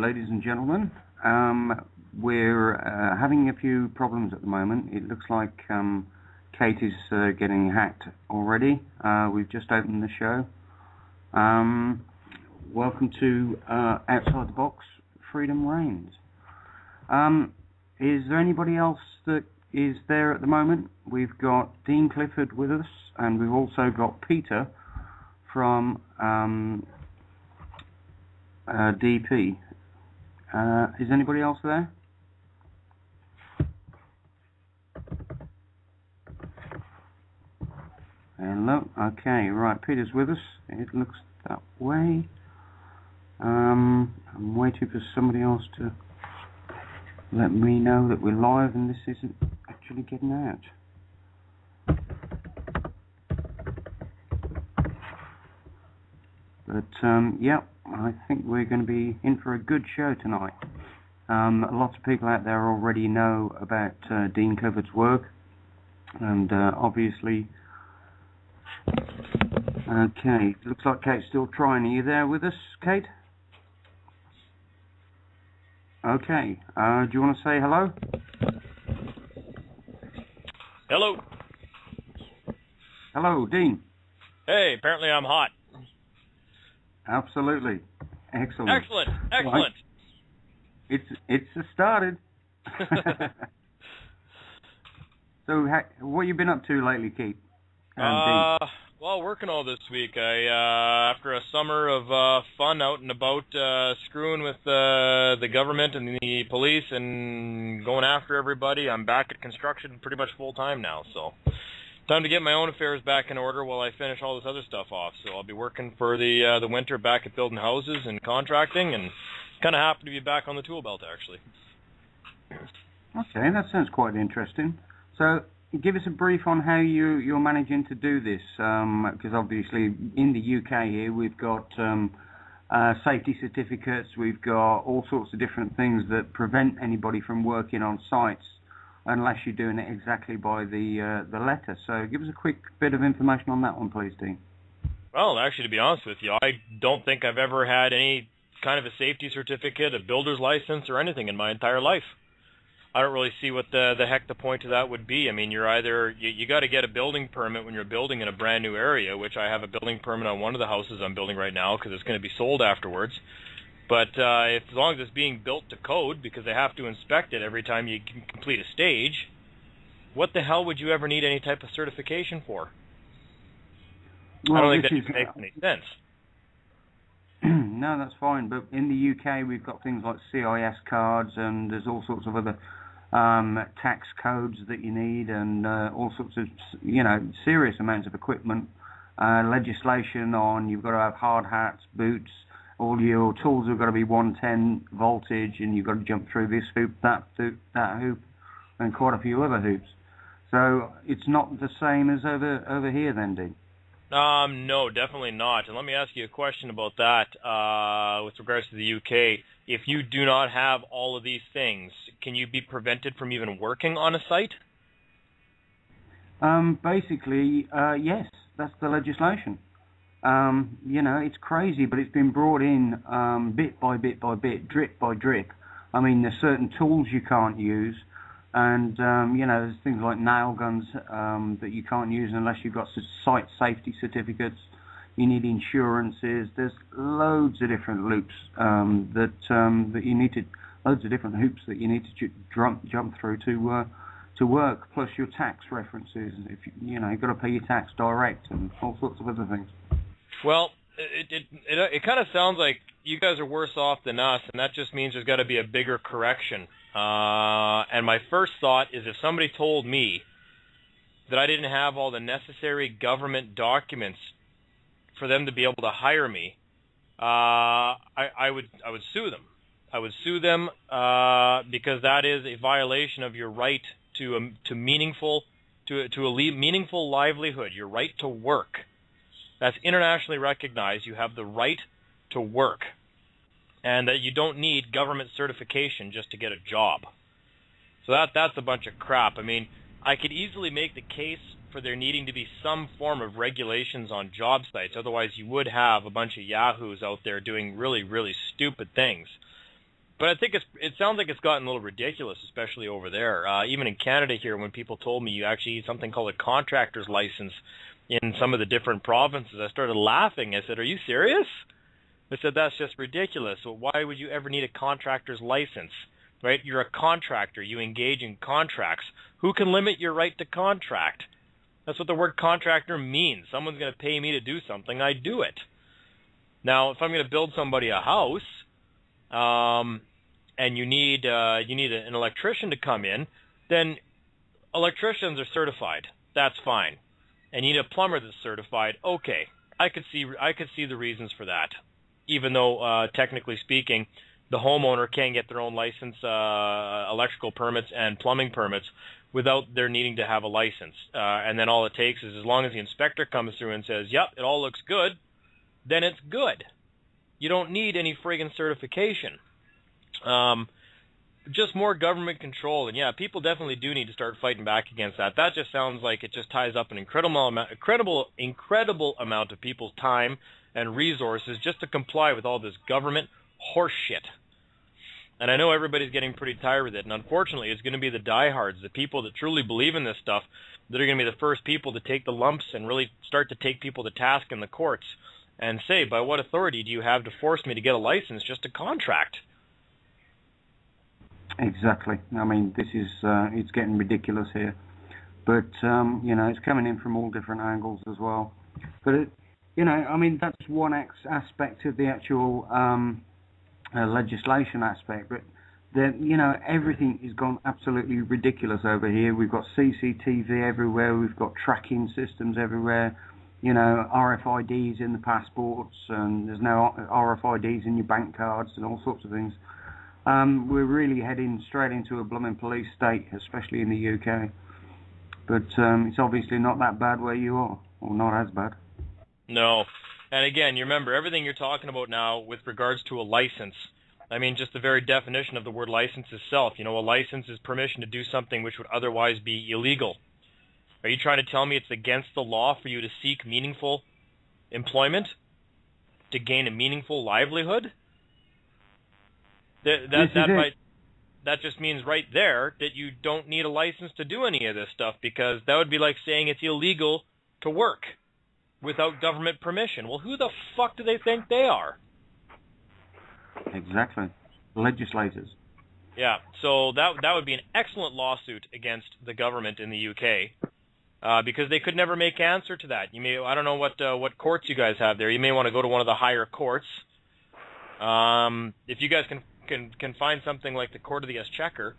ladies and gentlemen. We're having a few problems at the moment. It looks like Kate is getting hacked already. We've just opened the show. Welcome to Outside the Box, Freedom Reigns. Is there anybody else that is there at the moment? We've got Dean Clifford with us, and we've also got Peter from DP. Is anybody else there? Hello. Okay, right. Peter's with us. It looks that way. I'm waiting for somebody else to let me know that we're live and this isn't actually getting out. But, yeah, I think we're going to be in for a good show tonight. Lots of people out there already know about Dean Clifford's work, and obviously... Okay, looks like Kate's still trying. Are you there with us, Kate? Okay, do you want to say hello? Hello. Hello, Dean. Hey, apparently I'm hot. Absolutely. Excellent. Excellent. Excellent. Right. It's started. So, what have you been up to lately, Keith? Well, working all this week. After a summer of fun out and about, screwing with the government and the police and going after everybody, I'm back at construction pretty much full time now. So, time to get my own affairs back in order while I finish all this other stuff off. So I'll be working for the winter back at building houses and contracting, and kind of happy to be back on the tool belt actually. Okay, that sounds quite interesting. So, give us a brief on how you're managing to do this, because obviously in the UK here we've got safety certificates, we've got all sorts of different things that prevent anybody from working on sites unless you're doing it exactly by the letter. So give us a quick bit of information on that one, please, Dean. Well, actually, to be honest with you, I don't think I've ever had any kind of a safety certificate, a builder's license, or anything in my entire life. I don't really see what the heck the point of that would be. I mean, you're either you got to get a building permit when you're building in a brand new area, which I have a building permit on one of the houses I'm building right now because it's going to be sold afterwards. But as long as it's being built to code, because they have to inspect it every time you complete a stage, what the hell would you ever need any type of certification for? Well, I don't think that makes any sense. No, that's fine. But in the UK, we've got things like CIS cards, and there's all sorts of other tax codes that you need, and all sorts of, serious amounts of equipment. Legislation on you've got to have hard hats, boots. All your tools have got to be 110 voltage, and you've got to jump through this hoop, that hoop, and quite a few other hoops. So it's not the same as over here, then, Dean. No, definitely not. And let me ask you a question about that with regards to the UK. If you do not have all of these things, can you be prevented from even working on a site? Basically, yes. That's the legislation. It's crazy, but it's been brought in bit by bit by bit, drip by drip. I mean, there's certain tools you can't use. And, there's things like nail guns that you can't use unless you've got site safety certificates. You need insurances. There's loads of different loops that you need to, loads of different hoops that you need to jump through to work, plus your tax references. If you've got to pay your tax direct and all sorts of other things. Well, it kind of sounds like you guys are worse off than us, and that just means there's got to be a bigger correction. And my first thought is if somebody told me that I didn't have all the necessary government documents for them to be able to hire me, I would sue them. I would sue them because that is a violation of your right to a meaningful livelihood, your right to work. That's internationally recognized. You have the right to work. And that you don't need government certification just to get a job. So that's a bunch of crap. I mean, I could easily make the case for there needing to be some form of regulations on job sites. Otherwise, you would have a bunch of yahoos out there doing really, really stupid things. But I think it sounds like it's gotten a little ridiculous, especially over there. Even in Canada here, when people told me you actually need something called a contractor's license in some of the different provinces, I started laughing. I said, "Are you serious?" I said, "That's just ridiculous. So why would you ever need a contractor's license? Right? You're a contractor. You engage in contracts. Who can limit your right to contract? That's what the word contractor means. Someone's going to pay me to do something. I do it. Now, if I'm going to build somebody a house, and you need an electrician to come in, then electricians are certified. That's fine. And you need a plumber that's certified. Okay, I could see the reasons for that. Even though technically speaking, the homeowner can get their own license, electrical permits and plumbing permits without their needing to have a license. And then all it takes is, as long as the inspector comes through and says, "Yep, it all looks good," then it's good. You don't need any friggin' certification. Just more government control, and yeah, people definitely do need to start fighting back against that. That just sounds like it just ties up an incredible amount of people's time and resources just to comply with all this government horse shit. And I know everybody's getting pretty tired with it, and unfortunately it's going to be the diehards, the people that truly believe in this stuff, that are going to be the first people to take the lumps and really start to take people to task in the courts and say, "By what authority do you have to force me to get a license just to contract?" Exactly. I mean, this is it's getting ridiculous here, but it's coming in from all different angles as well. But I mean, that's one aspect of the actual legislation aspect. But then, everything has gone absolutely ridiculous over here. We've got CCTV everywhere. We've got tracking systems everywhere. RFIDs in the passports, and there's no RFIDs in your bank cards and all sorts of things. We're really heading straight into a blooming police state, especially in the UK. But it's obviously not that bad where you are, or not as bad. No. And again, you remember, everything you're talking about now with regards to a license, I mean, just the very definition of the word license itself. A license is permission to do something which would otherwise be illegal. Are you trying to tell me it's against the law for you to seek meaningful employment, to gain a meaningful livelihood? That just means right there that you don't need a license to do any of this stuff, because that would be like saying it's illegal to work without government permission. Well, who the fuck do they think they are? Exactly. Legislators. Yeah, so that would be an excellent lawsuit against the government in the UK, because they could never make answer to that. I don't know what courts you guys have there. You may want to go to one of the higher courts. If you guys can find something like the Court of the Exchequer,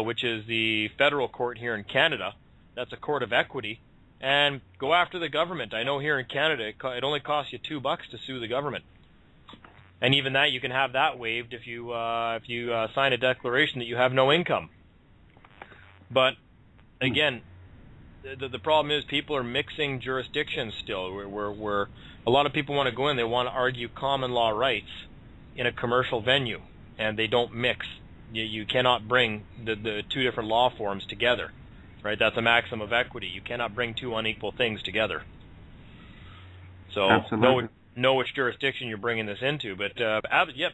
which is the federal court here in Canada, that's a court of equity, and go after the government. I know here in Canada it only costs you $2 to sue the government, and even that you can have that waived if you sign a declaration that you have no income. But again, the problem is people are mixing jurisdictions still. We're a lot of people want to go in, they want to argue common law rights in a commercial venue, and they don't mix. You cannot bring the two different law forms together, right? That's a maxim of equity. You cannot bring two unequal things together. So know which jurisdiction you're bringing this into. But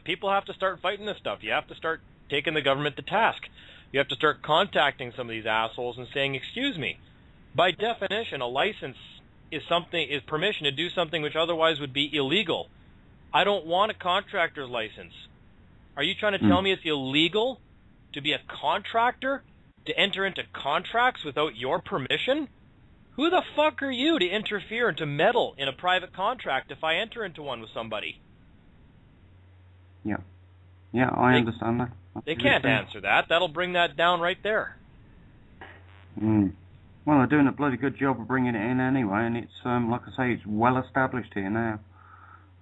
people have to start fighting this stuff. You have to start taking the government to task. You have to start contacting some of these assholes and saying, "Excuse me, by definition, a license is permission to do something which otherwise would be illegal. I don't want a contractor's license. Are you trying to tell me it's illegal to be a contractor, to enter into contracts without your permission? Who the fuck are you to interfere and to meddle in a private contract if I enter into one with somebody?" Yeah, I understand that. They can't answer that. That'll bring that down right there. Well, they're doing a bloody good job of bringing it in anyway, and it's, like I say, it's well established here now.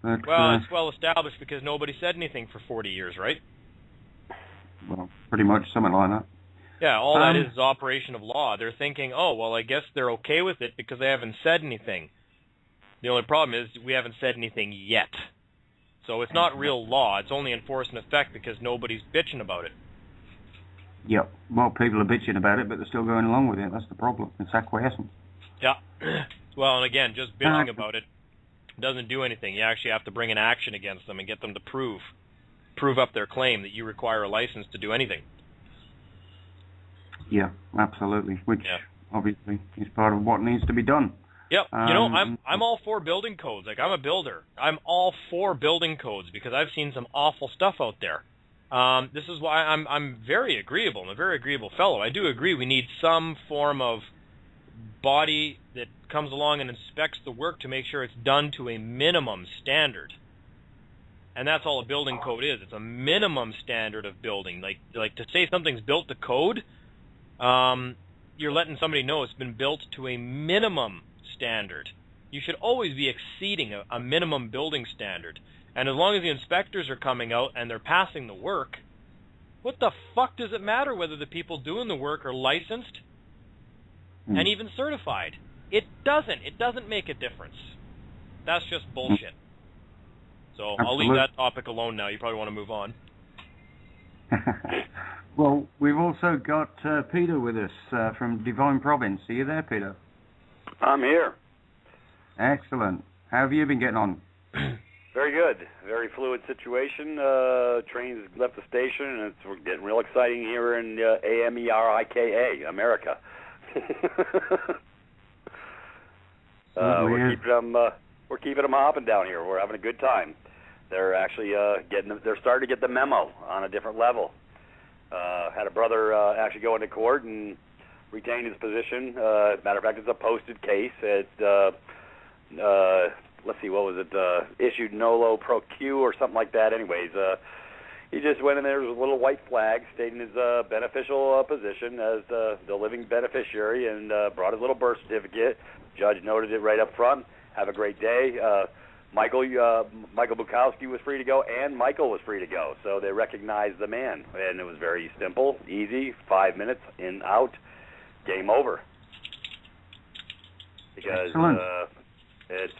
But, it's well established because nobody said anything for 40 years, right? Well, pretty much something like that. Yeah, all that is operation of law. They're thinking, oh, well, I guess they're okay with it because they haven't said anything. The only problem is we haven't said anything yet. So it's not real law. It's only in force and effect because nobody's bitching about it. Yep. Well, people are bitching about it, but they're still going along with it. That's the problem. It's acquiescence. Yeah. Well, and again, just bitching about it doesn't do anything. You actually have to bring an action against them and get them to prove. prove up their claim that you require a license to do anything. Yeah, absolutely. Which obviously is part of what needs to be done. Yep. I'm all for building codes. Like, I'm a builder. I'm all for building codes because I've seen some awful stuff out there. This is why I'm very agreeable. I'm a very agreeable fellow. I do agree we need some form of body that comes along and inspects the work to make sure it's done to a minimum standard. And that's all a building code is. It's a minimum standard of building. Like to say something's built to code, you're letting somebody know it's been built to a minimum standard. You should always be exceeding a minimum building standard. And as long as the inspectors are coming out and they're passing the work, what the fuck does it matter whether the people doing the work are licensed and even certified? It doesn't. It doesn't make a difference. That's just bullshit. So I'll leave that topic alone now. You probably want to move on. Well, we've also got Peter with us from Divine Province. Are you there, Peter? I'm here. Excellent. How have you been getting on? Very good. Very fluid situation. Trains left the station, and it's getting real exciting here in America, America. We're keeping them hopping down here. We're having a good time. They're actually they're starting to get the memo on a different level. Had a brother actually go into court and retain his position. Matter of fact, it's a posted case. Let's see, what was it? Issued nolo pro quo or something like that. Anyways, he just went in there with a little white flag stating his beneficial position as the living beneficiary and brought his little birth certificate. Judge noted it right up front. Have a great day. Michael Bukowski was free to go, and Michael was free to go. So they recognized the man, and it was very simple, easy, 5 minutes, in, out, game over. Because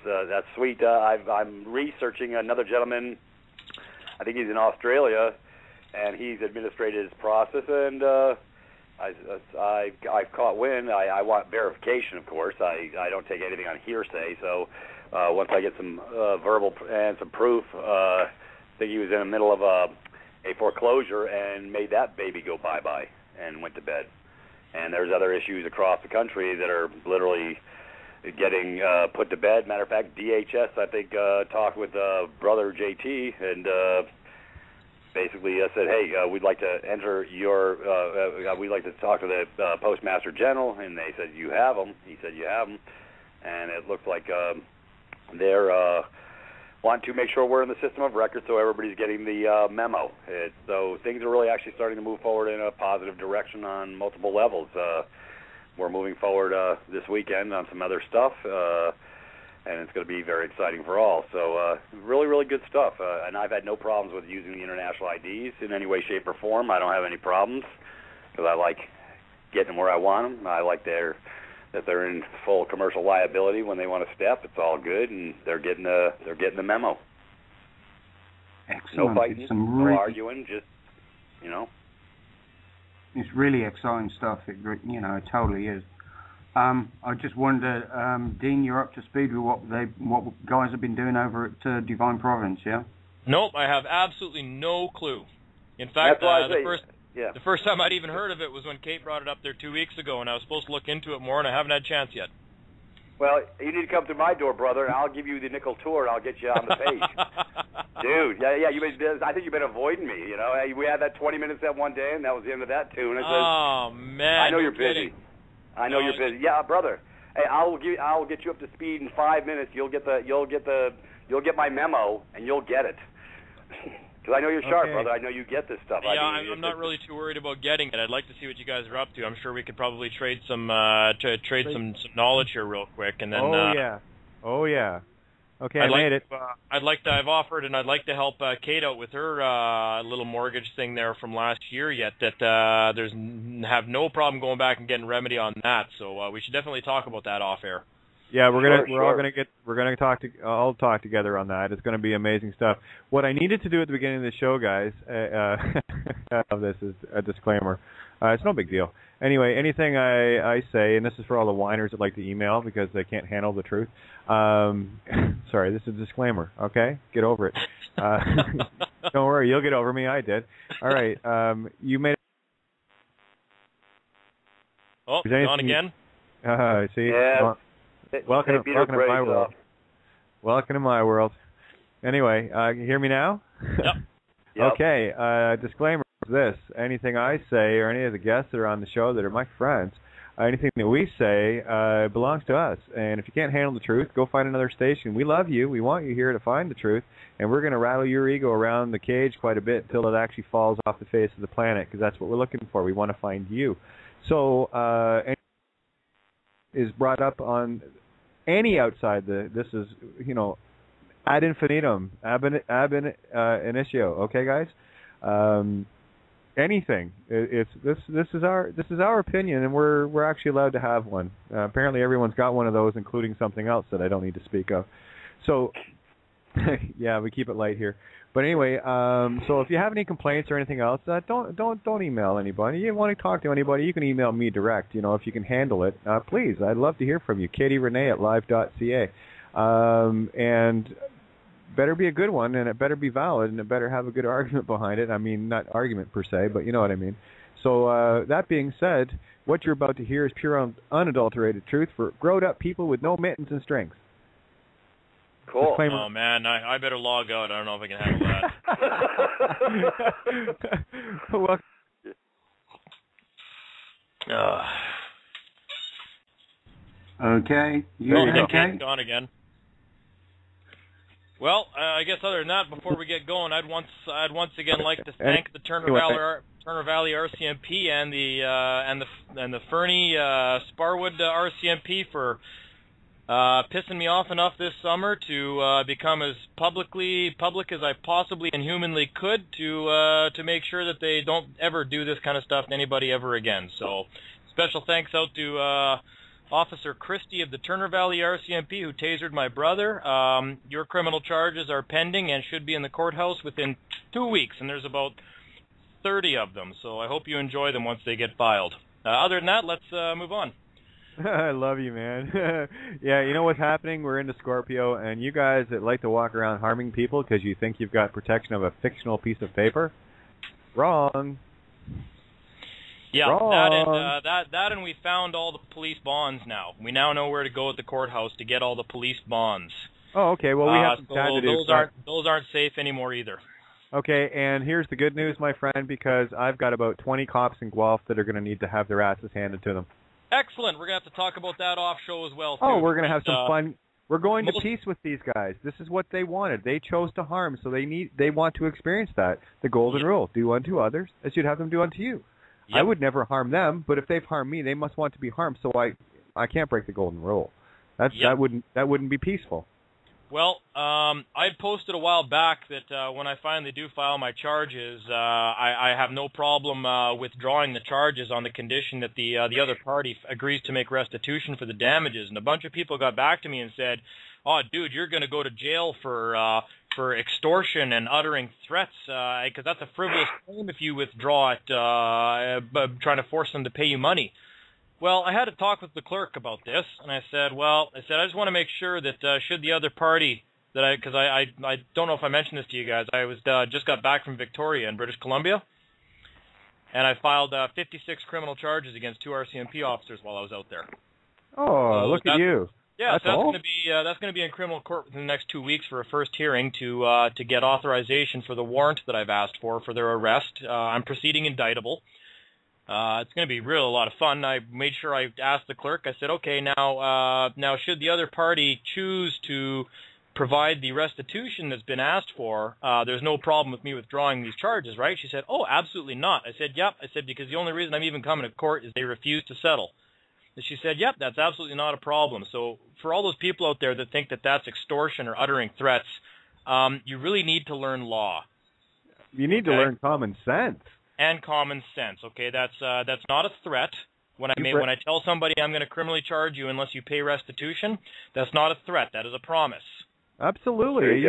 that's sweet. I'm researching another gentleman. I think he's in Australia, and he's administrated his process, and I've caught wind. I want verification, of course. I don't take anything on hearsay, so once I get some verbal and some proof, I think he was in the middle of a foreclosure and made that baby go bye-bye and went to bed. And there's other issues across the country that are literally getting put to bed. Matter of fact, DHS, I think, talked with brother JT and basically said, hey, we'd like to enter your, we'd like to talk to the Postmaster General, and they said, you have them. He said, you have them. And it looks like they're want to make sure we're in the system of record so everybody's getting the memo. So things are really actually starting to move forward in a positive direction on multiple levels. We're moving forward this weekend on some other stuff, and it's going to be very exciting for all. So really, really good stuff. And I've had no problems with using the international IDs in any way, shape, or form. I don't have any problems because I like getting them where I want them. I like that they're in full commercial liability when they want to step. It's all good, and they're getting the memo. Excellent. No fighting, no arguing, just, you know. It's really exciting stuff. It totally is. I just wondered, Dean, you're up to speed with what guys have been doing over at Divine Province, yeah? Nope, I have absolutely no clue. In fact, the first time I'd even heard of it was when Kate brought it up there 2 weeks ago, and I was supposed to look into it more, and I haven't had a chance yet. Well, you need to come through my door, brother, and I'll give you the nickel tour, and I'll get you on the page. Dude, yeah, I think you've been avoiding me, you know. We had that 20 minutes that one day, and that was the end of that tune. Oh, man. I know you're busy. I know you're busy. Yeah, brother. Hey, I'll get you up to speed in 5 minutes. You'll get my memo, and you'll get it. Because I know you're sharp, brother. I know you get this stuff. Yeah, I'm not really too worried about getting it. I'd like to see what you guys are up to. I'm sure we could probably trade some knowledge here real quick, and then. Oh yeah. Okay, I made it. I've offered, and I'd like to help Kate out with her little mortgage thing there from last year. Yet that have no problem going back and getting remedy on that. So we should definitely talk about that off air. Yeah, we're all talk together on that. It's going to be amazing stuff. What I needed to do at the beginning of the show, guys, this is a disclaimer. It's no big deal. Anyway, anything I say, and this is for all the whiners that like to email because they can't handle the truth. Sorry, this is a disclaimer. Okay, get over it. Don't worry, you'll get over me. I did. All right. You made. Oh, gone again. See. Yeah. Welcome to my world. Welcome to my world. Anyway, you hear me now? Yep. Okay. Disclaimer: this anything I say or any of the guests that are on the show that are my friends. Anything that we say belongs to us. And if you can't handle the truth, go find another station. We love you. We want you here to find the truth. And we're going to rattle your ego around the cage quite a bit until it actually falls off the face of the planet, because that's what we're looking for. We want to find you. So is brought up on any outside this is, ad infinitum, ab initio. Okay, guys? Anything. This is our opinion, and we're actually allowed to have one. Apparently, everyone's got one of those, including something else that I don't need to speak of. So, yeah, we keep it light here. But anyway, so if you have any complaints or anything else, don't email anybody. You want to talk to anybody, you can email me direct. If you can handle it, please. I'd love to hear from you. KatieRenee@live.ca, and better be a good one, and it better be valid, and it better have a good argument behind it. I mean, not argument per se, but you know what I mean. So that being said, what you're about to hear is pure unadulterated truth for grown-up people with no mittens and strings. Cool. Disclaimer. Oh, man, I better log out. I don't know if I can handle that. Well, Okay. Okay. Gone again. Well, I guess other than that, before we get going, I'd once again like to thank the Turner Valley RCMP and the Fernie Sparwood RCMP for pissing me off enough this summer to become as public as I possibly and humanly could to make sure that they don't ever do this kind of stuff to anybody ever again. So, special thanks out to Officer Christie of the Turner Valley RCMP, who tasered my brother. Your criminal charges are pending and should be in the courthouse within 2 weeks, and there's about 30 of them, so I hope you enjoy them once they get filed. Other than that, let's move on. I love you, man. Yeah, you know what's happening? We're into Scorpio, and you guys that like to walk around harming people because you think you've got protection of a fictional piece of paper, wrong. Yeah, wrong. that and we found all the police bonds now. We now know where to go at the courthouse to get all the police bonds. Oh, okay. Well, we have some time to do. Those aren't safe anymore either. Okay, and here's the good news, my friend, because I've got about 20 cops in Guelph that are going to need to have their asses handed to them. Excellent. We're going to have to talk about that off show as well, too. Oh, we're going to have some fun. We're going to peace with these guys. This is what they wanted. They chose to harm, so they want to experience that. The golden rule: do unto others as you'd have them do unto you. Yep. I would never harm them, but if they've harmed me, they must want to be harmed. So I can't break the golden rule. That wouldn't be peaceful. Well, I posted a while back that when I finally do file my charges, I have no problem withdrawing the charges on the condition that the other party agrees to make restitution for the damages. And a bunch of people got back to me and said, "Oh, dude, you're going to go to jail for extortion and uttering threats, because that's a frivolous claim if you withdraw it, trying to force them to pay you money." Well, I had a talk with the clerk about this, and I said, I just want to make sure that should the other party, because I don't know if I mentioned this to you guys, I was just got back from Victoria in British Columbia, and I filed 56 criminal charges against 2 RCMP officers while I was out there. Oh, so look at you. Yeah, that's going to be in criminal court within the next 2 weeks for a first hearing to get authorization for the warrant that I've asked for their arrest. I'm proceeding indictable. It's going to be a lot of fun. I made sure I asked the clerk. I said, okay, now should the other party choose to provide the restitution that's been asked for, there's no problem with me withdrawing these charges, right? She said, oh, absolutely not. I said, yep. I said, because the only reason I'm even coming to court is they refuse to settle. And she said, yep, that's absolutely not a problem. So for all those people out there that think that that's extortion or uttering threats, you really need to learn law. You need to learn common sense. And common sense, okay? That's not a threat. When I tell somebody I'm going to criminally charge you unless you pay restitution, that's not a threat. That is a promise. Absolutely.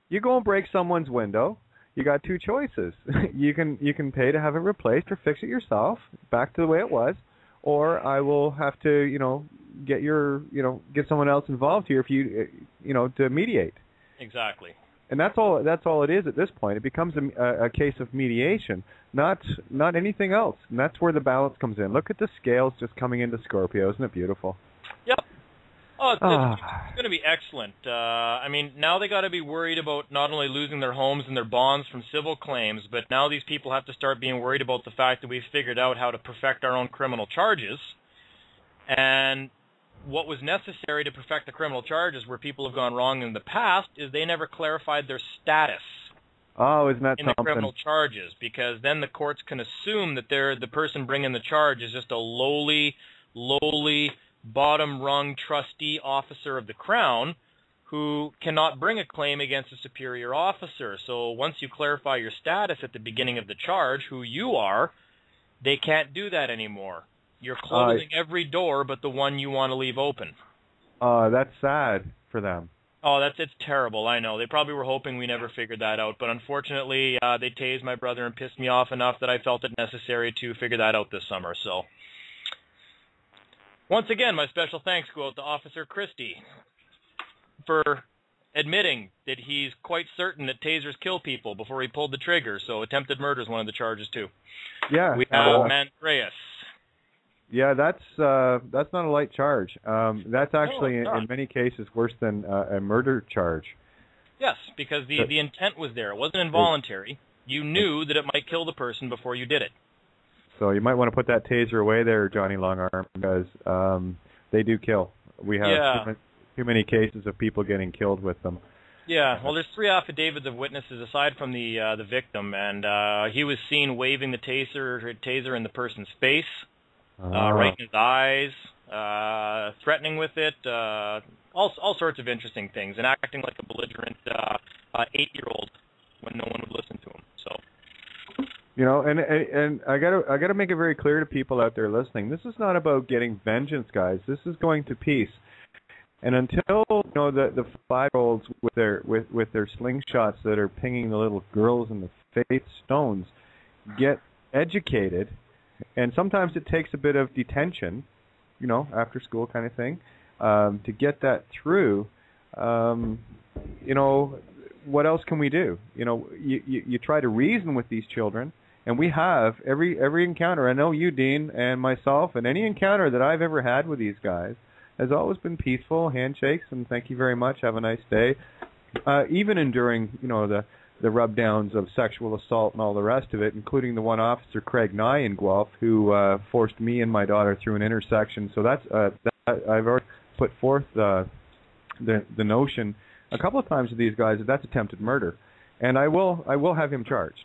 You go and break someone's window. You got 2 choices. You can pay to have it replaced or fix it yourself back to the way it was, or I will have to get someone else involved here if you to mediate. Exactly. And that's all it is at this point. It becomes a case of mediation, not anything else. And that's where the balance comes in. Look at the scales just coming into Scorpio. Isn't it beautiful? Yep. Oh, it's going to be excellent. I mean, now they got to be worried about not only losing their homes and their bonds from civil claims, but now these people have to start being worried about the fact that we've figured out how to perfect our own criminal charges. And what was necessary to perfect the criminal charges where people have gone wrong in the past is they never clarified their status. Oh, isn't that in the criminal charges, because then the courts can assume that the person bringing the charge is just a lowly bottom-rung trustee officer of the Crown who cannot bring a claim against a superior officer. So once you clarify your status at the beginning of the charge, who you are, they can't do that anymore. You're closing every door but the one you want to leave open. That's sad for them. Oh, it's terrible, I know. They probably were hoping we never figured that out, but unfortunately they tased my brother and pissed me off enough that I felt it necessary to figure that out this summer. So once again, my special thanks go out to Officer Christie for admitting that he's quite certain that tasers kill people before he pulled the trigger. So attempted murder is one of the charges too. Yeah. We have Mandreas. Yeah, that's not a light charge. That's actually in many cases worse than a murder charge. Yes, because the intent was there. It wasn't involuntary. You knew that it might kill the person before you did it. So you might want to put that taser away there, Johnny Longarm, because they do kill. We have too many cases of people getting killed with them. Yeah, well, there's 3 affidavits of witnesses aside from the victim, and he was seen waving the taser in the person's face. Right in his eyes, threatening with it, all sorts of interesting things, and acting like a belligerent 8-year-old when no one would listen to him. So, you know, and I gotta make it very clear to people out there listening. This is not about getting vengeance, guys. This is going to peace. And until the 5-year-olds with their slingshots that are pinging the little girls in the face stones get educated. And sometimes it takes a bit of detention, after school kind of thing, to get that through. What else can we do? You try to reason with these children, and we have every encounter. I know you, Dean, and myself, and any encounter that I've ever had with these guys has always been peaceful, handshakes, and thank you very much, have a nice day. Even enduring, the rub-downs of sexual assault and all the rest of it, including the one officer, Craig Nye in Guelph, who forced me and my daughter through an intersection. So that's I've already put forth the notion a couple of times to these guys that that's attempted murder, and I will have him charged.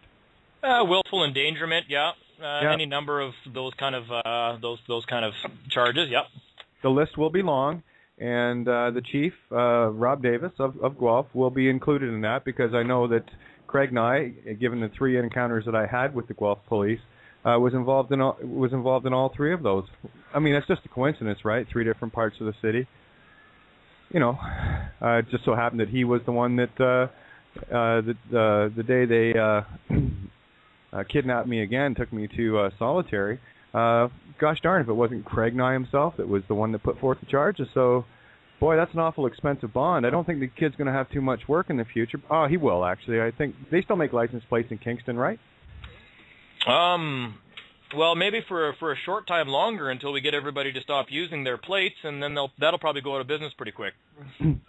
Willful endangerment, any number of those kind of those kind of charges, The list will be long. And the chief, Rob Davis of Guelph, will be included in that because I know that Craig Nye, given the 3 encounters that I had with the Guelph police, was involved in all 3 of those. I mean, that's just a coincidence, right? 3 different parts of the city. It just so happened that he was the one that the day they kidnapped me again, took me to solitary. Gosh darn, if it wasn't Craig Nye himself that was the one that put forth the charges. So, boy, that's an awful expensive bond. I don't think the kid's going to have too much work in the future. Oh, he will, actually. I think they still make license plates in Kingston, right? Well, maybe for a short time longer until we get everybody to stop using their plates, and then that'll probably go out of business pretty quick.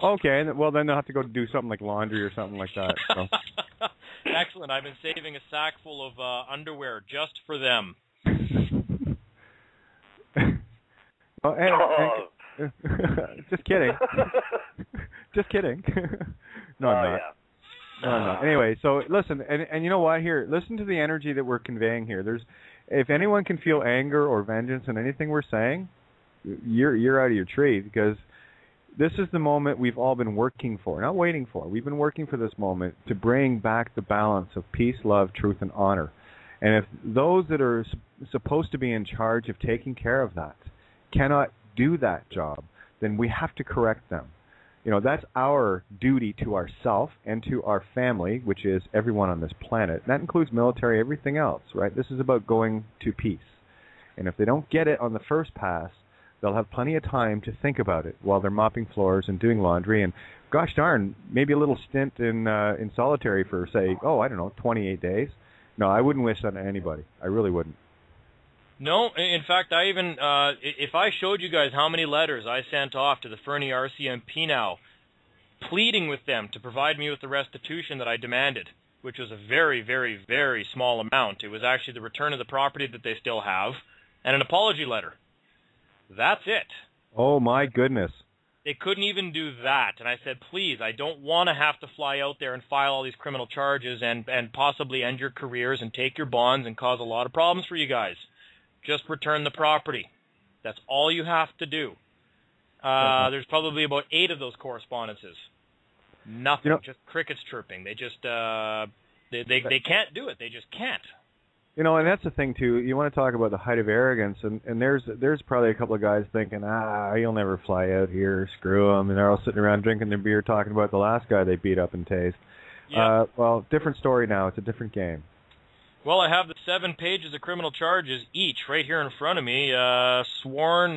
Okay, well, then they'll have to go do something like laundry or something like that. So. Excellent. I've been saving a sack full of underwear just for them. Just kidding. Just kidding. No, I'm not. Yeah. No, I'm not. Anyway, so listen, and you know what? Here, listen to the energy that we're conveying here. If anyone can feel anger or vengeance in anything we're saying, you're out of your tree, because this is the moment we've all been working for, not waiting for. We've been working for this moment to bring back the balance of peace, love, truth, and honor. And if those that are supposed to be in charge of taking care of that cannot do that job, then we have to correct them. That's our duty to ourselves and to our family, which is everyone on this planet. That includes military, everything else, right? This is about going to peace. And if they don't get it on the first pass, they'll have plenty of time to think about it while they're mopping floors and doing laundry. And gosh darn, maybe a little stint in solitary for, say, 28 days. No, I wouldn't wish that on anybody. I really wouldn't. No, in fact, I even, if I showed you guys how many letters I sent off to the Fernie RCMP now, pleading with them to provide me with the restitution that I demanded, which was a very, very, very small amount. It was actually the return of the property that they still have, and an apology letter. That's it. Oh, my goodness. They couldn't even do that. And I said, please, I don't want to have to fly out there and file all these criminal charges and possibly end your careers and take your bonds and cause a lot of problems for you guys. Just return the property. That's all you have to do. There's probably about 8 of those correspondences. Nothing, just crickets chirping. They just, they can't do it. They just can't. And that's the thing, too. You want to talk about the height of arrogance, and there's probably a couple of guys thinking, you'll never fly out here, screw them, and they're all sitting around drinking their beer talking about the last guy they beat up and tased. Yeah. Well, different story now. It's a different game. Well, I have the 7 pages of criminal charges each right here in front of me, sworn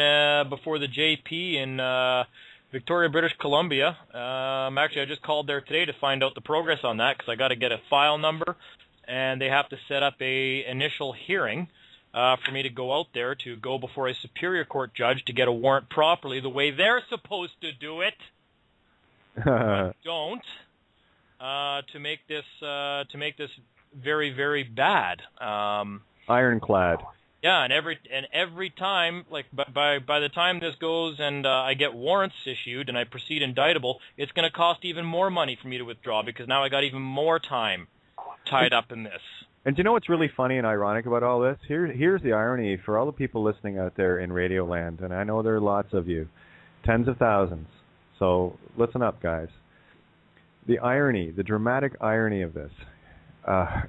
before the JP in Victoria, British Columbia. Actually, I just called there today to find out the progress on that because I got to get a file number, and they have to set up a initial hearing for me to go out there to go before a Superior Court judge to get a warrant properly the way they're supposed to do it. But don't to make this very, very bad. Ironclad. Yeah, and every time, like by the time this goes and I get warrants issued and I proceed indictable, it's going to cost even more money for me to withdraw because now I got even more time tied up in this. And do you know what's really funny and ironic about all this? Here's the irony for all the people listening out there in Radio Land, and I know there are lots of you, tens of thousands. So listen up, guys. The irony, the dramatic irony of this.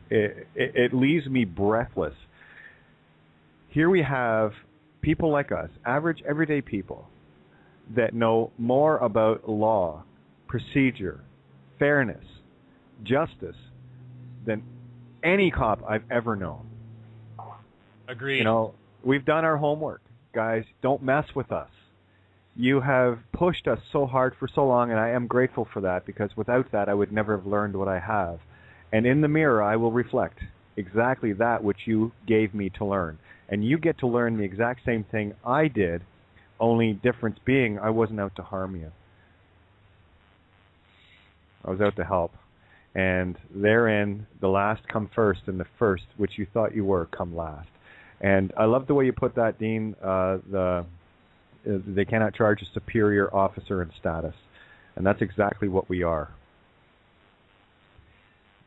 It leaves me breathless. Here we have people like us, average, everyday people, that know more about law, procedure, fairness, justice than any cop I've ever known. Agreed. We've done our homework. Guys, don't mess with us. You have pushed us so hard for so long, and I am grateful for that because without that I would never have learned what I have. And in the mirror, I will reflect exactly that which you gave me to learn. And you get to learn the exact same thing I did, only difference being I wasn't out to harm you. I was out to help. And therein, the last come first, and the first, which you thought you were, come last. And I love the way you put that, Dean. They cannot charge a superior officer in status. And that's exactly what we are.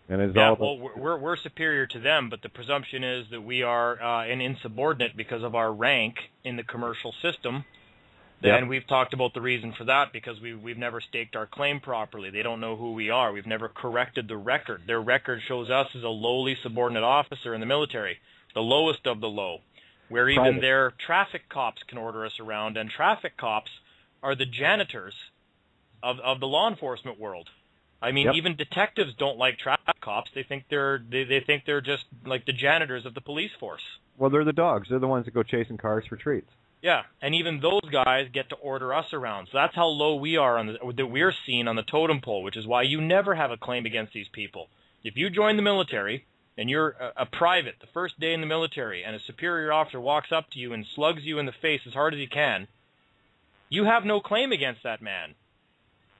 And we're superior to them, but the presumption is that we are an insubordinate because of our rank in the commercial system. Yep. And we've talked about the reason for that because we've never staked our claim properly. They don't know who we are. We've never corrected the record. Their record shows us as a lowly subordinate officer in the military, the lowest of the low, where even their traffic cops can order us around, and traffic cops are the janitors of the law enforcement world. I mean, even detectives don't like traffic cops. They think they're just like the janitors of the police force. Well, they're the dogs. They're the ones that go chasing cars for treats. Yeah, and even those guys get to order us around. So that's how low we are that we're seen on the totem pole, which is why you never have a claim against these people. If you join the military and you're a private the first day in the military and a superior officer walks up to you and slugs you in the face as hard as he can, you have no claim against that man.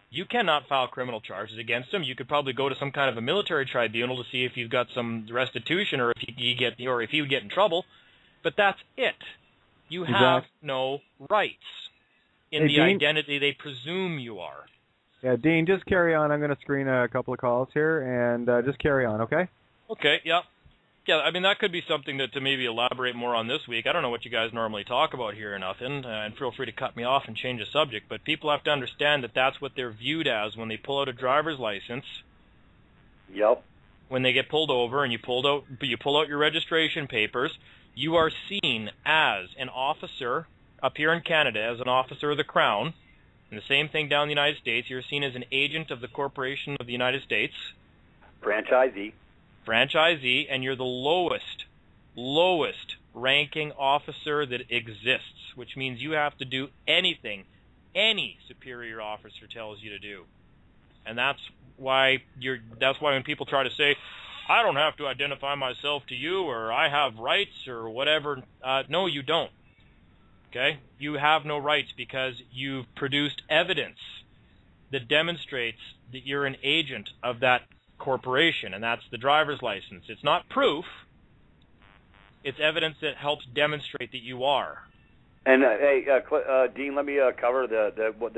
You cannot file criminal charges against him. You could probably go to some kind of a military tribunal to see if you've got some restitution or if he would get in trouble. But that's it. You have no rights in the identity they presume you are. Yeah, Dean, just carry on. I'm going to screen a couple of calls here, and just carry on, okay? Okay, yeah. Yeah, I mean, that could be something to maybe elaborate more on this week. I don't know what you guys normally talk about here or nothing, and feel free to cut me off and change the subject, but people have to understand that that's what they're viewed as when they pull out a driver's license. Yep. When they get pulled over and you pull out your registration papers, you are seen as an officer up here in Canada, as an officer of the Crown, and the same thing down in the United States. You're seen as an agent of the Corporation of the United States. Franchisee, and you're the lowest ranking officer that exists, which means you have to do anything any superior officer tells you to do. And that's why when people try to say, I don't have to identify myself to you, or I have rights, or whatever. No, you don't. Okay? You have no rights because you've produced evidence that demonstrates that you're an agent of that corporation, and that's the driver's license. It's not proof. It's evidence that helps demonstrate that you are. And Dean, let me cover what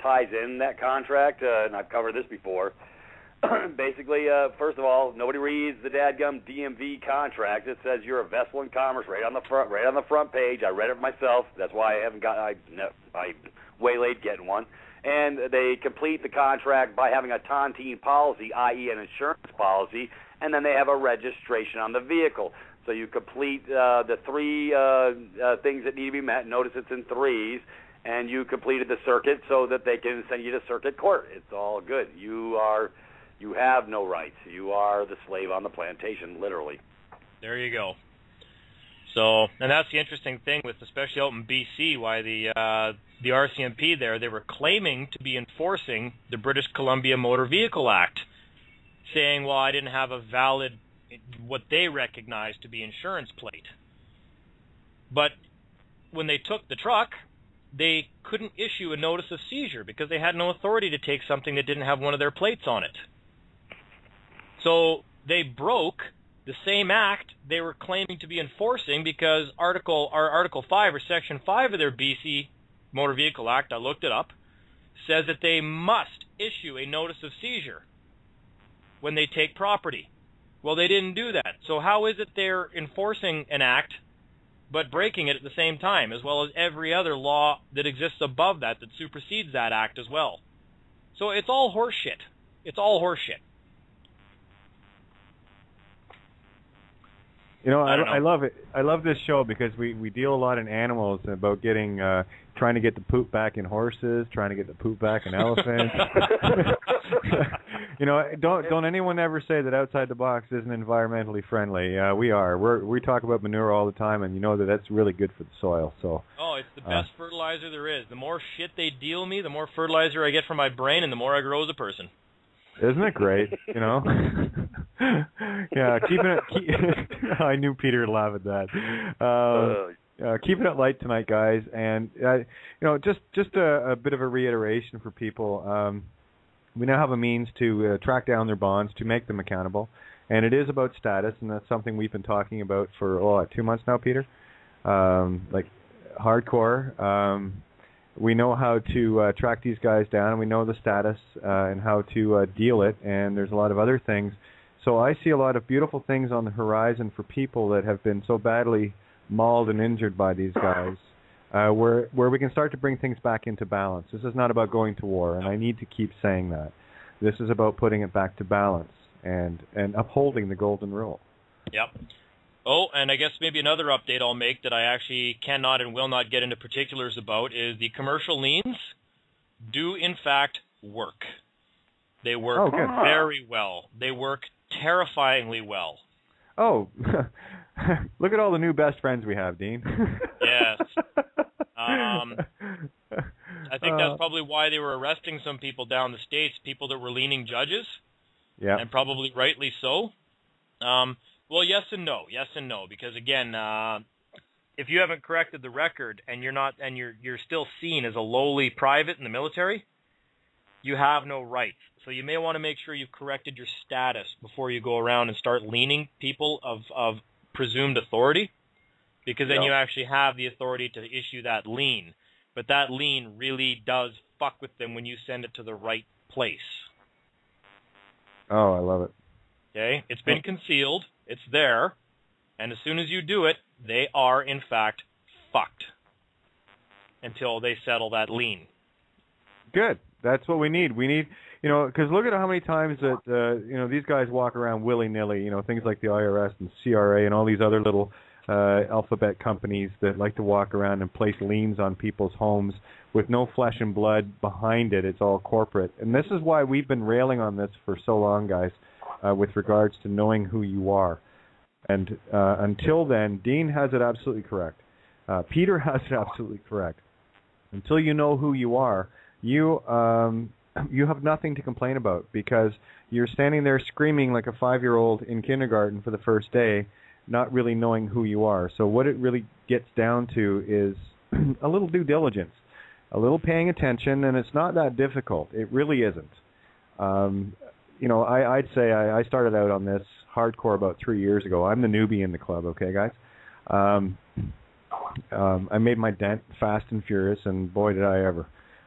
ties in that contract, and I've covered this before. Basically, first of all, nobody reads the dadgum DMV contract. It says you're a vessel in commerce right on the front page. I read it myself. That's why I waylaid getting one. And they complete the contract by having a tontine policy, i.e. an insurance policy, and then they have a registration on the vehicle. So you complete the three things that need to be met. Notice it's in threes. And you completed the circuit so that they can send you to circuit court. It's all good. You have no rights. You are the slave on the plantation, literally. There you go. So, and that's the interesting thing with, especially out in BC, why the RCMP there, they were claiming to be enforcing the British Columbia Motor Vehicle Act, saying, well, I didn't have a valid, what they recognized to be insurance plate. But when they took the truck, they couldn't issue a notice of seizure because they had no authority to take something that didn't have one of their plates on it. So they broke the same act they were claiming to be enforcing because Article 5 or Section 5 of their BC Motor Vehicle Act, I looked it up, says that they must issue a notice of seizure when they take property. Well, they didn't do that. So how is it they're enforcing an act but breaking it at the same time, as well as every other law that exists above that supersedes that act as well? So it's all horseshit. It's all horseshit. You know, I love it. I love this show because we deal a lot in animals, about getting trying to get the poop back in horses, trying to get the poop back in elephants. You know, don't anyone ever say that Outside the Box isn't environmentally friendly. We are. We talk about manure all the time, and you know that's really good for the soil. So. Oh, it's the best fertilizer there is. The more shit they deal me, the more fertilizer I get from my brain, and the more I grow as a person. Isn't it great? You know. Yeah, I knew Peter would laugh at that. Keeping it light tonight, guys, and you know, just a bit of a reiteration for people. We now have a means to track down their bonds, to make them accountable, and it is about status, and that's something we've been talking about for 2 months now, Peter. Like hardcore. We know how to track these guys down, and we know the status and how to deal it, and there's a lot of other things. So I see a lot of beautiful things on the horizon for people that have been so badly mauled and injured by these guys, where we can start to bring things back into balance. This is not about going to war, and I need to keep saying that. This is about putting it back to balance and upholding the golden rule. Yep. Oh, and I guess maybe another update I'll make that I actually cannot and will not get into particulars about is the commercial liens do in fact work. They work very well. They work terrifyingly well. Oh, look at all the new best friends we have, Dean. Yes. I think that's probably why they were arresting some people down the States, people that were leaning judges. Yeah. And probably rightly so. Well, yes and no. Yes and no, because again, if you haven't corrected the record and you're still seen as a lowly private in the military, you have no rights. So you may want to make sure you've corrected your status before you go around and start leaning people of presumed authority, because then you actually have the authority to issue that lien. But that lien really does fuck with them when you send it to the right place. Oh, I love it. Okay? It's been concealed. It's there. And as soon as you do it, they are, in fact, fucked until they settle that lien. Good. That's what we need. We need, you know, because look at how many times that, you know, these guys walk around willy-nilly, you know, things like the IRS and CRA and all these other little alphabet companies that like to walk around and place liens on people's homes with no flesh and blood behind it. It's all corporate. And this is why we've been railing on this for so long, guys, with regards to knowing who you are. And until then, Dean has it absolutely correct. Peter has it absolutely correct. Until you know who you are, you have nothing to complain about, because you're standing there screaming like a 5-year-old in kindergarten for the first day, not really knowing who you are. So what it really gets down to is a little due diligence, a little paying attention, and it's not that difficult. It really isn't. I'd say I started out on this hardcore about 3 years ago. I'm the newbie in the club, okay, guys? I made my dent fast and furious, and boy, did I ever.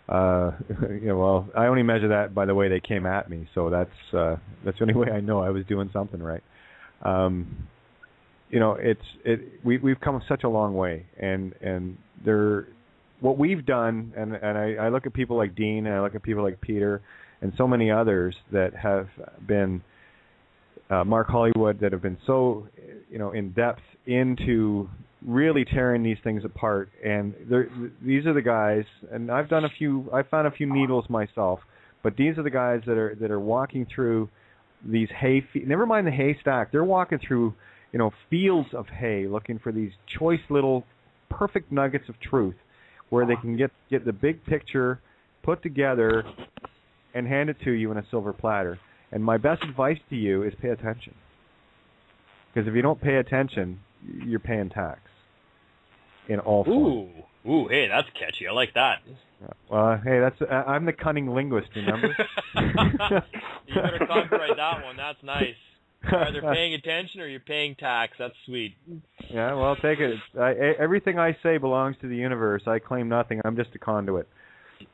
Well, I only measure that by the way they came at me, so that's the only way I know I was doing something right. We've come such a long way, and what we've done, and I look at people like Dean, and I look at people like Peter, and so many others that have been Mark Hollywood, that have been so in depth into really tearing these things apart. And these are the guys, and I found a few needles myself, but these are the guys that are walking through these never mind the haystack, they're walking through fields of hay, looking for these choice little perfect nuggets of truth, where they can get the big picture put together and hand it to you in a silver platter. And my best advice to you is pay attention, because if you don't pay attention, you're paying tax in all forms. Ooh, hey, that's catchy. I like that. Well, hey, I'm the cunning linguist, remember? You better copyright that one. That's nice. You're either paying attention or you're paying tax. That's sweet. Yeah, well, take it. Everything I say belongs to the universe. I claim nothing. I'm just a conduit.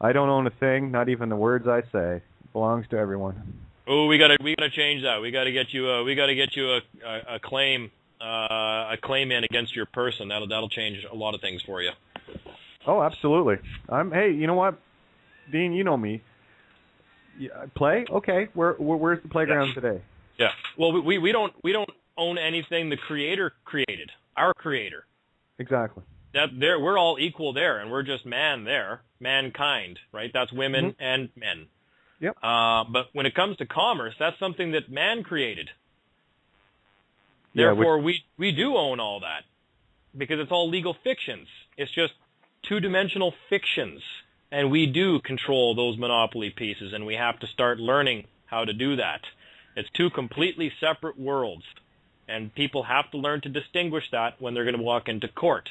I don't own a thing, not even the words I say. It belongs to everyone. Oh, we gotta change that. We gotta get you a claim in against your person. That'll change a lot of things for you. Oh, absolutely. Hey, you know what, Dean? You know me. Play? Okay. Where's the playground today? Yeah. Well, we don't own anything the Creator created. Our Creator. Exactly. We're all equal there, and we're just mankind, right? That's women and men. Yep. But when it comes to commerce, that's something that man created. Therefore, we do own all that, because it's all legal fictions. It's just two-dimensional fictions, and we do control those monopoly pieces, and we have to start learning how to do that. It's two completely separate worlds, and people have to learn to distinguish that when they're going to walk into court.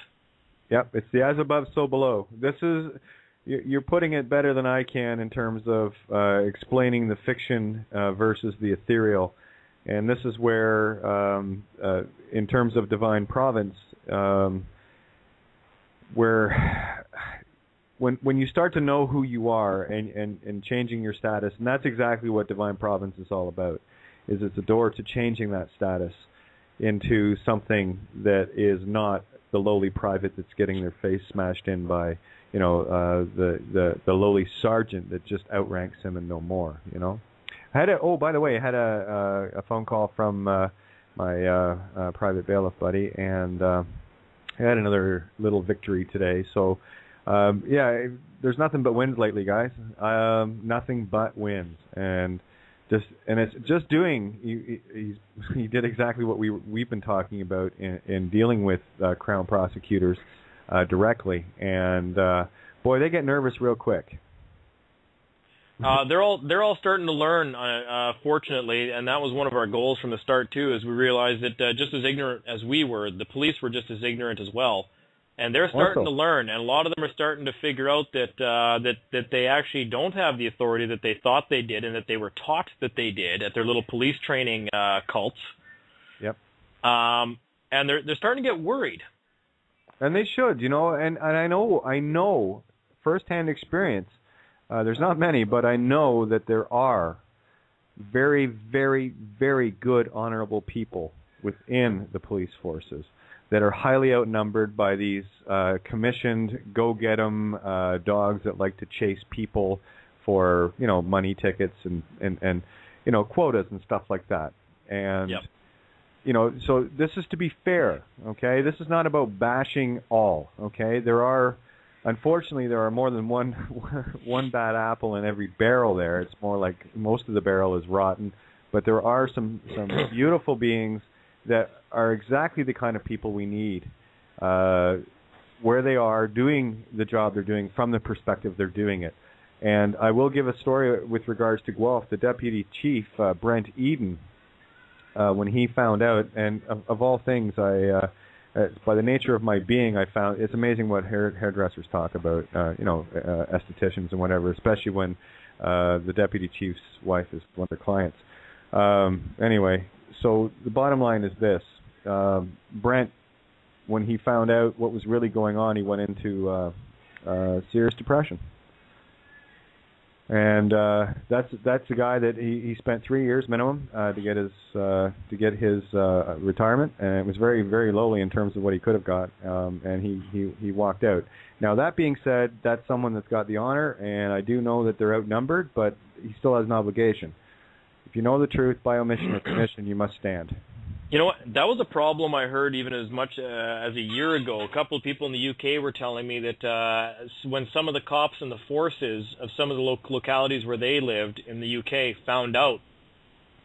Yep, it's the as above, so below. You're putting it better than I can in terms of explaining the fiction versus the ethereal. And this is where, in terms of divine province, where when you start to know who you are and changing your status, and that's exactly what divine province is all about, is it's a door to changing that status into something that is not the lowly private that's getting their face smashed in by the lowly sergeant that just outranks him and no more. By the way, I had a phone call from my private bailiff buddy, and I had another little victory today. So, there's nothing but wins lately, guys. Nothing but wins, and it's just doing. He did exactly what we've been talking about in dealing with Crown prosecutors directly, and boy, they get nervous real quick. They're all starting to learn, fortunately, and that was one of our goals from the start too. Is we realized that just as ignorant as we were, the police were just as ignorant as well, and they're starting to learn. And a lot of them are starting to figure out that they actually don't have the authority that they thought they did, and that they were taught that they did at their little police training cults. Yep. And they're starting to get worried. And they should, and I know firsthand experience. There's not many, but I know that there are very, very, very good, honorable people within the police forces that are highly outnumbered by these commissioned, go-get-em dogs that like to chase people for, money tickets and quotas and stuff like that. And, so this is to be fair, okay? This is not about bashing all, okay? Unfortunately, there are more than one bad apple in every barrel there. It's more like most of the barrel is rotten. But there are some beautiful beings that are exactly the kind of people we need, where they are doing the job they're doing from the perspective they're doing it. And I will give a story with regards to Guelph. The deputy chief, Brent Eden, when he found out, and of all things, by the nature of my being, I found it's amazing what hairdressers talk about, estheticians and whatever, especially when the deputy chief's wife is one of their clients. Anyway, so the bottom line is this. Brent, when he found out what was really going on, he went into serious depression. And that's the guy that he spent 3 years minimum to get his retirement, and it was very, very lowly in terms of what he could have got, and he walked out. Now that being said, that's someone that's got the honor, and I do know that they're outnumbered, but he still has an obligation. If you know the truth, by omission or commission, you must stand. You know what? That was a problem I heard even as much as a year ago. A couple of people in the UK were telling me that when some of the cops and the forces of some of the localities where they lived in the UK found out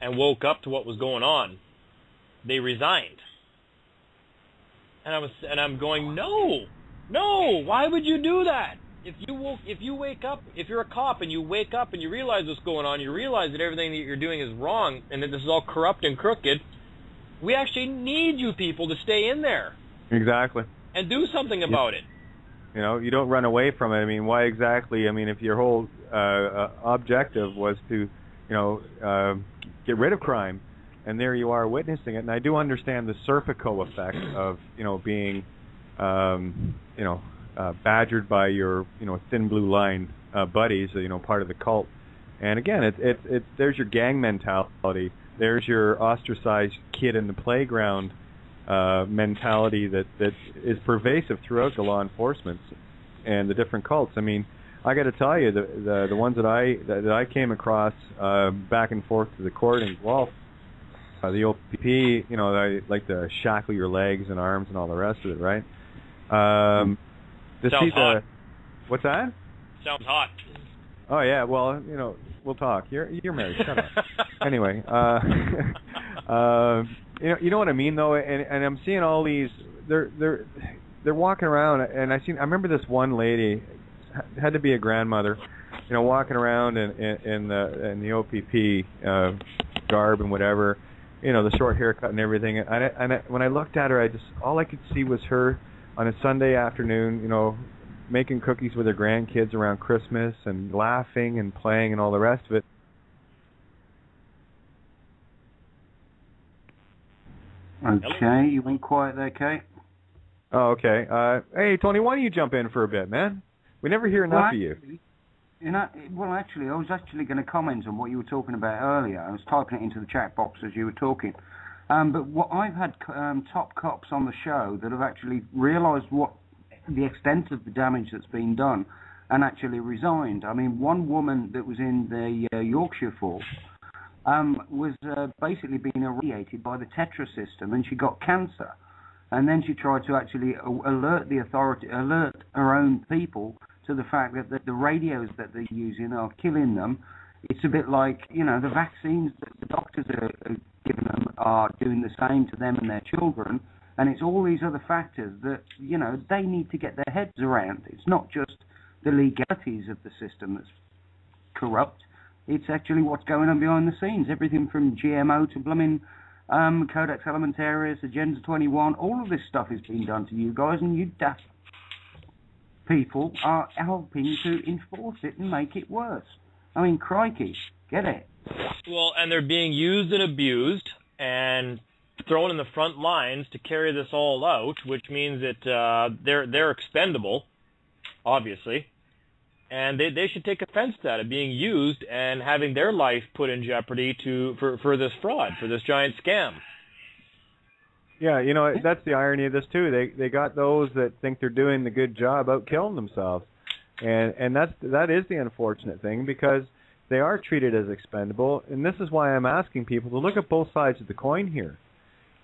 and woke up to what was going on, they resigned. And I'm going, no, why would you do that? If you wake up, if you're a cop and you wake up and you realize what's going on, you realize that everything that you're doing is wrong and that this is all corrupt and crooked, we actually need you people to stay in there. Exactly. And do something about it. You know, you don't run away from it. I mean, why exactly? I mean, if your whole objective was to, get rid of crime, and there you are witnessing it. And I do understand the Serpico effect of, being, badgered by your, thin blue line buddies, part of the cult. And again, it's there's your gang mentality. There's your ostracized kid in the playground mentality that is pervasive throughout the law enforcement and the different cults. I mean, I got to tell you, the ones that I came across back and forth to the court in Guelph, the OPP, they like to shackle your legs and arms and all the rest of it, right? Sounds hot. What's that? Sounds hot. Oh yeah, well, we'll talk. You're married. Shut up. Anyway, you know what I mean though, and I'm seeing all these. They're walking around, and I remember this one lady, had to be a grandmother, walking around in the OPP garb and whatever, the short haircut and everything. And when I looked at her, all I could see was her on a Sunday afternoon, making cookies with her grandkids around Christmas and laughing and playing and all the rest of it. Okay, you went quiet there, Kate. Oh, okay. Hey, Tony, why don't you jump in for a bit, man? We never hear enough of you. Actually, I was going to comment on what you were talking about earlier. I was typing it into the chat box as you were talking. But I've had top cops on the show that have actually realised what the extent of the damage that's been done and actually resigned. I mean, one woman that was in the Yorkshire force was basically being irradiated by the Tetra system, and she got cancer. And then she tried to actually alert her own people to the fact that the radios that they're using are killing them. It's a bit like, the vaccines that the doctors are giving them are doing the same to them and their children. And it's all these other factors that, they need to get their heads around. It's not just the legalities of the system that's corrupt. It's actually what's going on behind the scenes. Everything from GMO to blooming Codex Alimentarius, Agenda 21, all of this stuff is being done to you guys, and you daft people are helping to enforce it and make it worse. I mean, crikey, get it. Well, and they're being used and abused and thrown in the front lines to carry this all out, which means that they're expendable, obviously, and they should take offense to that, of being used and having their life put in jeopardy for this fraud, for this giant scam. Yeah, that's the irony of this too. They got those that think they're doing the good job out killing themselves, and that is the unfortunate thing, because they are treated as expendable. And this is why I'm asking people to look at both sides of the coin here.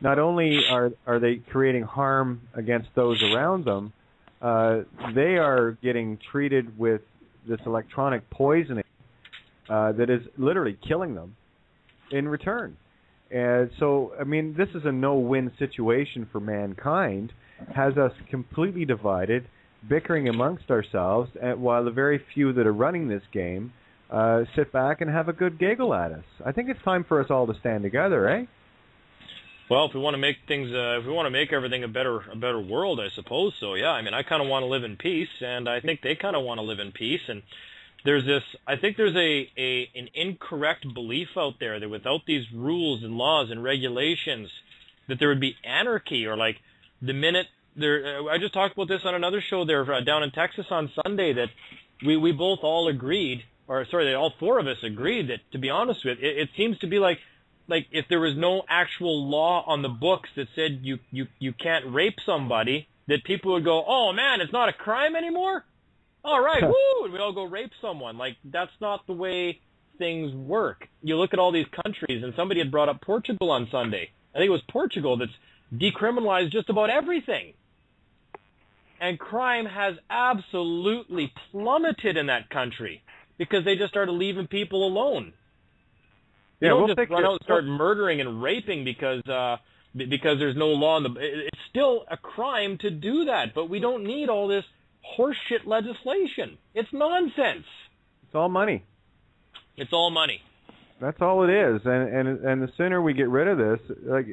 Not only are they creating harm against those around them, they are getting treated with this electronic poisoning that is literally killing them in return. And so, I mean, this is a no-win situation for mankind, has us completely divided, bickering amongst ourselves, while the very few that are running this game sit back and have a good giggle at us. I think it's time for us all to stand together, eh? Well, if we want to make things, if we want to make everything a better world, I suppose so. Yeah, I mean, I kind of want to live in peace, and I think they kind of want to live in peace. And there's this, I think there's an incorrect belief out there that without these rules and laws and regulations, that there would be anarchy, or like the minute there. I just talked about this on another show there down in Texas on Sunday, that we both all agreed, or sorry, that all four of us agreed that, to be honest with you, it seems to be like if there was no actual law on the books that said you can't rape somebody, that people would go, oh man, it's not a crime anymore? All right, woo, and we all go rape someone. Like, that's not the way things work. You look at all these countries, and somebody had brought up Portugal on Sunday. I think it was Portugal that's decriminalized just about everything. And crime has absolutely plummeted in that country because they just started leaving people alone. You don't just run out and start murdering and raping because there's no law in the. It's still a crime to do that, but we don't need all this horseshit legislation. It's nonsense. It's all money. It's all money. That's all it is, and the sooner we get rid of this, like,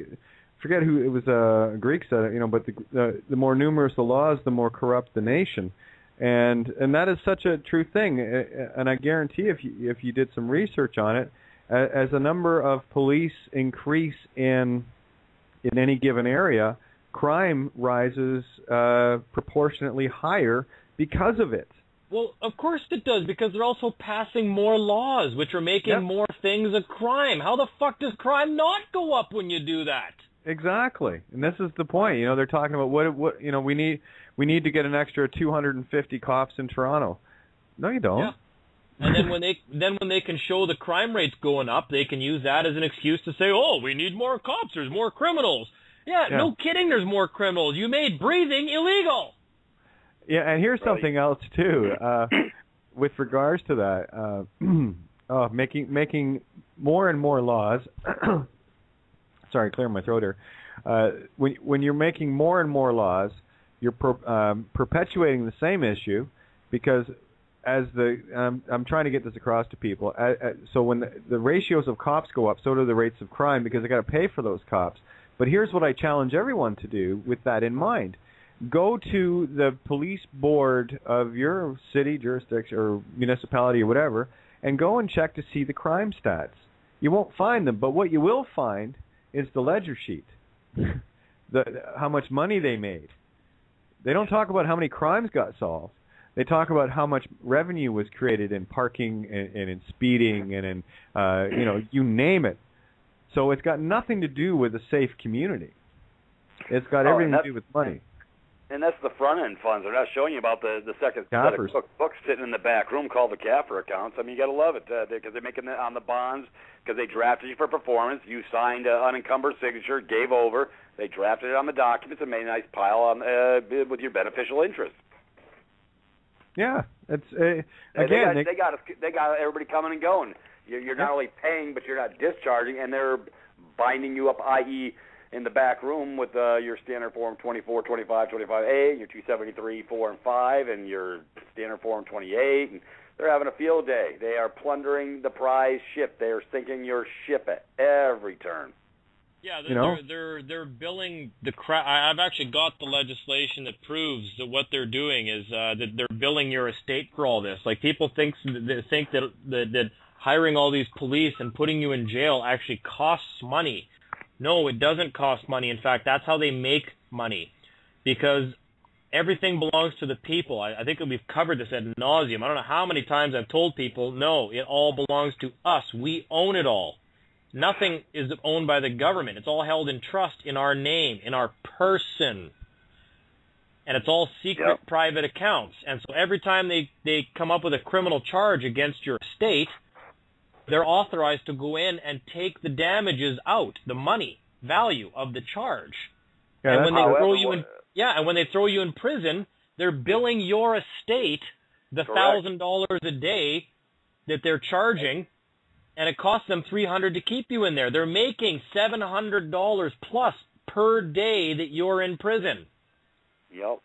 forget who it was. A Greek said it, but the more numerous the laws, the more corrupt the nation, and that is such a true thing. And I guarantee, if you did some research on it, as the number of police increase in any given area, crime rises proportionately higher because of it. Well, of course it does, because they're also passing more laws, which are making more things a crime. How the fuck does crime not go up when you do that? Exactly, and this is the point. They're talking about what we need to get an extra 250 cops in Toronto. No, you don't. Yeah. And then when they can show the crime rates going up, they can use that as an excuse to say, "Oh, we need more cops. There's more criminals." Yeah, no kidding. There's more criminals. You made breathing illegal. Yeah, and here's something else too, with regards to that. Making more and more laws. Sorry, clearing my throat here. When you're making more and more laws, you're perpetuating the same issue, because I'm trying to get this across to people. So when the ratios of cops go up, so do the rates of crime, because they got to pay for those cops. But here's what I challenge everyone to do with that in mind. Go to the police board of your city, jurisdiction, or municipality, or whatever, and go and check to see the crime stats. You won't find them, but what you will find is the ledger sheet, how much money they made. They don't talk about how many crimes got solved. They talk about how much revenue was created in parking and in speeding and in, you name it. So it's got nothing to do with a safe community. It's got everything to do with money. And that's the front-end funds. They're not showing you about the second set of books sitting in the back room called the CAFR accounts. I mean, you got to love it, because they're making it on the bonds, because they drafted you for performance. You signed an unencumbered signature, gave over. They drafted it on the documents and made a nice pile on with your beneficial interest. Yeah, it's they got everybody coming and going. You're not only paying, but you're not discharging, and they're binding you up, i.e., in the back room with your standard form 24, 25, 25A, your 273, 4, and 5, and your standard form 28. And they're having a field day. They are plundering the prize ship. They are sinking your ship at every turn. Yeah, they're billing the crap. I've actually got the legislation that proves that what they're doing is that they're billing your estate for all this. Like, people think that hiring all these police and putting you in jail actually costs money. No, it doesn't cost money. In fact, that's how they make money, because everything belongs to the people. I think that we've covered this ad nauseum. I don't know how many times I've told people, no, it all belongs to us. We own it all. Nothing is owned by the government. It's all held in trust in our name, in our person. And it's all secret private accounts. And so every time they come up with a criminal charge against your estate, they're authorized to go in and take the damages out, the money value of the charge. Yeah, and when they throw you in prison, they're billing your estate the $1,000 a day that they're charging and it costs them $300 to keep you in there. They're making $700 plus per day that you're in prison. Yep.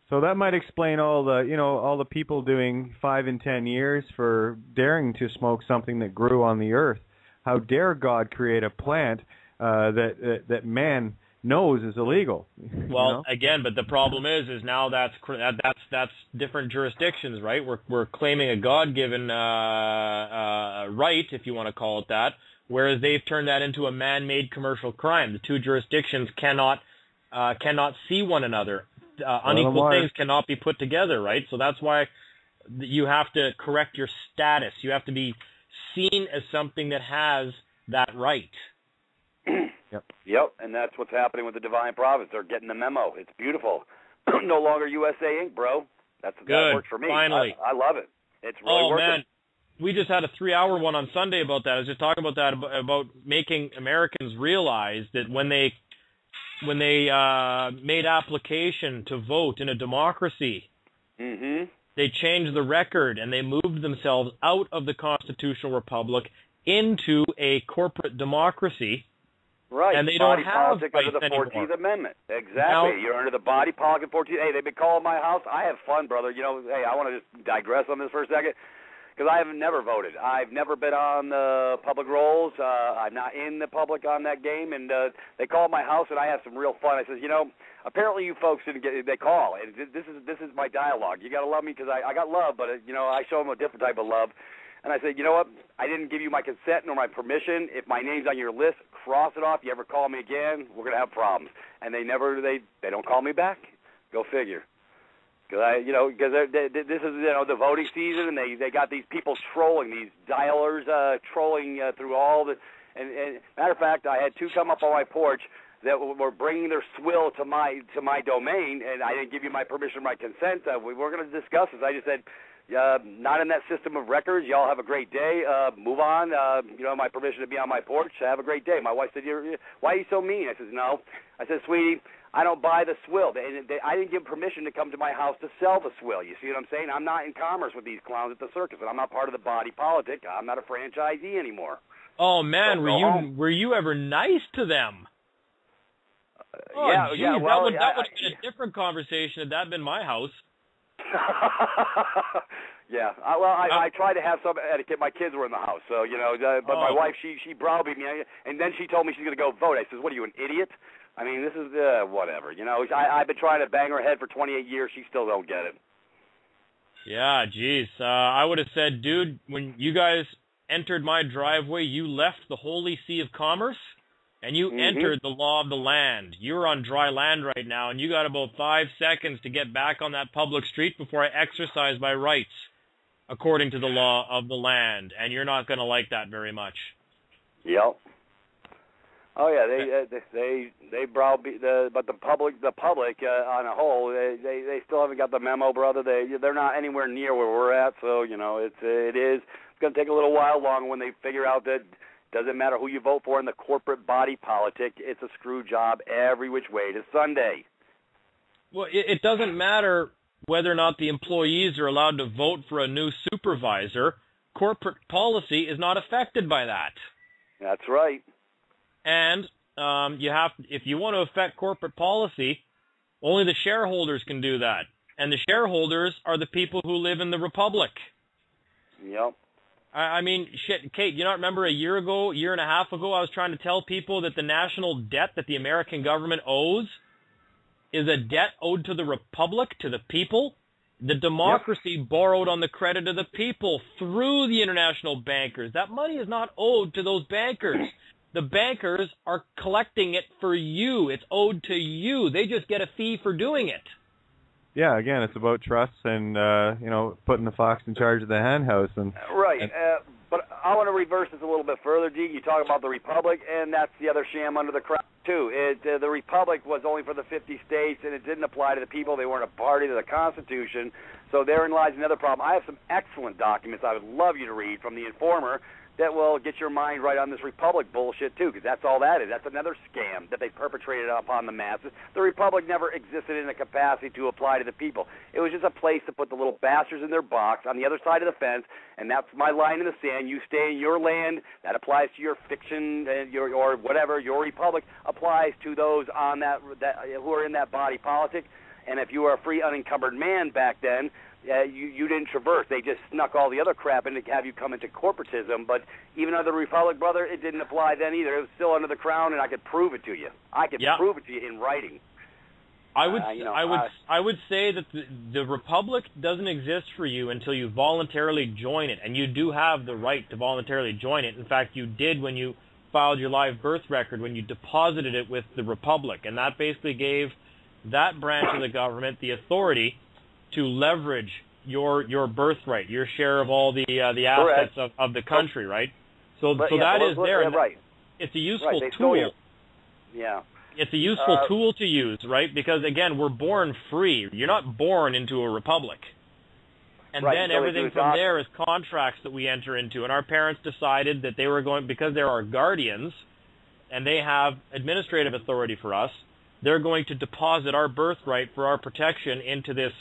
So that might explain all the people doing 5 and 10 years for daring to smoke something that grew on the earth. How dare God create a plant that man knows is illegal? Well, again, but the problem is now that's different jurisdictions, right? We're claiming a God-given right, if you want to call it that, whereas they've turned that into a man-made commercial crime. The two jurisdictions cannot see one another. Unequal things cannot be put together, right? So that's why you have to correct your status. You have to be seen as something that has that right. Yep, and that's what's happening with the Divine Providence. They're getting the memo. It's beautiful. No longer USA Inc., bro. That works for me. Finally. I love it. It's really working. Man. We just had a 3-hour one on Sunday about that. I was just talking about that, about making Americans realize that when they made application to vote in a democracy, they changed the record and they moved themselves out of the constitutional republic into a corporate democracy. Right. And they don't have politics under the 14th Amendment. Exactly. You're under the body politic 14th. Hey, they've been calling my house. I have fun, brother. Hey, I want to just digress on this for a second. Because I have never voted. I've never been on the public rolls. I'm not in the public on that game. And they called my house, and I have some real fun. I says, apparently you folks didn't get. They call, and this is my dialogue. You got to love me because I got love, but I show them a different type of love. And I said, you know what? I didn't give you my consent nor my permission. If my name's on your list, cross it off. You ever call me again, we're gonna have problems. And they don't call me back. Go figure. Because this is the voting season, and they got these people trolling, these dialers trolling through all the. And matter of fact, I had two come up on my porch that were bringing their swill to my domain, and I didn't give you my permission, my consent. We were going to discuss this. I just said, not in that system of records. Y'all have a great day. Move on. My permission to be on my porch. Have a great day. My wife said, "Why are you so mean?" I said, "No." I said, "Sweetie, I don't buy the swill. I didn't give permission to come to my house to sell the swill. You see what I'm saying? I'm not in commerce with these clowns at the circus, and I'm not part of the body politic. I'm not a franchisee anymore." Oh man, were you ever nice to them? Yeah. Well, that would have been a different conversation had that been my house. Yeah. I tried to have some etiquette. My kids were in the house, so but my wife she browbeat me, and then she told me she's going to go vote. I says, "What are you, an idiot?" I mean, this is whatever. I've been trying to bang her head for 28 years. She still don't get it. Yeah, geez. I would have said, dude, when you guys entered my driveway, you left the Holy See of Commerce, and you entered the law of the land. You're on dry land right now, and you got about 5 seconds to get back on that public street before I exercise my rights, according to the law of the land. And you're not going to like that very much. Yep. Oh yeah, they browbeat but the public on a whole, they still haven't got the memo, brother. They're not anywhere near where we're at. So it's going to take a little while longer when they figure out that doesn't matter who you vote for in the corporate body politic. It's a screw job every which way to Sunday. Well, it doesn't matter whether or not the employees are allowed to vote for a new supervisor. Corporate policy is not affected by that. That's right. And if you want to affect corporate policy, only the shareholders can do that. And the shareholders are the people who live in the republic. Yep. I mean, shit, Kate, you not remember a year and a half ago, I was trying to tell people that the national debt that the American government owes is a debt owed to the republic, to the people. The democracy borrowed on the credit of the people through the international bankers. That money is not owed to those bankers. The bankers are collecting it for you. It's owed to you. They just get a fee for doing it. Yeah, again, it's about trusts and putting the fox in charge of the hen house. Right. But I want to reverse this a little bit further, G. You talk about the republic, and that's the other sham under the crown too. The republic was only for the 50 states, and it didn't apply to the people. They weren't a party to the Constitution. So therein lies another problem. I have some excellent documents I would love you to read from the Informer that will get your mind right on this Republic bullshit, too, because that's all that is. That's another scam that they perpetrated upon the masses. The Republic never existed in a capacity to apply to the people. It was just a place to put the little bastards in their box on the other side of the fence, and that's my line in the sand. You stay in your land. That applies to your fiction or whatever. Your Republic applies to those on that who are in that body politic. And if you were a free, unencumbered man back then, you didn't traverse. They just snuck all the other crap in to have you come into corporatism. But even under the Republic, brother, it didn't apply then either. It was still under the crown, and I could prove it to you. I could prove it to you in writing. I would say that the Republic doesn't exist for you until you voluntarily join it, and you do have the right to voluntarily join it. In fact, you did when you filed your live birth record, when you deposited it with the Republic, and that basically gave that branch of the government the authority to leverage your birthright, your share of all the assets of the country, right? So that is there. Right. It's a useful tool. Yeah. It's a useful tool to use, right? Because, again, we're born free. You're not born into a republic. And then everything from there is contracts that we enter into. And our parents decided that they were going, because they're our guardians and they have administrative authority for us, they're going to deposit our birthright for our protection into this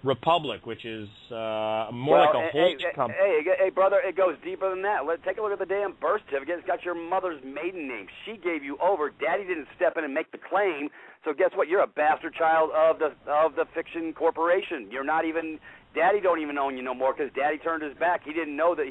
republic, which is more like a Holt company. Hey, brother, it goes deeper than that. Take a look at the damn birth certificate. It's got your mother's maiden name. She gave you over. Daddy didn't step in and make the claim. So guess what? You're a bastard child of the fiction corporation. You're not even. Daddy don't even own you no more because Daddy turned his back. He didn't know that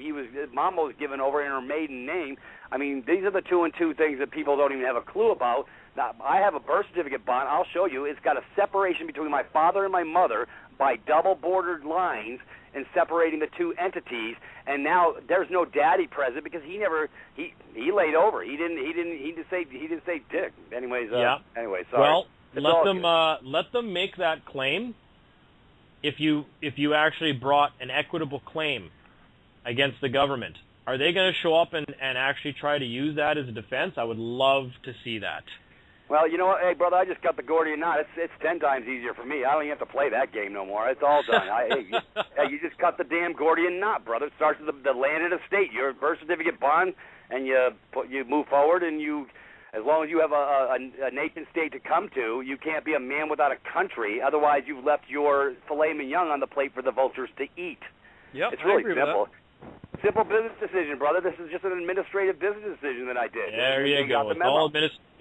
Mama was given over in her maiden name. I mean, these are the 2 and 2 things that people don't even have a clue about. Now, I have a birth certificate bond. I'll show you. It's got a separation between my father and my mother by double-bordered lines and separating the two entities. And now there's no daddy present because he laid over. He didn't say dick. Anyways, Anyway, sorry. Well, let them make that claim. If you actually brought an equitable claim against the government, are they going to show up and actually try to use that as a defense? I would love to see that. Well, you know what? Hey, brother, I just got the Gordian knot. It's 10 times easier for me. I don't even have to play that game no more. It's all done. You just cut the damn Gordian knot, brother. It starts with the land and estate. Your birth certificate bond, and you move forward, and as long as you have a nation state to come to, you can't be a man without a country. Otherwise, you've left your filet mignon on the plate for the vultures to eat. Yep, it's really simple. Simple business decision, brother. This is just an administrative business decision that I did. There you go.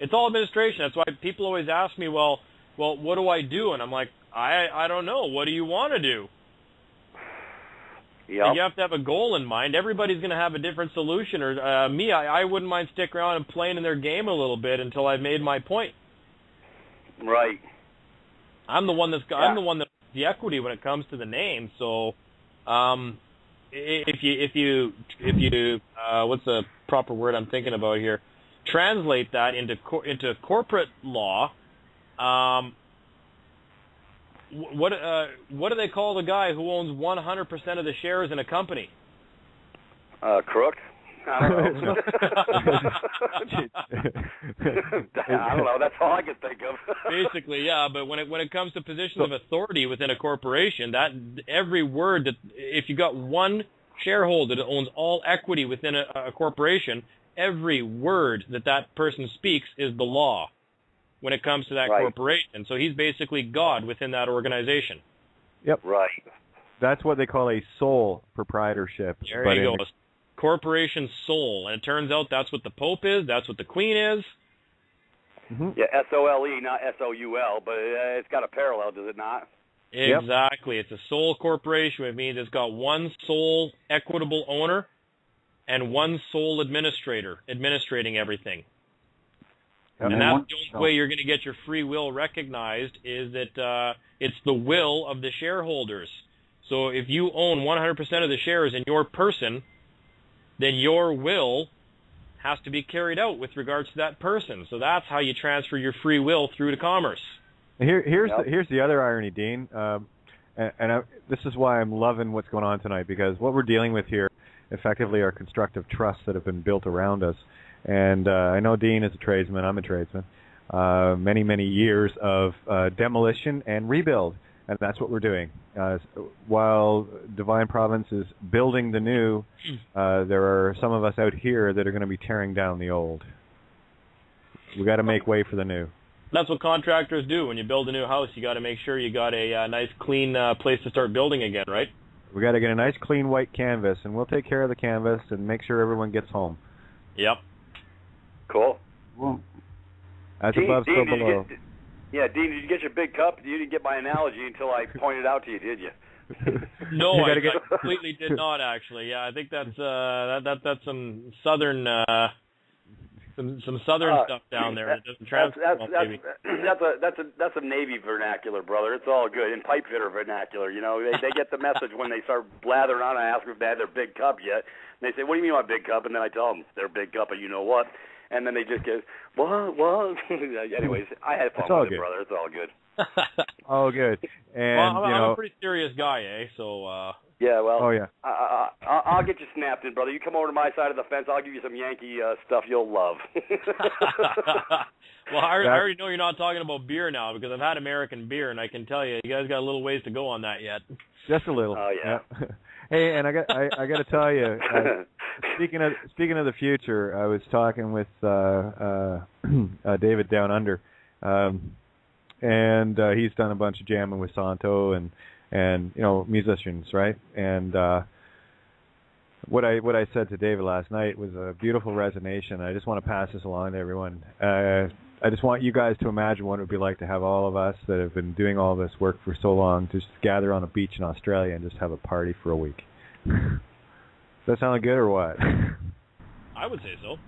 It's all administration. That's why people always ask me, well, what do I do? And I'm like, I don't know. What do you want to do? Yep. You have to have a goal in mind. Everybody's going to have a different solution. Or I wouldn't mind sticking around and playing in their game a little bit until I've made my point. Right. I'm the one that's the equity when it comes to the name. So, if you what's the proper word I'm thinking about here? Translate that into corporate law. What do they call the guy who owns 100% of the shares in a company? Crook. I don't know. I don't know. That's all I can think of. Basically, yeah. But when it comes to positions of authority within a corporation, that every word that if you got one shareholder that owns all equity within a corporation, every word that person speaks is the law when it comes to that corporation. So he's basically God within that organization. Yep. Right. That's what they call a sole proprietorship. There you go. Corporation soul. And it turns out that's what the Pope is. That's what the Queen is. Mm-hmm. Yeah, S-O-L-E, not S-O-U-L, but it's got a parallel, does it not? Exactly. Yep. It's a sole corporation. It means it's got one sole equitable owner and one sole administrator administrating everything. And that's the only way you're going to get your free will recognized is that it's the will of the shareholders. So if you own 100% of the shares in your person, then your will has to be carried out with regards to that person. So that's how you transfer your free will through to commerce. Here's the other irony, Dean, this is why I'm loving what's going on tonight, because what we're dealing with here effectively are constructive trusts that have been built around us. And I know Dean is a tradesman. I'm a tradesman. Many years of demolition and rebuild. And that's what we're doing. While Divine Province is building the new, there are some of us out here that are going to be tearing down the old. We got to make way for the new. That's what contractors do. When you build a new house, you got to make sure you got a nice, clean place to start building again, right? We got to get a nice, clean white canvas, and we'll take care of the canvas and make sure everyone gets home. Yep. Cool. Well, as above, so below. Dean, did you get your big cup? You didn't get my analogy until I pointed out to you, did you? No, I completely did not, actually. Yeah, I think that's some southern some southern stuff down there. It doesn't translate maybe. That's a Navy vernacular, brother. It's all good. In pipe fitter vernacular, they get the message when they start blathering on. I ask them if they had their big cup yet, and they say, "What do you mean my big cup?" And then I tell them their big cup, and you know what? And then they just go, what? Anyways, I had fun with it, brother. It's all good. Oh, good. And I'm a pretty serious guy, eh? So. Yeah, well. Oh yeah. I'll get you snapped in, brother. You come over to my side of the fence. I'll give you some Yankee stuff you'll love. Well, I already know you're not talking about beer now because I've had American beer, and I can tell you guys got a little ways to go on that yet. Just a little. Oh yeah. Hey, and I got to tell you, speaking of the future, I was talking with David Down Under, and he's done a bunch of jamming with Santo and musicians, right? And what I said to David last night was a beautiful resonation. I just want to pass this along to everyone. I just want you guys to imagine what it would be like to have all of us that have been doing all this work for so long just gather on a beach in Australia and just have a party for a week. Does that sound good or what? I would say so.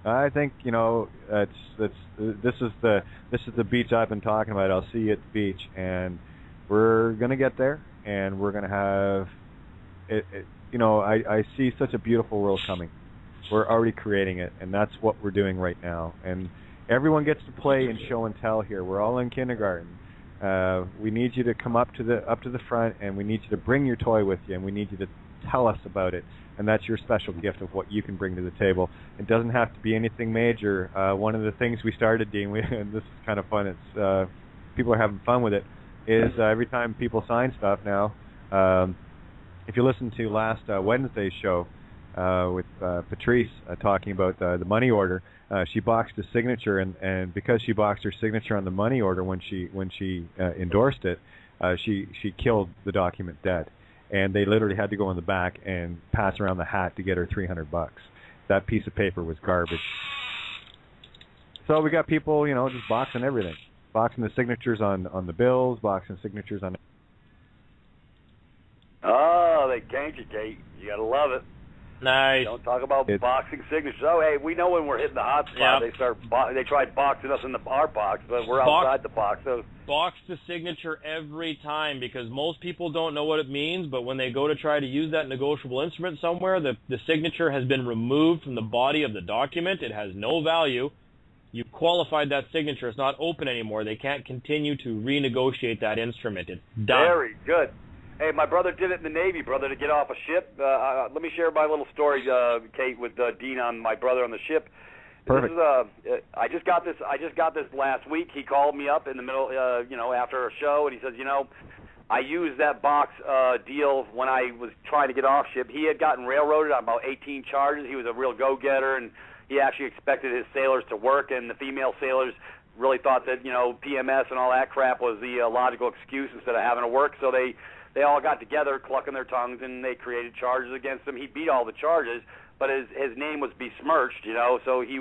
I think this is the beach I've been talking about. I'll see you at the beach, and we're gonna get there, and we're gonna have it. I see such a beautiful world coming. We're already creating it, and that's what we're doing right now. And everyone gets to play and show and tell here. We're all in kindergarten. We need you to come up to the front, and we need you to bring your toy with you, and we need you to tell us about it. And that's your special gift of what you can bring to the table. It doesn't have to be anything major. One of the things we started, Dean, and this is kind of fun. It's people are having fun with it. Is every time people sign stuff now. If you listen to last Wednesday's show with Patrice talking about the money order, she boxed a signature, and because she boxed her signature on the money order when she endorsed it, she killed the document dead, and they literally had to go in the back and pass around the hat to get her $300. That piece of paper was garbage. So we got people, just boxing everything, boxing the signatures on the bills, boxing signatures on. Oh, they ganked you, Kate. You gotta love it. Nice. Don't talk about boxing signatures. Oh, hey, we know when we're hitting the hot spot. Yep. They tried boxing us in our box, but we're outside the box. So box the signature every time because most people don't know what it means. But when they go to try to use that negotiable instrument somewhere, the signature has been removed from the body of the document. It has no value. You qualified that signature. It's not open anymore. They can't continue to renegotiate that instrument. It's done. Very good. Hey, my brother did it in the Navy, brother, to get off a ship. Let me share my little story, Kate, with Dean on my brother on the ship. Perfect. This is, I just got this last week. He called me up in the middle, after a show, and he says, I used that box deal when I was trying to get off ship. He had gotten railroaded on about 18 charges. He was a real go-getter, and he actually expected his sailors to work, and the female sailors really thought that, PMS and all that crap was the logical excuse instead of having to work, so they all got together, clucking their tongues, and they created charges against him. He beat all the charges, but his name was besmirched, so he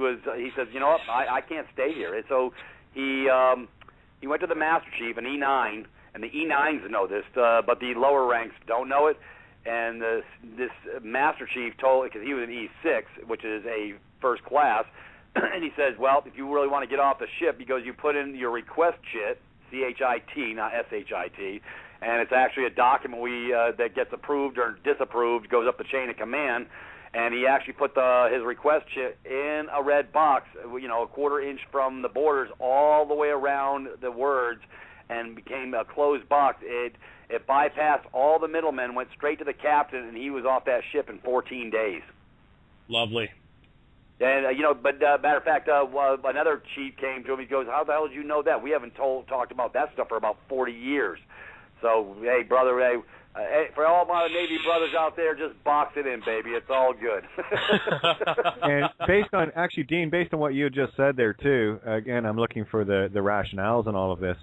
says, what, I can't stay here. And so he went to the Master Chief, an E9, and the E9s know this, but the lower ranks don't know it. And this Master Chief told, because he was an E6, which is a first class, and he says, well, if you really want to get off the ship, he goes, you put in your request chit, C-H-I-T, not S-H-I-T, and it's actually a document that gets approved or disapproved, goes up the chain of command, and he actually put his request chit in a red box, a quarter inch from the borders all the way around the words, and became a closed box. It bypassed all the middlemen, went straight to the captain, and he was off that ship in 14 days. Lovely. And, matter of fact, another chief came to him. He goes, how the hell did you know that? We haven't talked about that stuff for about 40 years. So, hey, brother, hey, for all my Navy brothers out there, just box it in, baby. It's all good. And based on, actually, Dean, based on what you just said there, too, again, I'm looking for the rationales in all of this.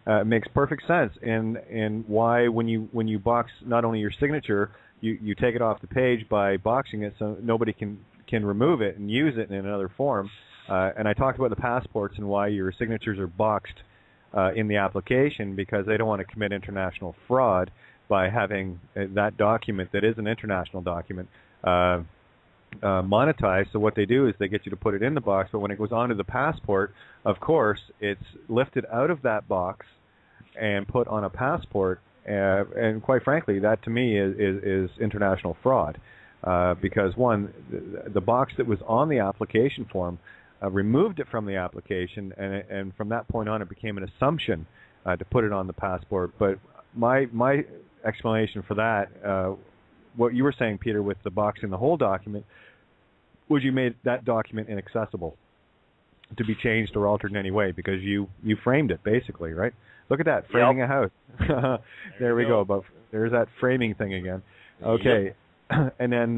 It makes perfect sense in why when you box not only your signature, you take it off the page by boxing it so nobody can remove it and use it in another form. And I talked about the passports and why your signatures are boxed in the application, because they don't want to commit international fraud by having that document that is an international document monetized. So what they do is they get you to put it in the box, but when it goes onto the passport, of course, it's lifted out of that box and put on a passport. And quite frankly, that to me is international fraud, because one, the box that was on the application form removed it from the application, and from that point on, it became an assumption to put it on the passport. But my explanation for that, what you were saying, Peter, with the boxing the whole document, was you made that document inaccessible to be changed or altered in any way, because you framed it, basically, right? Look at that, framing a house. There we go. But there's that framing thing again. Okay, and then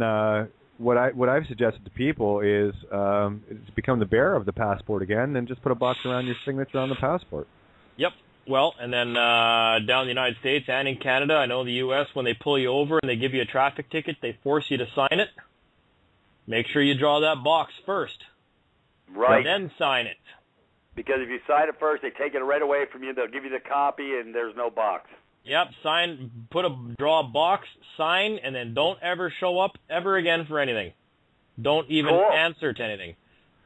what I've suggested to people is to become the bearer of the passport again, and just put a box around your signature on the passport. Yep. Well, and then down in the United States and in Canada, I know the U.S., when they pull you over and they give you a traffic ticket, they force you to sign it. Make sure you draw that box first. Right. And then sign it. Because if you sign it first, they take it right away from you. They'll give you the copy, and there's no box. Yep, draw a box, sign, and then don't ever show up ever again for anything. Don't even answer to anything.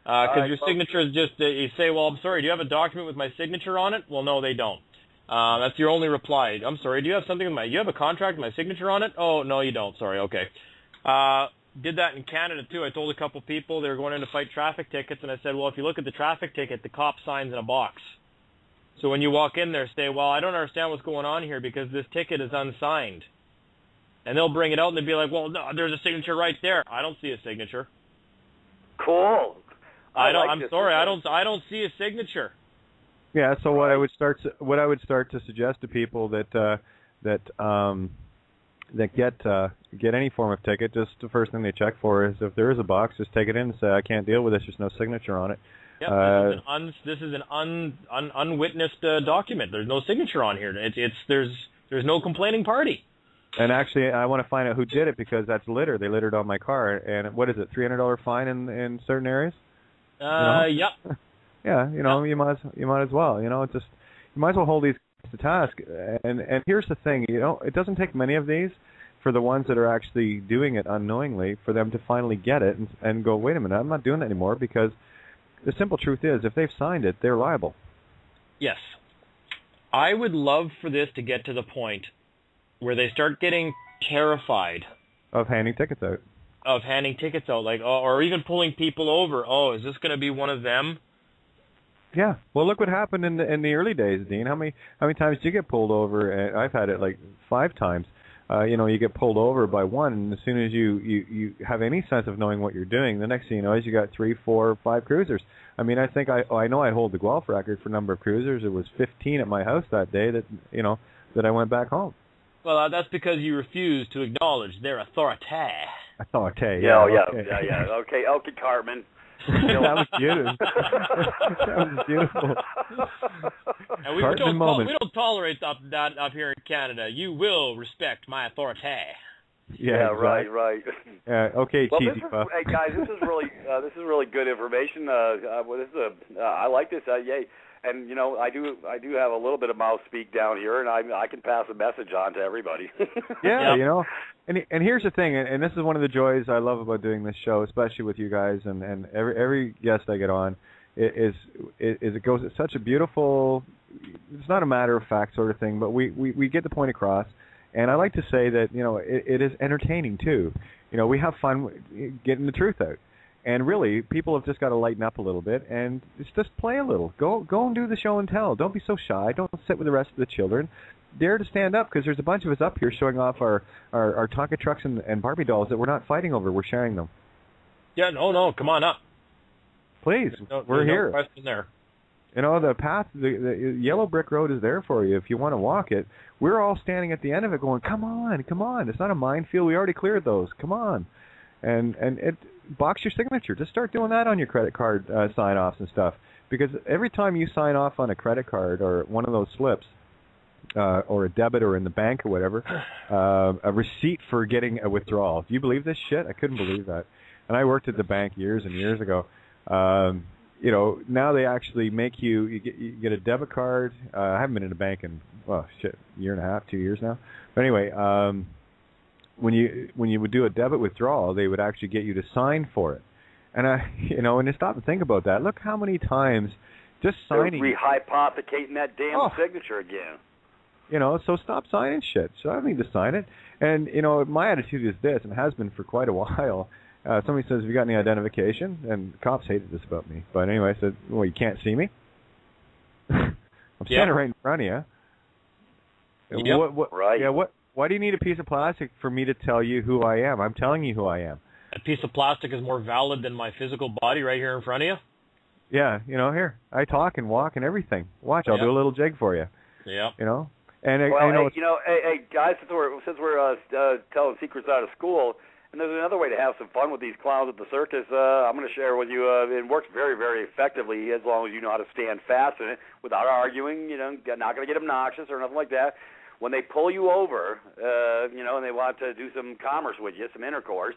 Because your signature is just, you say, well, I'm sorry, do you have a document with my signature on it? Well, no, they don't. That's your only reply. I'm sorry, do you have something with you have a contract with my signature on it? Oh, no, you don't. Sorry, okay. Did that in Canada, too. I told a couple people they were going in to fight traffic tickets, and I said, well, if you look at the traffic ticket, the cop signs in a box. So when you walk in there, say, well, I don't understand what's going on here because this ticket is unsigned. And they'll bring it out, and they'll be like, well, no, there's a signature right there. I don't see a signature. Cool. I'm sorry, I don't see a signature. Yeah, so what I would start to suggest to people that get any form of ticket, just the first thing they check for is if there is a box, just take it in and say, I can't deal with this. There's no signature on it. Yep, this is an unwitnessed document. There's no signature on here. There's no complaining party. And actually, I want to find out who did it, because that's litter. They littered on my car, and what is it? $300 fine in certain areas. Yep. Yeah, you might as well. You might as well hold these to task. And here's the thing, it doesn't take many of these for the ones that are actually doing it unknowingly for them to finally get it and go, wait a minute, I'm not doing that anymore, because the simple truth is, if they've signed it, they're liable. Yes. I would love for this to get to the point where they start getting terrified of handing tickets out. Like, or even pulling people over. Oh, is this going to be one of them? Yeah. Well, look what happened in the early days, Dean. How many times did you get pulled over? I've had it like 5 times. You get pulled over by one, and as soon as you have any sense of knowing what you're doing, the next thing you know is you got 3, 4, 5 cruisers. I mean, I think I know I hold the Guelph record for number of cruisers. It was 15 at my house that day that I went back home. Well, that's because you refuse to acknowledge their authority. Authority. Yeah. Okay, Cartman. That was beautiful. That was beautiful. And we don't tolerate that up here in Canada. You will respect my authority. Yeah, right. Okay, well, cheesy puff. Hey guys, this is really good information. I like this. Yay. And I do have a little bit of mouth speak down here, and I can pass a message on to everybody. Yeah, and here's the thing, and this is one of the joys I love about doing this show, especially with you guys, and every guest I get on, is it goes at such a beautiful. It's not a matter of fact sort of thing, but we get the point across, and I like to say that it is entertaining too. We have fun getting the truth out. And really, people have just got to lighten up a little bit and just play a little. Go and do the show and tell. Don't be so shy. Don't sit with the rest of the children. Dare to stand up, because there's a bunch of us up here showing off our Tonka trucks and Barbie dolls that we're not fighting over. We're sharing them. Yeah, no, come on up. Please, we're here. No question there. You know, the path, the yellow brick road is there for you if you want to walk it. We're all standing at the end of it going, come on. It's not a minefield. We already cleared those. Come on. And it box your signature. Just start doing that on your credit card sign-offs and stuff. Because every time you sign off on a credit card or one of those slips, or a debit or in the bank or whatever, a receipt for getting a withdrawal. Do you believe this shit? I couldn't believe that. And I worked at the bank years and years ago. You know, now they actually make you get a debit card. I haven't been in a bank in year and a half, 2 years now. But anyway, when you would do a debit withdrawal, they would actually get you to sign for it. And and to stop and think about that. Look how many times just signing. They're rehypothecating that damn signature again. You know, so stop signing shit. So I don't need to sign it. And my attitude is this, and has been for quite a while. Somebody says, have you got any identification? And cops hated this about me. But anyway, I said, well, you can't see me? I'm standing right in front of you. Yep. Right. Yeah, why do you need a piece of plastic for me to tell you who I am? I'm telling you who I am. A piece of plastic is more valid than my physical body right here in front of you? Yeah, here. I talk and walk and everything. Watch, I'll do a little jig for you. Yeah. And hey guys, since we're telling secrets out of school, and there's another way to have some fun with these clowns at the circus. I'm going to share with you. It works very, very effectively as long as you know how to stand fast in it without arguing. Not going to get obnoxious or nothing like that. When they pull you over, and they want to do some commerce with you, some intercourse,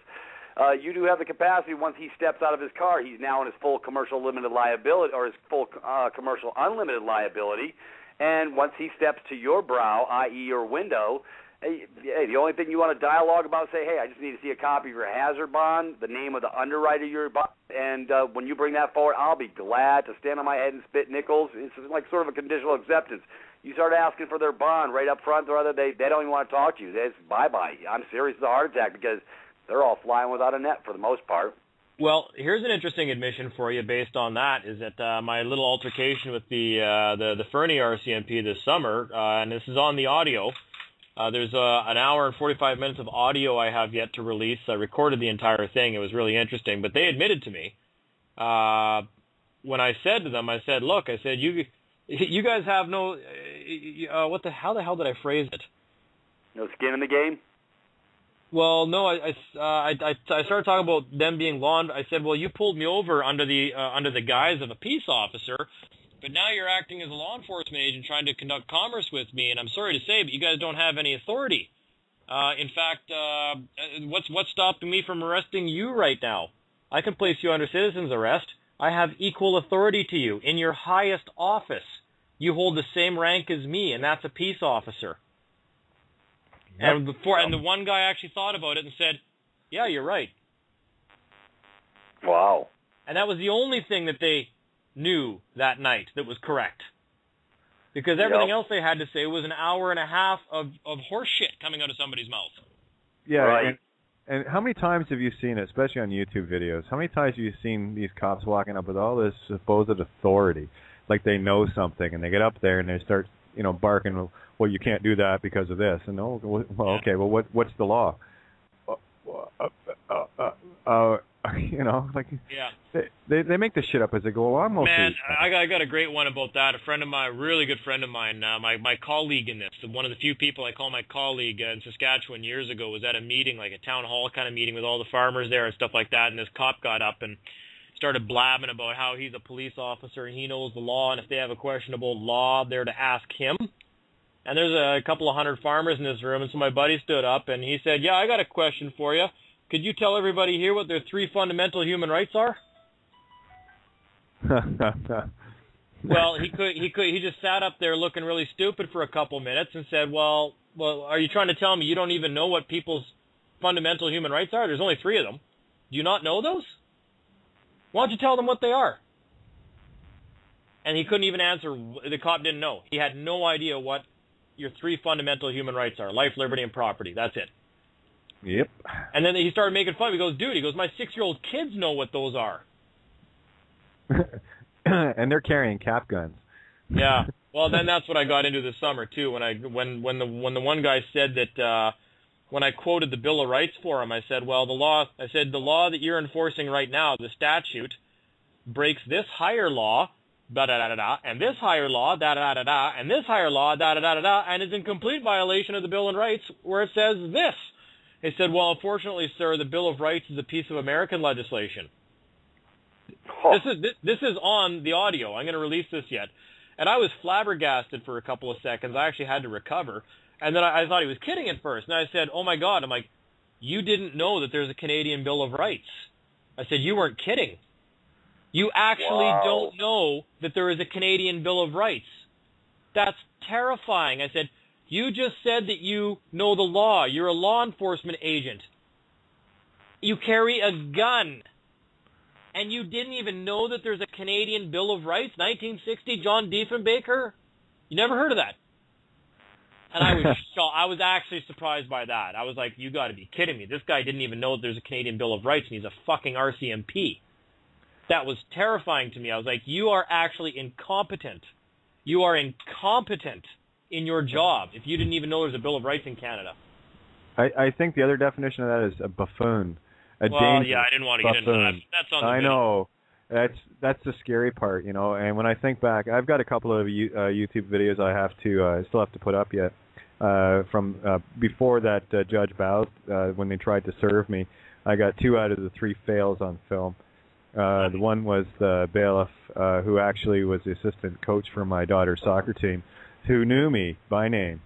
you do have the capacity. Once he steps out of his car, he's now in his full commercial limited liability or his full commercial unlimited liability. And once he steps to your brow, i.e. your window, hey, the only thing you want to dialogue about, say, hey, I just need to see a copy of your hazard bond, the name of the underwriter of your bond, and when you bring that forward, I'll be glad to stand on my head and spit nickels. It's like sort of a conditional acceptance. You start asking for their bond right up front, or they don't even want to talk to you. It's bye-bye. I'm serious as a heart attack because they're all flying without a net for the most part. Well, here's an interesting admission for you based on that, is that my little altercation with the Fernie RCMP this summer, and this is on the audio. There's an hour and 45 minutes of audio I have yet to release. I recorded the entire thing. It was really interesting. But they admitted to me, when I said to them, I said, look, I said, you guys have no, how the hell did I phrase it? No skin in the game? Well, no, I started talking about them being I said, well, you pulled me over under the guise of a peace officer, but now you're acting as a law enforcement agent trying to conduct commerce with me, and I'm sorry to say, but you guys don't have any authority. In fact, what's stopping me from arresting you right now? I can place you under citizen's arrest. I have equal authority to you in your highest office. You hold the same rank as me, and that's a peace officer. Yep. And the one guy actually thought about it and said, yeah, you're right. Wow. And that was the only thing that they knew that night that was correct. Because everything else they had to say was an hour and a half of horse shit coming out of somebody's mouth. Yeah, right. And how many times have you seen it, especially on YouTube videos, how many times have you seen these cops walking up with all this supposed authority, like they know something, and they get up there and they start, barking, well, you can't do that because of this. And okay, well, what's the law? They make this shit up as they go along. Man, I got a great one about that. A friend of mine, a really good friend of mine, my colleague in this, one of the few people I call my colleague in Saskatchewan years ago, was at a meeting, like a town hall kind of meeting with all the farmers there and stuff like that, and this cop got up and started blabbing about how he's a police officer and he knows the law, and if they have a questionable law, they're to ask him. And there's a couple of hundred farmers in this room, and so my buddy stood up and he said, yeah, I got a question for you. Could you tell everybody here what their 3 fundamental human rights are? Well, he just sat up there looking really stupid for a couple minutes and said, well, are you trying to tell me you don't even know what people's fundamental human rights are? There's only 3 of them. Do you not know those? Why don't you tell them what they are? And he couldn't even answer. The cop didn't know. He had no idea what your 3 fundamental human rights are: life, liberty, and property. That's it. Yep. And then he started making fun. He goes, dude, my 6-year-old kids know what those are. And they're carrying cap guns. Yeah. Well, then that's what I got into this summer too. When the one guy said that, when I quoted the Bill of Rights for him, I said, well, the law that you're enforcing right now, the statute, breaks this higher law da-da-da-da-da, and this higher law, da-da-da-da-da, and this higher law, da-da-da-da-da, and is in complete violation of the Bill of Rights where it says this. He said, well, unfortunately, sir, the Bill of Rights is a piece of American legislation. Oh. This is on the audio. I'm going to release this yet. And I was flabbergasted for a couple of seconds. I actually had to recover. And then I thought he was kidding at first. And I said, oh, my God. I'm like, you didn't know that there's a Canadian Bill of Rights. I said, you weren't kidding. You actually don't know that there is a Canadian Bill of Rights. That's terrifying. I said, you just said that you know the law. You're a law enforcement agent. You carry a gun. And you didn't even know that there's a Canadian Bill of Rights, 1960, John Diefenbaker? You never heard of that? And I was shocked. I was actually surprised by that. I was like, you got to be kidding me. This guy didn't even know that there's a Canadian Bill of Rights, and he's a fucking RCMP. That was terrifying to me. I was like, you are actually incompetent. You are incompetent in your job if you didn't even know there's a Bill of Rights in Canada. I think the other definition of that is a buffoon. Yeah, I didn't want to get into that. That's on the I video. know. That's the scary part, you know. And when I think back, I've got a couple of YouTube videos I still have to put up yet from before that Judge Bow when they tried to serve me. I got 2 out of the 3 fails on film. The one was the bailiff who actually was the assistant coach for my daughter's soccer team, who knew me by name.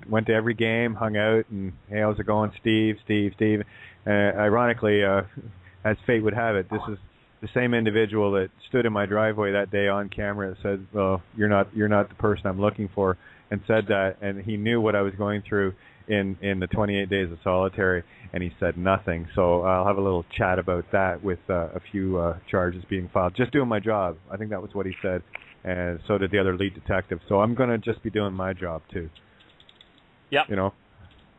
Went to every game, hung out, and hey, how's it going, Steve? Ironically, as fate would have it, this is the same individual that stood in my driveway that day on camera that said, "Well, you're not the person I'm looking for," and said that, and he knew what I was going through in the 28 days of solitary, and he said nothing. So I'll have a little chat about that with a few charges being filed. Just doing my job. I think that was what he said. And so did the other lead detective. So I'm going to just be doing my job, too. Yeah. You know,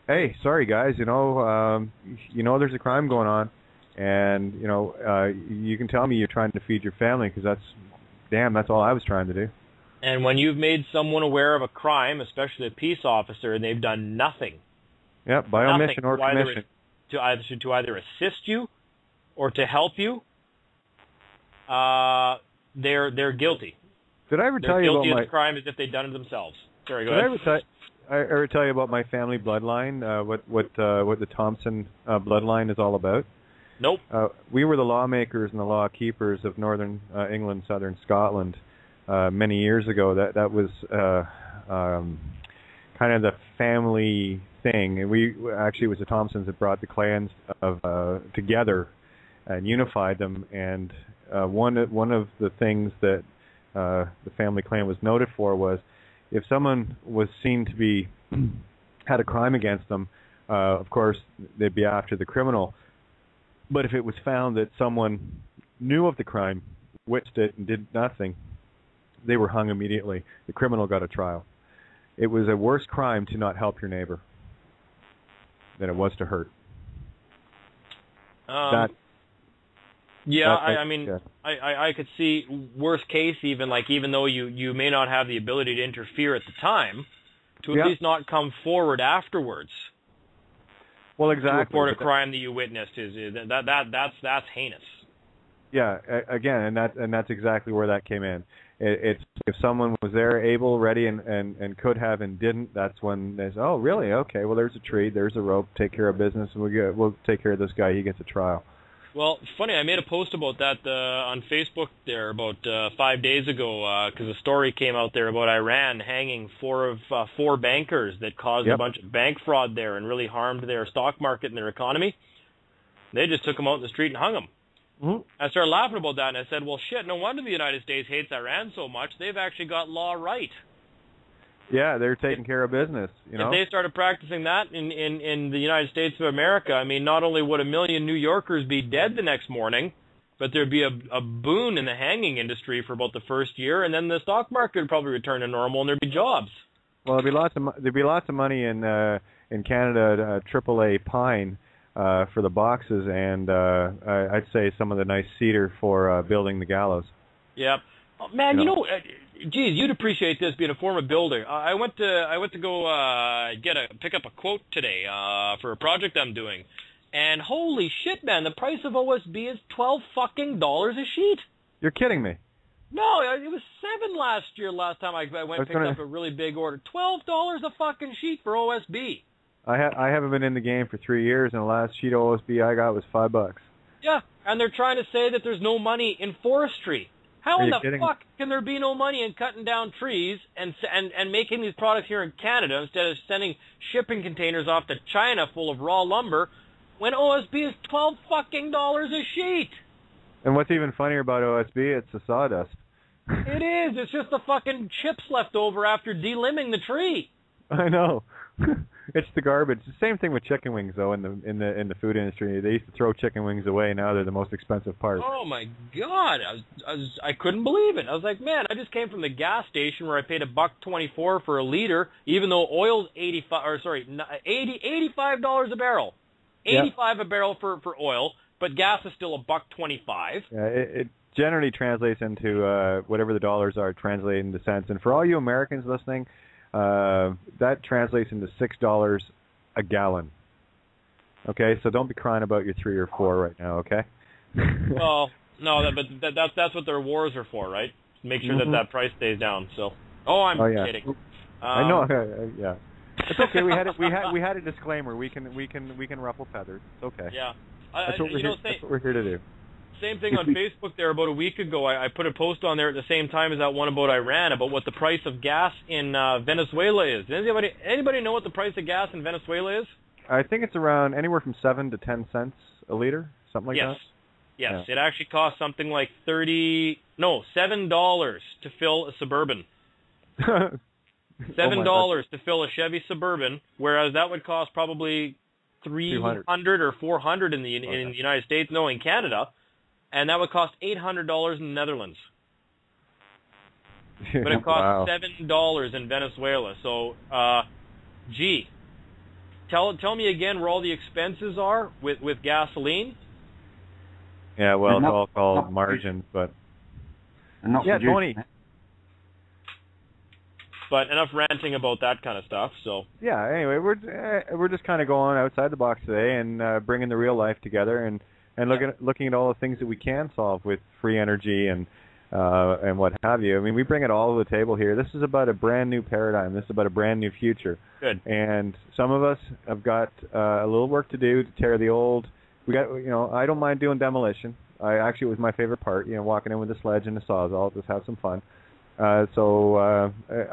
hey, sorry, guys, there's a crime going on. And, you can tell me you're trying to feed your family because that's all I was trying to do. And when you've made someone aware of a crime, especially a peace officer, and they've done nothing. Yeah, by omission or commission. To either assist you or to help you, they're guilty. Did I ever tell you about guilty of the crime as if they'd done it themselves. Sorry, go ahead. Did I ever tell you about my family bloodline? What the Thompson bloodline is all about? Nope. We were the lawmakers and the law keepers of Northern England, Southern Scotland, many years ago. That was kind of the family thing, and we actually it was the Thompsons that brought the clans together and unified them. And one of the things that the family clan was noted for was if someone was seen to be had a crime against them, of course they'd be after the criminal. But if it was found that someone knew of the crime, witnessed it, and did nothing, they were hung immediately. The criminal got a trial. It was a worse crime to not help your neighbor than it was to hurt. I could see worst case even though you may not have the ability to interfere at the time, to at least not come forward afterwards. Well, exactly. To report a crime that you witnessed that's heinous. Yeah, again, and that's exactly where that came in. It's if someone was there, able, ready, and could have and didn't, that's when they say, oh, really? Okay, well, there's a tree, there's a rope, take care of business, and we'll take care of this guy. He gets a trial. Well, funny, I made a post about that on Facebook there about 5 days ago because a story came out there about Iran hanging four bankers that caused a bunch of bank fraud there and really harmed their stock market and their economy. They just took them out in the street and hung them. Mm-hmm. I started laughing about that, and I said, well, shit, no wonder the United States hates Iran so much. They've actually got law right. Yeah, they're taking care of business. If they started practicing that in the United States of America, I mean, not only would 1 million New Yorkers be dead the next morning, but there'd be a boon in the hanging industry for about the first year, and then the stock market would probably return to normal, and there'd be jobs. Well, there'd be lots of money in Canada, AAA pine for the boxes, and I'd say some of the nice cedar for building the gallows. Yeah. Oh, man, geez, you'd appreciate this being a former builder. I went to go pick up a quote today for a project I'm doing, and holy shit, man, the price of OSB is $12 a sheet. You're kidding me. No, it was $7 last year. Last time I went and picked up a really big order. $12 a fucking sheet for OSB. I haven't been in the game for 3 years, and the last sheet of OSB I got was $5. Yeah, and they're trying to say that there's no money in forestry. How in the fuck can there be no money in cutting down trees and making these products here in Canada instead of sending shipping containers off to China full of raw lumber when OSB is $12 fucking a sheet? And what's even funnier about OSB, it's the sawdust. It is. It's just the fucking chips left over after delimbing the tree. I know. It's the garbage. The same thing with chicken wings, though. In the food industry, they used to throw chicken wings away. Now they're the most expensive part. Oh my God! I couldn't believe it. I was like, man, I just came from the gas station where I paid $1.24 for a liter, even though oil's $85 a barrel. $85 a barrel for oil, but gas is still $1.25. Yeah, it generally translates into whatever the dollars are translated into cents. And for all you Americans listening, that translates into $6 a gallon. Okay, so don't be crying about your 3 or 4 right now. Okay. Well, no, but that's what their wars are for, right? Make sure that price stays down. So, I'm kidding. I know. Yeah. It's okay. We had a disclaimer. We can ruffle feathers. It's okay. Yeah. That's what we're here to do. Same thing on Facebook there about a week ago. I put a post on there at the same time as that one about Iran about what the price of gas in Venezuela is. Does anybody know what the price of gas in Venezuela is? I think it's around anywhere from 7 to 10 cents a liter, something like that. Yes. Yeah. It actually costs something like $7 to fill a Suburban. $7 to fill a Chevy Suburban, whereas that would cost probably $300 or $400 in the United States. No, in Canada. And that would cost $800 in the Netherlands. But it costs $7 in Venezuela. So, tell me again where all the expenses are with gasoline. Yeah, well, it's all called margin, but Tony. But enough ranting about that kind of stuff. So yeah. Anyway, we're just kind of going outside the box today and bringing the real life together and looking at all the things that we can solve with free energy and what have you. I mean, we bring it all to the table here. This is about a brand new paradigm. This is about a brand new future. Good. And some of us have got a little work to do to tear the old. I don't mind doing demolition. It was my favorite part. Walking in with a sledge and a sawzall, just have some fun. So I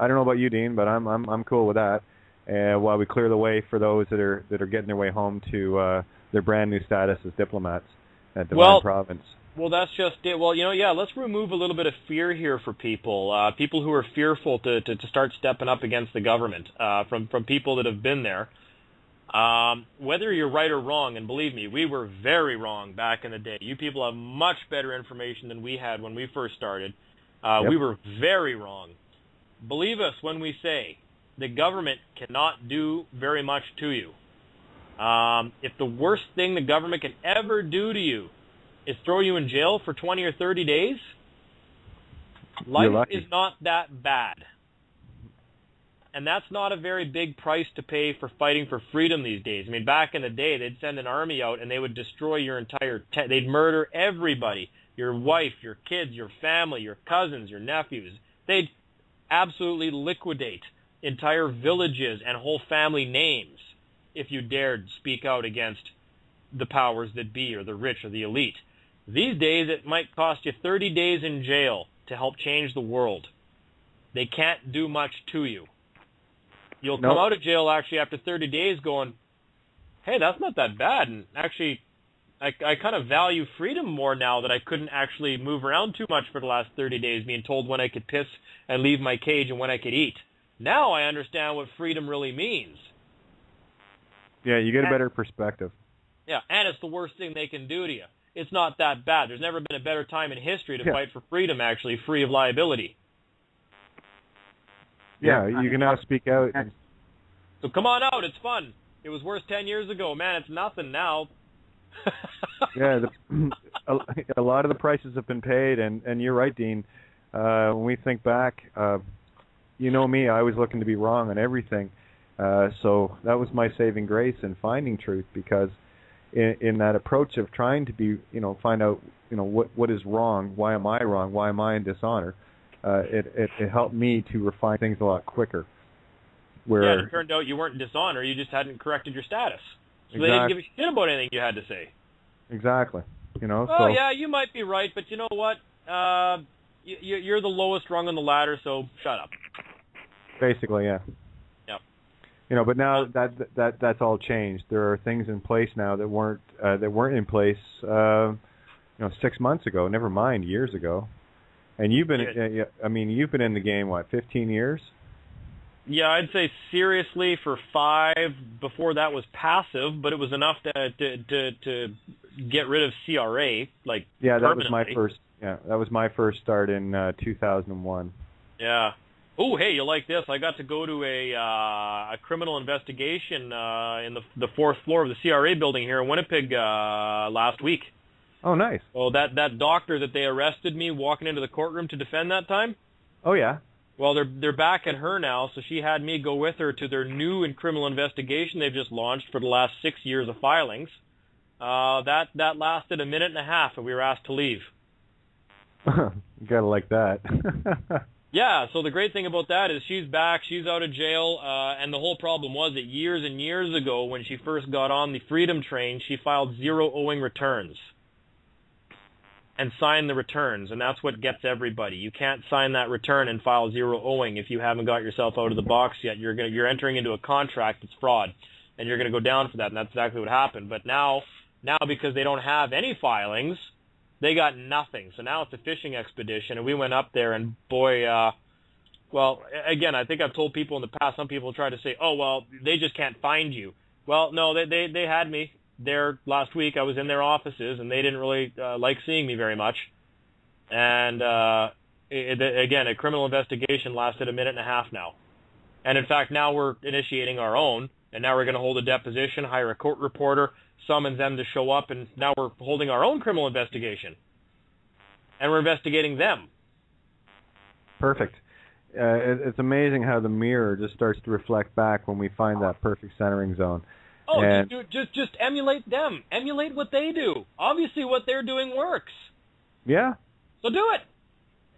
don't know about you, Dean, but I'm cool with that. While we clear the way for those that are getting their way home to their brand new status as diplomats at Divine Province. Well, that's just it. Well, let's remove a little bit of fear here for people. People who are fearful to start stepping up against the government. From people that have been there. Whether you're right or wrong, and believe me, we were very wrong back in the day. You people have much better information than we had when we first started. Yep. We were very wrong. Believe us when we say the government cannot do very much to you. If the worst thing the government can ever do to you is throw you in jail for 20 or 30 days, life is not that bad. And that's not a very big price to pay for fighting for freedom these days. I mean, back in the day, they'd send an army out and they would destroy your entire they'd murder everybody. Your wife, your kids, your family, your cousins, your nephews. They'd absolutely liquidate entire villages and whole family names if you dared speak out against the powers that be or the rich or the elite. These days, it might cost you 30 days in jail to help change the world. They can't do much to you. You'll come out of jail actually after 30 days going, hey, that's not that bad. And actually, I kind of value freedom more now that I couldn't actually move around too much for the last 30 days, being told when I could piss and leave my cage and when I could eat. Now I understand what freedom really means. Yeah, you get a better perspective. Yeah, and it's the worst thing they can do to you. It's not that bad. There's never been a better time in history to fight for freedom, actually, free of liability. Yeah, you can now speak out. So come on out. It's fun. It was worse 10 years ago. Man, it's nothing now. Yeah, a lot of the prices have been paid, and you're right, Dean. When we think back, you know me, I was looking to be wrong on everything. So that was my saving grace in finding truth because, in that approach of trying to be, find out, what is wrong, why am I wrong, why am I in dishonor, it helped me to refine things a lot quicker. Where it turned out you weren't in dishonor, you just hadn't corrected your status. So exactly. They didn't give a shit about anything you had to say. Exactly. Oh, yeah, you might be right, but you know what? You're the lowest rung on the ladder, so shut up. Basically, yeah. Yep. But now that's all changed. There are things in place now that weren't in place, 6 months ago. Never mind years ago. And you've been, you've been in the game 15 years? Yeah, I'd say seriously for 5. Before that was passive, but it was enough to get rid of CRA Yeah, that was my first. Yeah, that was my first start in 2001. Yeah. Oh, hey, you like this? I got to go to a criminal investigation in the 4th floor of the CRA building here in Winnipeg last week. Oh, nice. Well, that doctor that they arrested me walking into the courtroom to defend that time. Oh, yeah. Well, they're back at her now, so she had me go with her to their new criminal investigation they've just launched for the last 6 years of filings. That lasted a minute and a half, and we were asked to leave. You gotta like that. Yeah, so the great thing about that is she's back, she's out of jail, and the whole problem was that years and years ago when she first got on the Freedom Train, she filed 0 owing returns and signed the returns, and that's what gets everybody. You can't sign that return and file 0 owing if you haven't got yourself out of the box yet. You're entering into a contract that's fraud, and you're going to go down for that, and that's exactly what happened. But now because they don't have any filings, they got nothing. So now it's a fishing expedition, and we went up there, and boy, well, again, I think I've told people in the past, some people try to say, oh, well, they just can't find you. Well, no, they had me there last week. I was in their offices, and they didn't really like seeing me very much. And, again, a criminal investigation lasted a minute and a half now. And, in fact, now we're initiating our own, and now we're going to hold a deposition, hire a court reporter, summon them to show up, and now we're holding our own criminal investigation. And we're investigating them. Perfect. It's amazing how the mirror just starts to reflect back when we find that perfect centering zone. Oh, just emulate them. Emulate what they do. Obviously what they're doing works. Yeah. So do it.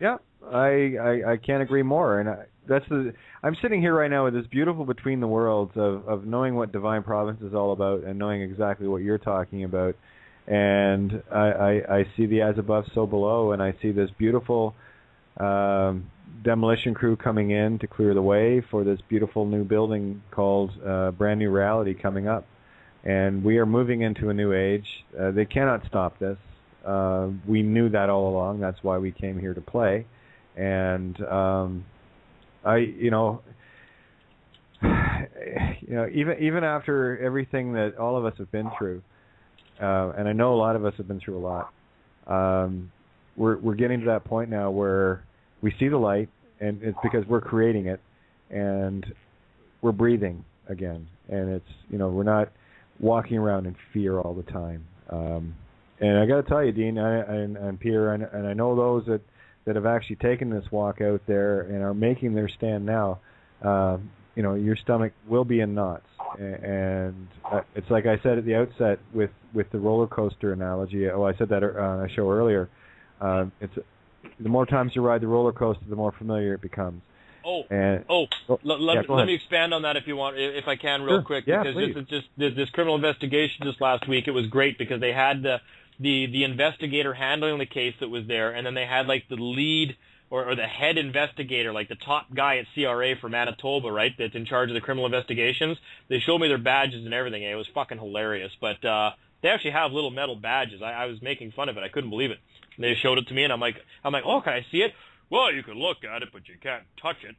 Yeah. I can't agree more. And I'm sitting here right now with this beautiful between the worlds of knowing what Divine Providence is all about and knowing exactly what you're talking about. And I see the as above, so below, and I see this beautiful demolition crew coming in to clear the way for this beautiful new building called Brand New Reality coming up. And we are moving into a new age. They cannot stop this. We knew that all along. That's why we came here to play. And even after everything that all of us have been through, and I know a lot of us have been through a lot, we're getting to that point now where we see the light, and it's because we're creating it, and we're breathing again, and it's we're not walking around in fear all the time. And I got to tell you, Dean and Pierre, and I know those that have actually taken this walk out there and are making their stand now. Your stomach will be in knots, and it's like I said at the outset with the roller coaster analogy. Oh, I said that on a show earlier. It's the more times you ride the roller coaster, the more familiar it becomes. Let me expand on that if you want, if I can, real quick. Yeah, because this criminal investigation just last week, it was great because they had the investigator handling the case that was there, and then they had like the lead or the head investigator, like the top guy at CRA for Manitoba, right, that's in charge of the criminal investigations. They showed me their badges and everything, and it was fucking hilarious. But they actually have little metal badges. I was making fun of it. I couldn't believe it. And they showed it to me, and I'm like, oh, can I see it? Well, you can look at it, but you can't touch it.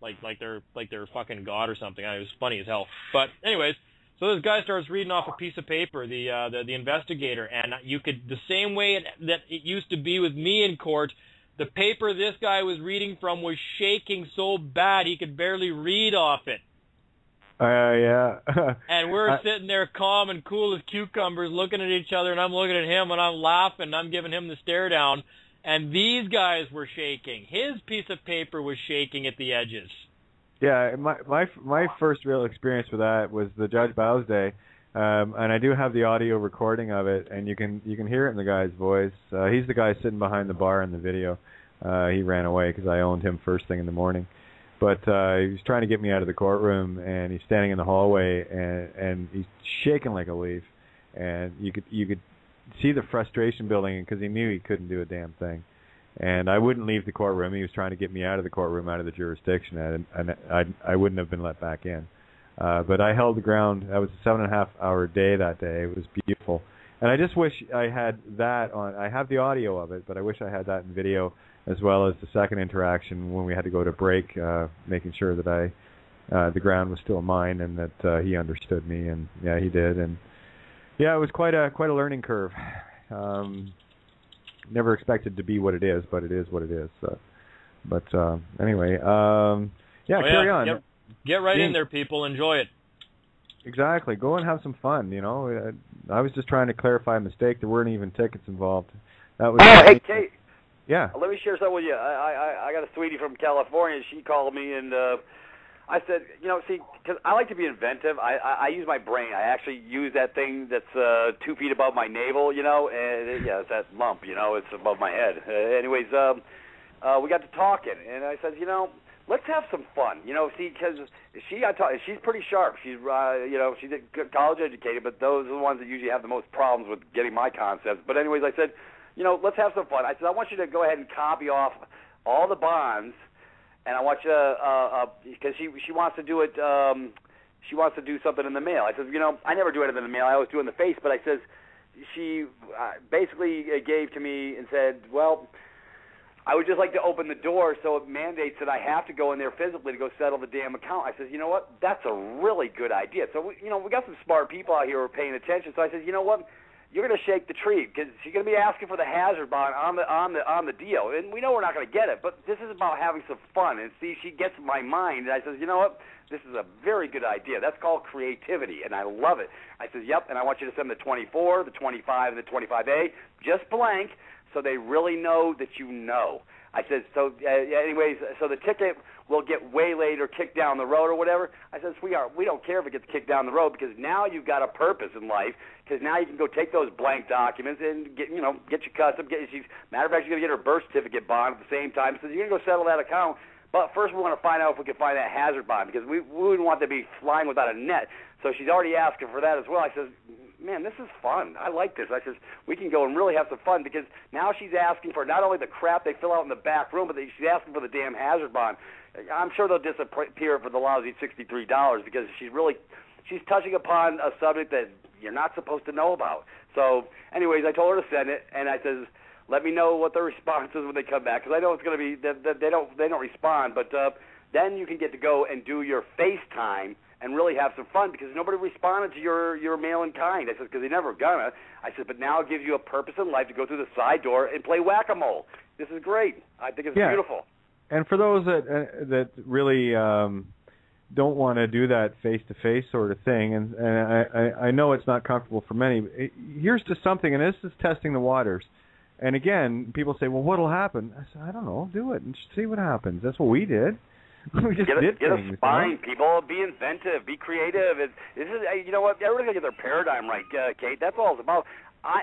Like they're fucking God or something. It was funny as hell. But anyways, so this guy starts reading off a piece of paper, the investigator, and you could, the same way that it used to be with me in court, the paper this guy was reading from was shaking so bad he could barely read off it. Yeah. And we're sitting there calm and cool as cucumbers looking at each other, and I'm looking at him, and I'm laughing, and I'm giving him the stare down. And these guys were shaking. His piece of paper was shaking at the edges. Yeah, my first real experience with that was the Judge Bowes Day, And I do have the audio recording of it, and you can hear it in the guy's voice. He's the guy sitting behind the bar in the video. He ran away because I owned him first thing in the morning. But he was trying to get me out of the courtroom, and he's standing in the hallway, and he's shaking like a leaf. And you could see the frustration building because he knew he couldn't do a damn thing. And I wouldn't leave the courtroom. He was trying to get me out of the courtroom, out of the jurisdiction, and I wouldn't have been let back in. But I held the ground. That was a 7.5-hour day that day. It was beautiful. And I just wish I had that on. I have the audio of it, but I wish I had that in video, as well as the second interaction when we had to go to break, making sure that the ground was still mine and that he understood me, and yeah, he did. And yeah, it was quite a learning curve. Never expected to be what it is, but it is what it is. But anyway, carry on. Get right in there, people. Enjoy it. Exactly. Go and have some fun. You know, I was just trying to clarify a mistake. There weren't even tickets involved. That was. Oh, hey, Kate. Yeah. Let me share something with you. I got a sweetie from California. She called me, and I said, because I like to be inventive. I use my brain. I actually use that thing that's 2 feet above my navel, and it's that lump, it's above my head. Anyways, we got to talking, and I said, let's have some fun, because she's pretty sharp. She's, she's college educated, but those are the ones that usually have the most problems with getting my concepts. But anyways, I said, let's have some fun. I said, I want you to go ahead and copy off all the bonds, and I want you to, because she wants to do it, she wants to do something in the mail. I said, I never do anything in the mail. I always do it in the face. But I says, she basically gave to me and said, well, I would just like to open the door so it mandates that I have to go in there physically to go settle the damn account. I says, you know what? That's a really good idea. So, we got some smart people out here who are paying attention. So I says, you know what? You're going to shake the tree because she's going to be asking for the hazard bond on the deal, and we know we're not going to get it. But this is about having some fun, and see, she gets my mind. And I says, you know what? This is a very good idea. That's called creativity, and I love it. I says, yep, and I want you to send the 24, the 25, and the 25A just blank, so they really know that you know. I said, so anyways, so the ticket will get waylaid or kicked down the road or whatever. I said, sweetheart, we don't care if it gets kicked down the road because now you've got a purpose in life because now you can go take those blank documents and get your custom. Matter of fact, she's going to get her birth certificate bond at the same time. So you're going to go settle that account. But first we want to find out if we can find that hazard bond because we wouldn't want to be flying without a net. So she's already asking for that as well. I says, man, this is fun. I like this. I says, we can go and really have some fun because now she's asking for not only the crap they fill out in the back room, but she's asking for the damn hazard bond. I'm sure they'll disappear for the lousy $63 because she's touching upon a subject that you're not supposed to know about. So anyways, I told her to send it, and I says, let me know what the response is when they come back because I know it's going to be they don't respond. But then you can get to go and do your FaceTime and really have some fun because nobody responded to your mail in kind. I said, because they're never gonna. I said, but now it gives you a purpose in life to go through the side door and play whack-a-mole. This is great. I think it's beautiful. And for those that really don't want to do that face-to-face sort of thing, and I know it's not comfortable for many, here's just something, and this is testing the waters. And again, people say, well, what'll happen? I said, I don't know. Do it and see what happens. That's what we did. We just did get things, a spine, people. Be inventive. Be creative. This is, you know what? Everybody's got to get their paradigm right, Kate. That's all it's about.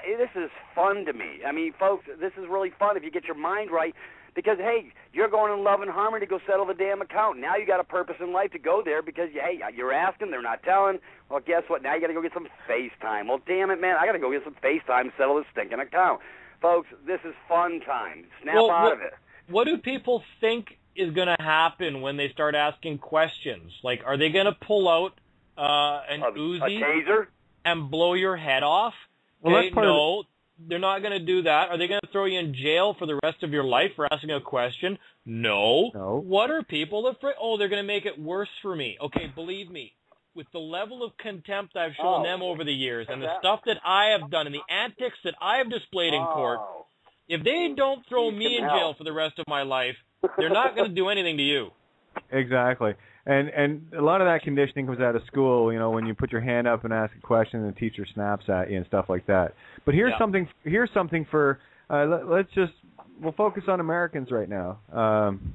This is fun to me. I mean, folks, this is really fun if you get your mind right. Because, hey, you're going in love and harmony to go settle the damn account. Now you got a purpose in life to go there because, hey, you're asking, they're not telling. Well, guess what? Now you got to go get some FaceTime. Well, damn it, man, I got to go get some FaceTime to settle this stinking account. Folks, this is fun time. Snap out of it. What do people think is going to happen when they start asking questions? Like, are they going to pull out an Uzi a taser and blow your head off? Well, okay, no, they're not going to do that. Are they going to throw you in jail for the rest of your life for asking a question? No. What are people afraid? Oh, they're going to make it worse for me. Okay, believe me, with the level of contempt I've shown them over the years and the stuff that I have done and the antics that I have displayed in court, if they don't throw me in jail for the rest of my life, they're not going to do anything to you. Exactly. And a lot of that conditioning comes out of school, you know, when you put your hand up and ask a question and the teacher snaps at you and stuff like that. But here's something for let's just we'll focus on Americans right now,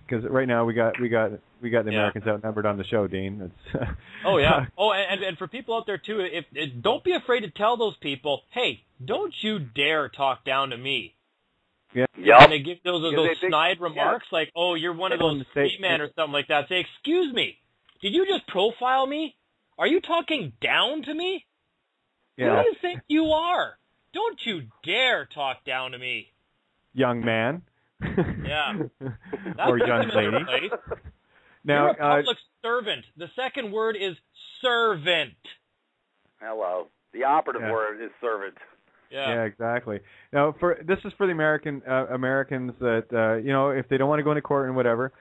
because right now we got the Americans outnumbered on the show, Dean. It's oh yeah. Oh, and for people out there too, if don't be afraid to tell those people, hey, don't you dare talk down to me. Yeah. And they give those snide remarks like, oh, you're one of those street men or something like that. Say, excuse me, did you just profile me? Are you talking down to me? Yeah. Who do you think you are? Don't you dare talk down to me. Young man. Yeah. Or young lady. Now, you're a public servant. The second word is servant. Hello. The operative word is servant. Yeah, exactly. Now, this is for the Americans that if they don't want to go into court and whatever.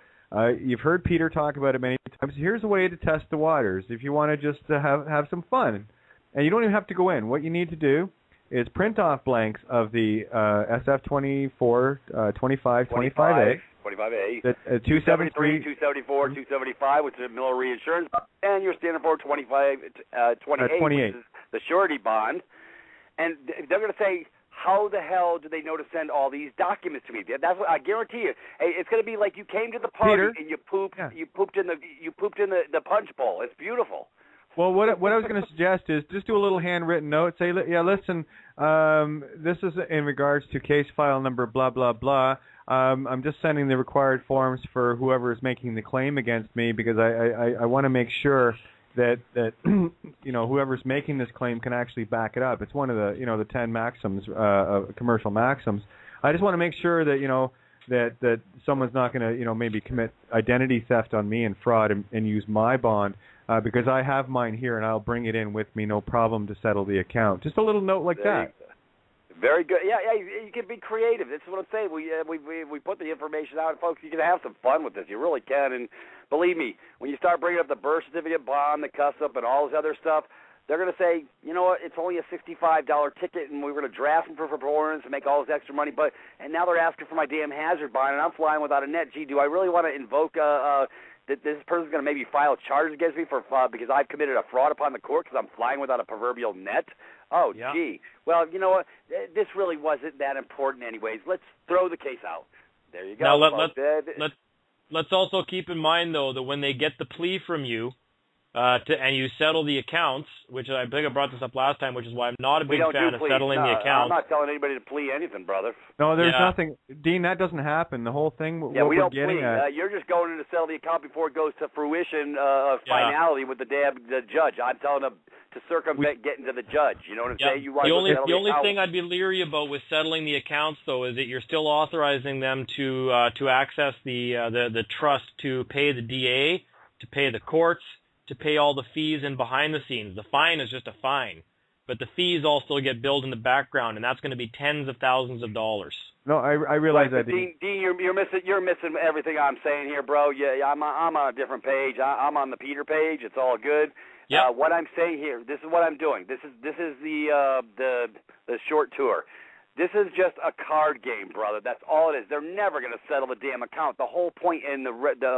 You've heard Peter talk about it many times. Here's a way to test the waters. If you want to just have some fun, and you don't even have to go in. What you need to do is print off blanks of the SF-24, 25, 25A. 25A. 273, 274, 275, which is a Miller Reinsurance, and your standard for 28, which is the surety bond. And they're going to say, how the hell do they know to send all these documents to me? That's what I guarantee you. It's going to be like you came to the party and you pooped. Yeah. You pooped in the punch bowl. It's beautiful. Well, what I was going to suggest is just do a little handwritten note. Say, listen, this is in regards to case file number blah blah blah. I'm just sending the required forms for whoever is making the claim against me because I want to make sure that whoever's making this claim can actually back it up. It's one of the 10 maxims, commercial maxims. I just want to make sure that that someone's not going to maybe commit identity theft on me and fraud and use my bond because I have mine here and I'll bring it in with me, no problem, to settle the account. Just a little note like that. Very good. Yeah, you can be creative. That's what I'm saying. We put the information out, folks. You can have some fun with this. You really can. And believe me, when you start bringing up the birth certificate, bond, the custom, and all this other stuff, they're going to say, you know what, it's only a $65 ticket, and we're going to draft them for performance and make all this extra money. And now they're asking for my damn hazard bond, and I'm flying without a net. Gee, do I really want to invoke that this person's going to maybe file charges against me for because I've committed a fraud upon the court because I'm flying without a proverbial net? Oh, yeah. Gee. Well, you know what? This really wasn't that important anyways. Let's throw the case out. There you go. Now, let's also keep in mind, though, that when they get the plea from you and you settle the accounts, which I think I brought this up last time, which is why I'm not a big fan of settling the accounts. I'm not telling anybody to plea anything, brother. No, there's nothing. Dean, that doesn't happen. The whole thing, we don't plea. You're just going in to settle the account before it goes to fruition finality with the judge. I'm telling them to circumvent getting to the judge. You know what I'm saying? You want the only thing I'd be leery about with settling the accounts, though, is that you're still authorizing them to access the trust to pay the DA, to pay the courts, to pay all the fees and behind the scenes. The fine is just a fine, but the fees also get billed in the background, and that's going to be tens of thousands of dollars. No, I realize that. Dean, you're missing everything I'm saying here, bro. Yeah, I'm on a different page. I'm on the Peter page. It's all good. Yep. What I'm saying here, this is what I'm doing. This is the short tour. This is just a card game, brother. That's all it is. They're never going to settle the damn account. The whole point in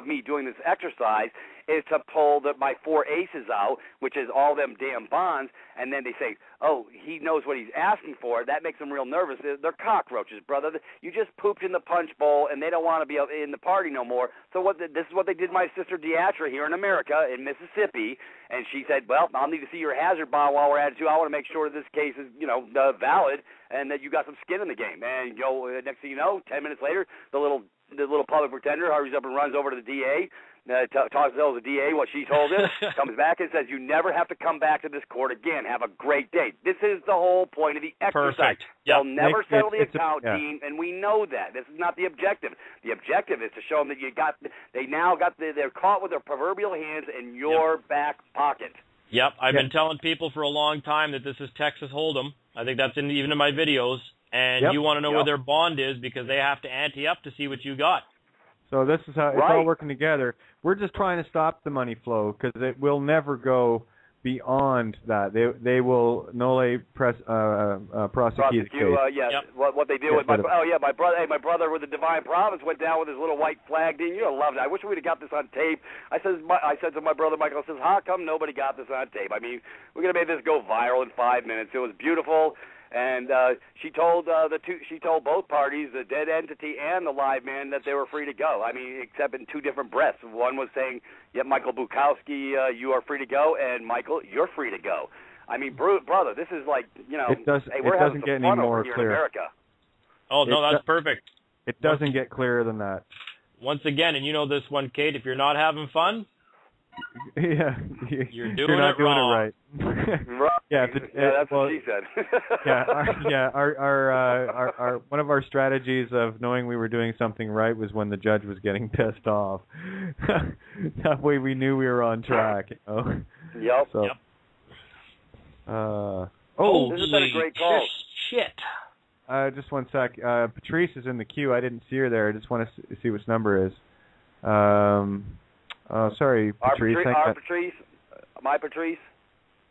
me doing this exercise is to pull my 4 aces out, which is all them damn bonds, and then they say, oh, he knows what he's asking for. That makes them real nervous. They're cockroaches, brother. You just pooped in the punch bowl, and they don't want to be in the party no more. So this is what they did to my sister Deatra here in America, in Mississippi, and she said, well, I'll need to see your hazard bond while we're at it, too. I want to make sure this case is, valid and that you got some skin in the game. And next thing you know, 10 minutes later, the little public pretender hurries up and runs over to the DA, talks to the DA what she told him, comes back and says, you never have to come back to this court again. Have a great day. This is the whole point of the exercise. Perfect. They'll never settle the account, Dean, and we know that. This is not the objective. The objective is to show them that they're caught with their proverbial hands in your back pocket. Yep, I've been telling people for a long time that this is Texas Hold'em. I think that's even in my videos. And you want to know where their bond is because they have to ante up to see what you got. So this is how it's all working together. We're just trying to stop the money flow because it will never go beyond that. They will prosecute the case. What they do with my brother. Hey, my brother with the Divine Providence went down with his little white flag. Dean, you'd have loved it. I wish we'd have got this on tape. I said to my brother Michael, how come nobody got this on tape? I mean, we're gonna make this go viral in 5 minutes. It was beautiful. And she told both parties, the dead entity and the live man, that they were free to go. I mean, except in two different breaths. One was saying, "Yeah, Michael Bukowski, you are free to go," and Michael, "You're free to go." I mean, brother, this is like, you know, it we're having doesn't some get fun any more over here clear. in America. Oh no, that's perfect. It doesn't get clearer than that. Once again, and you know this one, Kate, if you're not having fun, yeah, you're not doing wrong. it right. Right. Yeah, that's what she said. Our one of our strategies of knowing we were doing something right was when the judge was getting pissed off. That way we knew we were on track. You know? Yep. So, yep. This has been a great call. Shit. Just one sec. Patrice is in the queue. I didn't see her there. I just want to see which number is. Sorry, Patrice. Patrice. My Patrice.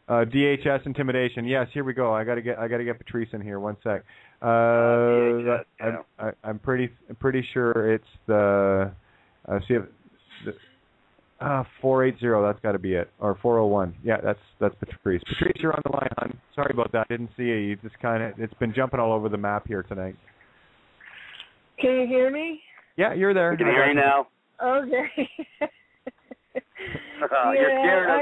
DHS intimidation. Yes, here we go. I gotta get Patrice in here. One sec. DHS, yeah. I'm pretty sure it's the. See if. 480. That's got to be it, or 401. Yeah, that's Patrice. Patrice, you're on the line, hon. Sorry about that. Didn't see you. You just it's been jumping all over the map here tonight. Can you hear me? Yeah, you're there. We can hear you now. Okay. You're scared of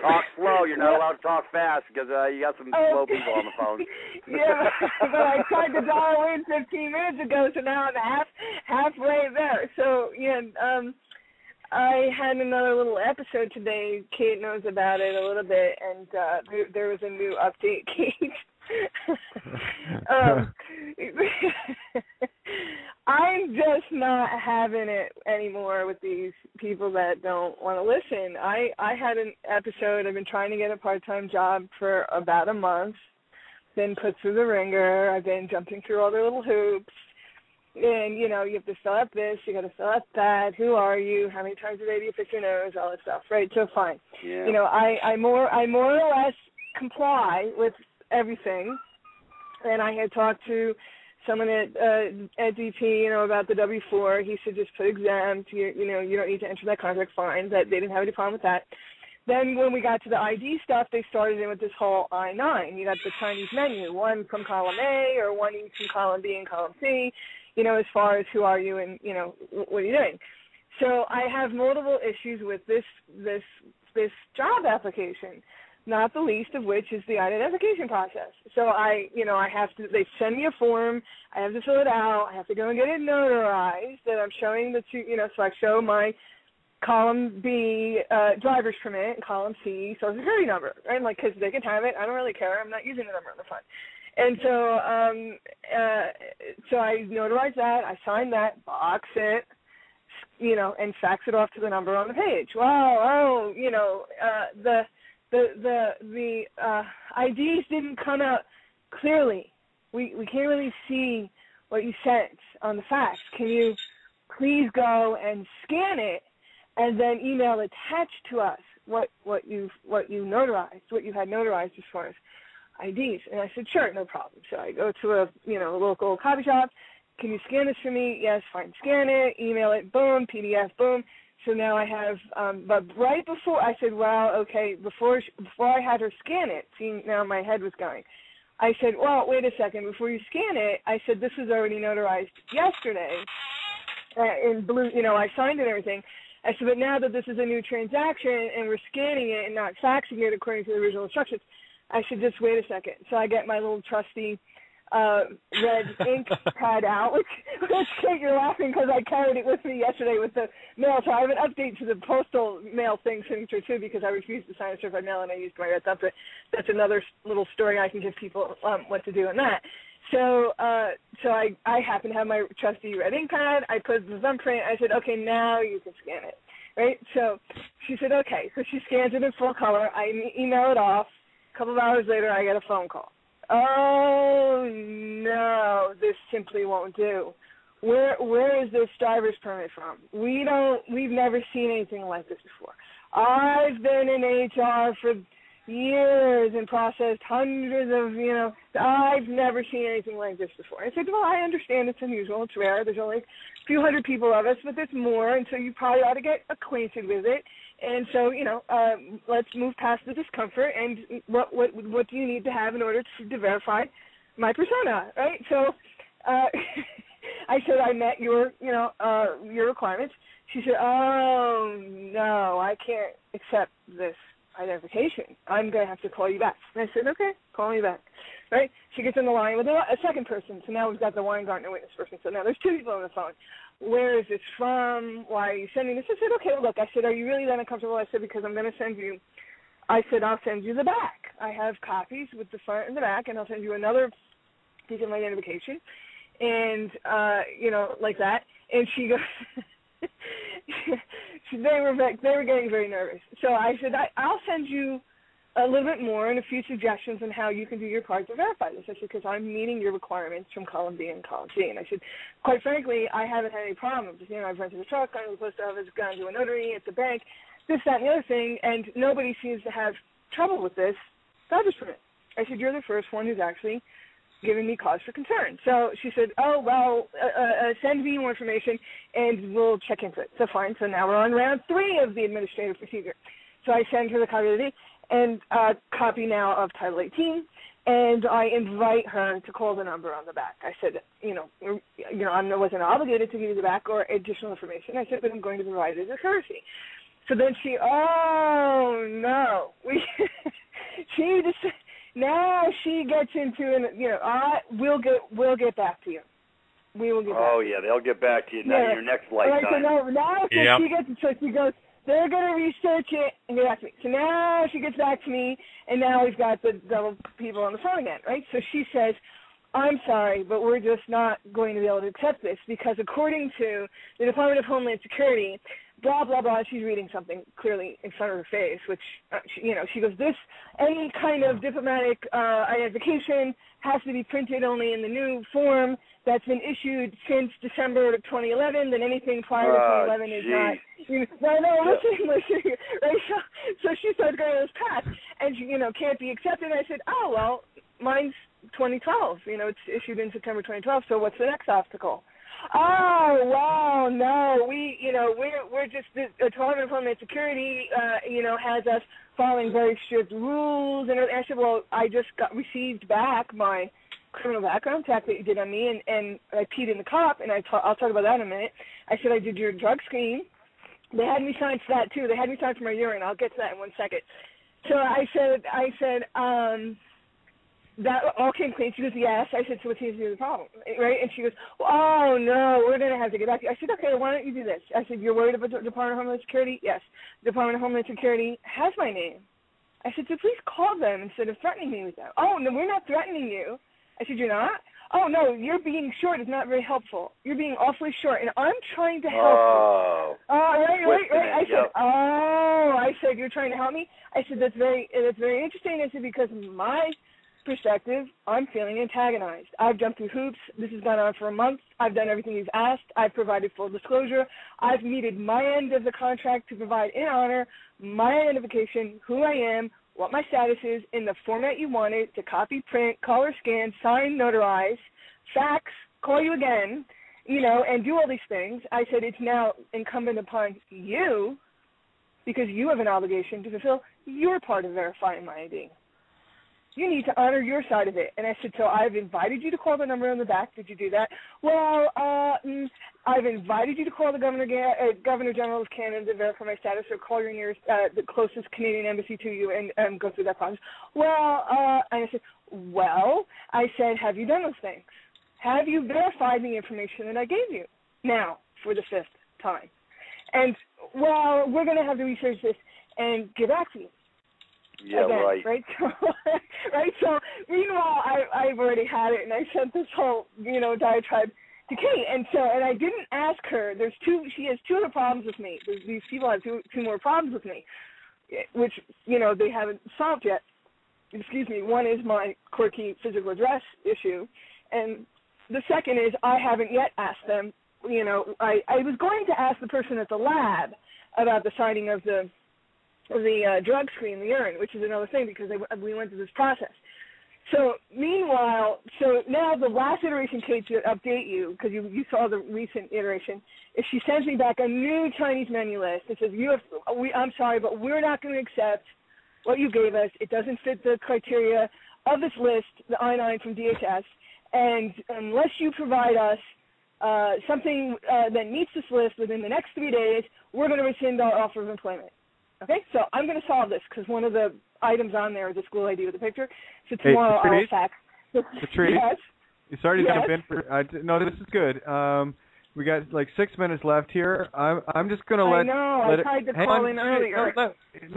talk slow. You're not allowed to talk fast because you got some slow people on the phone. Yeah, but I tried to dial in 15 minutes ago, so now I'm halfway there. So yeah, I had another little episode today. Kate knows about it a little bit, and there was a new update, Kate. I'm just not having it anymore with these people that don't want to listen. I had an episode. I've been trying to get a part-time job for about a month, been put through the ringer. I've been jumping through all their little hoops. And, you know, you have to fill out this, you got to fill out that, who are you, how many times a day do you pick your nose, all that stuff, right? So fine. Yeah. You know, I more or less comply with everything. And I had talked to someone at DP, you know, about the W-4. He said just put exempt, you know, you don't need to enter that contract, fine. That they didn't have any problem with that. Then when we got to the ID stuff, they started in with this whole I-9. You got the Chinese menu, one from column A or one each from column B and column C. You know, as far as who are you and, you know, what are you doing? So I have multiple issues with this job application, not the least of which is the identification process. So they send me a form, I have to fill it out, I have to go and get it notarized that I'm showing so I show my column B driver's permit and column C social security number, right? Like, because they can have it, I don't really care, I'm not using the number on the front. And so I notarize that, I sign that, box it, you know, and fax it off to the number on the page. Wow, the IDs didn't come out clearly. We can't really see what you sent on the fax. Can you please go and scan it and then email attached to us what you notarized, what you had notarized as far as IDs? And I said, sure, no problem. So I go to a local copy shop. Can you scan this for me? Yes, fine. Scan it, email it, boom, PDF, boom. So now I have, but right before I said, wow, okay, before I had her scan it, see, now my head was going. I said, well, wait a second, before you scan it, I said, this was already notarized yesterday in blue, I signed it and everything. I said, but now that this is a new transaction and we're scanning it and not faxing it according to the original instructions, I should just wait a second. So I get my little trusty red ink pad out, which Kate, you're laughing because I carried it with me yesterday with the mail. So I have an update to the postal mail thing signature too, because I refused to sign a certified mail and I used my red thumb. That's another little story I can give people what to do on that. So I happen to have my trusty red ink pad. I put the thumbprint. I said, okay, now you can scan it, right? So she said, okay. So she scans it in full color. I email it off. A couple of hours later, I get a phone call. Oh, no, this simply won't do. Where is this driver's permit from? We've never seen anything like this before. I've been in HR for years and processed hundreds of, I've never seen anything like this before. I said, well, I understand it's unusual, it's rare, there's only a few hundred people of us, but there's more, and so you probably ought to get acquainted with it And so, let's move past the discomfort. And what do you need to have in order to verify my persona, right? So, I said I met your requirements. She said, "Oh no, I can't accept this identification. I'm going to have to call you back." And I said, "Okay, call me back." Right? She gets on the line with a second person. So now we've got the Weingartner witness person. So now there's two people on the phone. Where is this from? Why are you sending this? I said, "Okay, look," I said, "are you really that uncomfortable?" I said, "Because I'm going to send you," I said, "I'll send you the back. I have copies with the front and the back, and I'll send you another piece of my identification." And, like that. And she goes, they were getting very nervous. So I said, I'll send you a little bit more and a few suggestions on how you can do your part to verify this. I said, because I'm meeting your requirements from column B and column C. And I said, quite frankly, I haven't had any problems. I've rented a truck, gone to the post office, gone to a notary, at the bank, this, that, and the other thing, and nobody seems to have trouble with this driver's permit. I said, you're the first one who's actually giving me cause for concern. So she said, "Oh, well, send me more information, and we'll check into it." So fine. So now we're on round 3 of the administrative procedure. So I send her the copy of the deed and copy now of Title 18, and I invite her to call the number on the back. I said, I wasn't obligated to give you the back or additional information. I said, but I'm going to provide it as a courtesy. So then oh no, she just. Now she gets into we'll get back to you. We will get back. Oh yeah, they'll get back to you now. Your next lifetime. Right, so now she goes. They're gonna research it and get back to me. So now she gets back to me, and now we've got the double people on the phone again, right? So she says, "I'm sorry, but we're just not going to be able to accept this because according to the Department of Homeland Security, blah, blah, blah," she's reading something clearly in front of her face, which, she goes, any kind of diplomatic identification has to be printed only in the new form that's been issued since December of 2011, then anything prior to 2011 is not. Listen, right? So she starts going on this path, and, can't be accepted. And I said, "Oh, well, mine's 2012. It's issued in September 2012, so what's the next obstacle?" "Oh, wow, no, we're just, the Department of Homeland Security, has us following very strict rules." And I said, "Well, I just received back my criminal background check that you did on me, and I peed in the cup, and I'll talk about that in a minute. I said, I did your drug screen. They had me sign for that, too. They had me sign for my urine. I'll get to that in 1 second. So I said, that all came clean." She goes, "Yes." I said, "So what seems to be the problem?" Right? And she goes, "Oh, no, we're going to have to get back to you." I said, "Okay, why don't you do this?" I said, "You're worried about the Department of Homeland Security?" "Yes. The Department of Homeland Security has my name." I said, "So please call them instead of threatening me with that." "Oh, no, we're not threatening you." I said, "You're not?" "Oh, no, you're being short is not very helpful. You're being awfully short, and I'm trying to help you." Right. I said, I said, "You're trying to help me?" I said, that's very interesting." I said, "Because my perspective, I'm feeling antagonized. I've jumped through hoops. This has gone on for a month. I've done everything you've asked. I've provided full disclosure. I've meted my end of the contract to provide in honor my identification, who I am, what my status is, in the format you wanted, to copy, print, color, scan, sign, notarize, fax, call you again, and do all these things." I said, "It's now incumbent upon you, because you have an obligation to fulfill your part of verifying my ID. You need to honor your side of it." And I said, "So I've invited you to call the number on the back. Did you do that?" "Well, I've invited you to call the Governor General of Canada to verify my status, or call your nearest, the closest Canadian embassy to you and go through that process." "Well," and I said, I said, "have you done those things? Have you verified the information that I gave you?" Now, for the 5th time. And, "Well, we're going to have to research this and get back to you." Yeah, again, right. Right. So meanwhile, I've already had it, and I sent this whole diatribe to Kate, and I didn't ask her. She has 2 other problems with me. These people have two more problems with me, which they haven't solved yet. Excuse me. One is my quirky physical address issue, and the second is I haven't yet asked them. I was going to ask the person at the lab about the signing of the drug screen, the urine, which is another thing because we went through this process. So meanwhile, so now the last iteration, Kate, to update you, because you saw the recent iteration, is she sends me back a new Chinese menu list. It says, I'm sorry, but we're not going to accept what you gave us. It doesn't fit the criteria of this list, the I-9 from DHS, and unless you provide us something that meets this list within the next 3 days, we're going to rescind our offer of employment. Okay, so I'm going to solve this because one of the items on there is a school ID with a picture. So tomorrow I'll fax. Patrice, yes. Sorry to jump in. No, this is good. We got like 6 minutes left here. I'm just going to let. I know. I tried to call in earlier.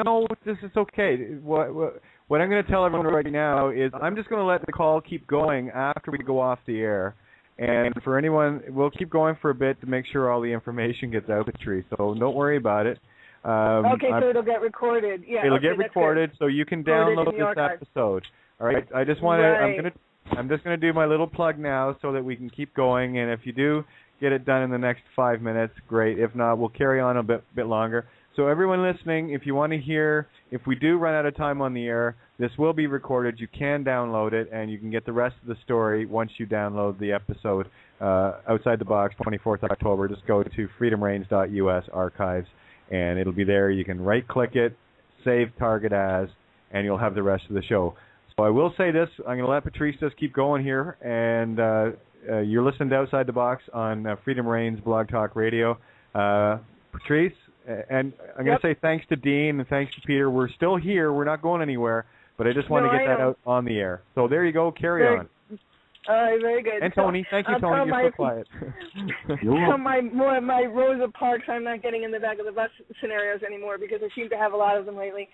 No, this is okay. What I'm going to tell everyone right now is I'm just going to let the call keep going after we go off the air. And for anyone, we'll keep going for a bit to make sure all the information gets out, Patrice. So don't worry about it. Okay, so it'll get recorded. Yeah, it'll get recorded, so you can download this episode. All right. I just want to. I'm just going to do my little plug now, so that we can keep going. And if you do get it done in the next 5 minutes, great. If not, we'll carry on a bit longer. So everyone listening, if you want to hear, if we do run out of time on the air, this will be recorded. You can download it, and you can get the rest of the story once you download the episode. Outside the Box, 24th October. Just go to freedomreigns.us archives. And it'll be there. You can right-click it, save target as, and you'll have the rest of the show. So I will say this. I'm going to let Patrice just keep going here. And you're listening to Outside the Box on Freedom Reigns Blog Talk Radio. Patrice, and I'm going to say thanks to Dean and thanks to Peter. We're still here. We're not going anywhere. But I just want to get that out on the air. So there you go. Carry on. All right, very good. And Tony, thank you, Tony. You're so quiet. my Rosa Parks, I'm not getting in the back of the bus scenarios anymore because I seem to have a lot of them lately.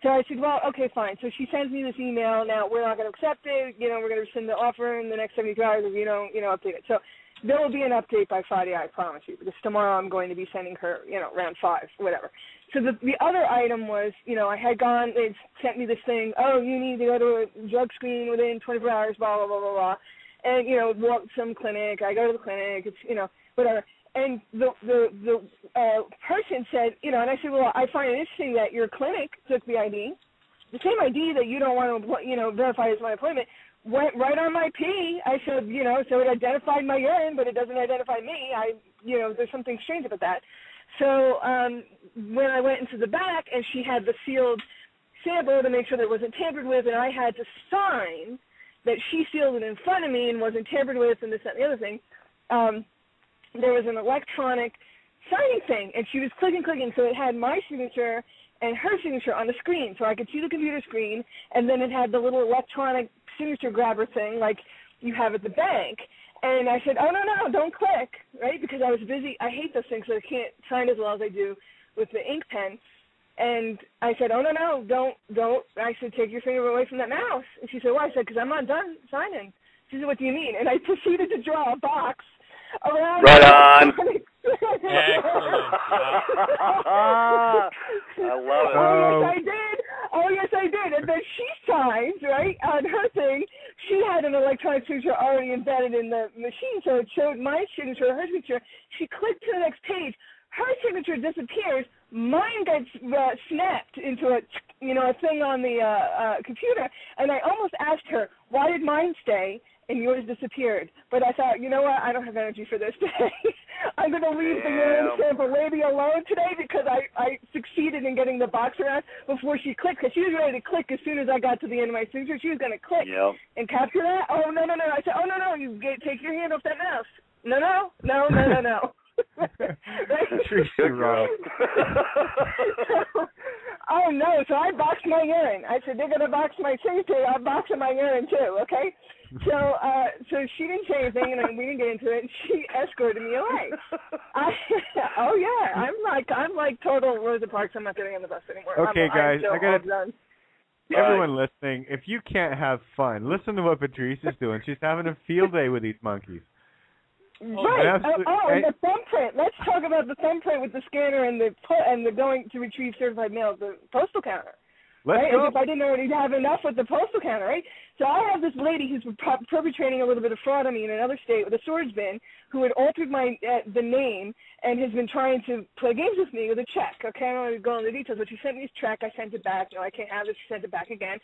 So I said, well, okay, fine. So she sends me this email. Now, we're not going to accept it. We're going to rescind the offer in the next 72 hours if you don't, update it. So there will be an update by Friday, I promise you, because tomorrow I'm going to be sending her, round 5, whatever. So the other item was, I had gone, they sent me this thing, you need to go to a drug screen within 24 hours, blah, blah, blah, blah, blah. And, walk some clinic. I go to the clinic. It's, whatever. And the person said, and I said, well, I find it interesting that your clinic took the ID, the same ID that you don't want to, verify as my appointment, went right on my pee. I said, so it identified my urine, but it doesn't identify me. There's something strange about that. So when I went into the back and she had the sealed sample to make sure that it wasn't tampered with, and I had to sign that she sealed it in front of me and wasn't tampered with and this, that, and the other thing, there was an electronic signing thing, and she was clicking, so it had my signature and her signature on the screen, so I could see the computer screen, and then it had the little electronic signature grabber thing like you have at the bank. And I said, oh, no, don't click, right, because I was busy. I hate those things, so I can't sign as well as I do with the ink pen. And I said, oh, no, don't. I said, take your finger away from that mouse. And she said, why? I said, because I'm not done signing. She said, what do you mean? And I proceeded to draw a box around. Right on. I love it. Oh, yes, I did. And then she signed, right, on her thing. She had an electronic signature already embedded in the machine, so it showed my signature, her signature. She clicked to the next page. Her signature disappears. Mine gets snapped into a thing on the computer, and I almost asked her, why did mine stay and yours disappeared? But I thought, you know what, I don't have energy for this today. I'm going to leave the urine sample lady alone today because I succeeded in getting the box around before she clicked, because she was ready to click as soon as I got to the end of my signature. She was going to click and capture that. Oh, no. I said, oh, no, you take your hand off that mouse. No. Oh no! So I boxed my urine. I said they're gonna box my signature. I'm boxing my urine too. Okay. So she didn't say anything, and we didn't get into it. And she escorted me away. I'm like total Rosa Parks. I'm not getting on the bus anymore. Okay, guys, I got everyone listening. If you can't have fun, listen to what Patrice is doing. She's having a field day with these monkeys. Right. And the thumbprint. Let's talk about the thumbprint with the scanner and the going to retrieve certified mail at the postal counter. Let's go. As if I didn't already have enough with the postal counter, right? So I have this lady who's perpetrating a little bit of fraud on me in another state with a storage bin, who had altered my the name and has been trying to play games with me with a check. Okay, I don't want to go into the details, but she sent me this check. I sent it back. No, I can't have it. She sent it back again.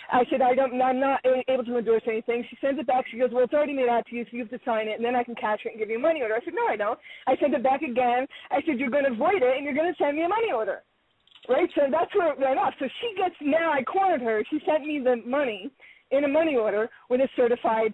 I said, I'm not able to endorse anything. She sends it back. She goes, well, it's already made out to you, so you have to sign it, and then I can cash it and give you a money order. I said, no, I don't. I sent it back again. I said, you're going to void it, and you're going to send me a money order. Right? So that's where it went off. So she gets, now I cornered her. She sent me the money in a money order with a certified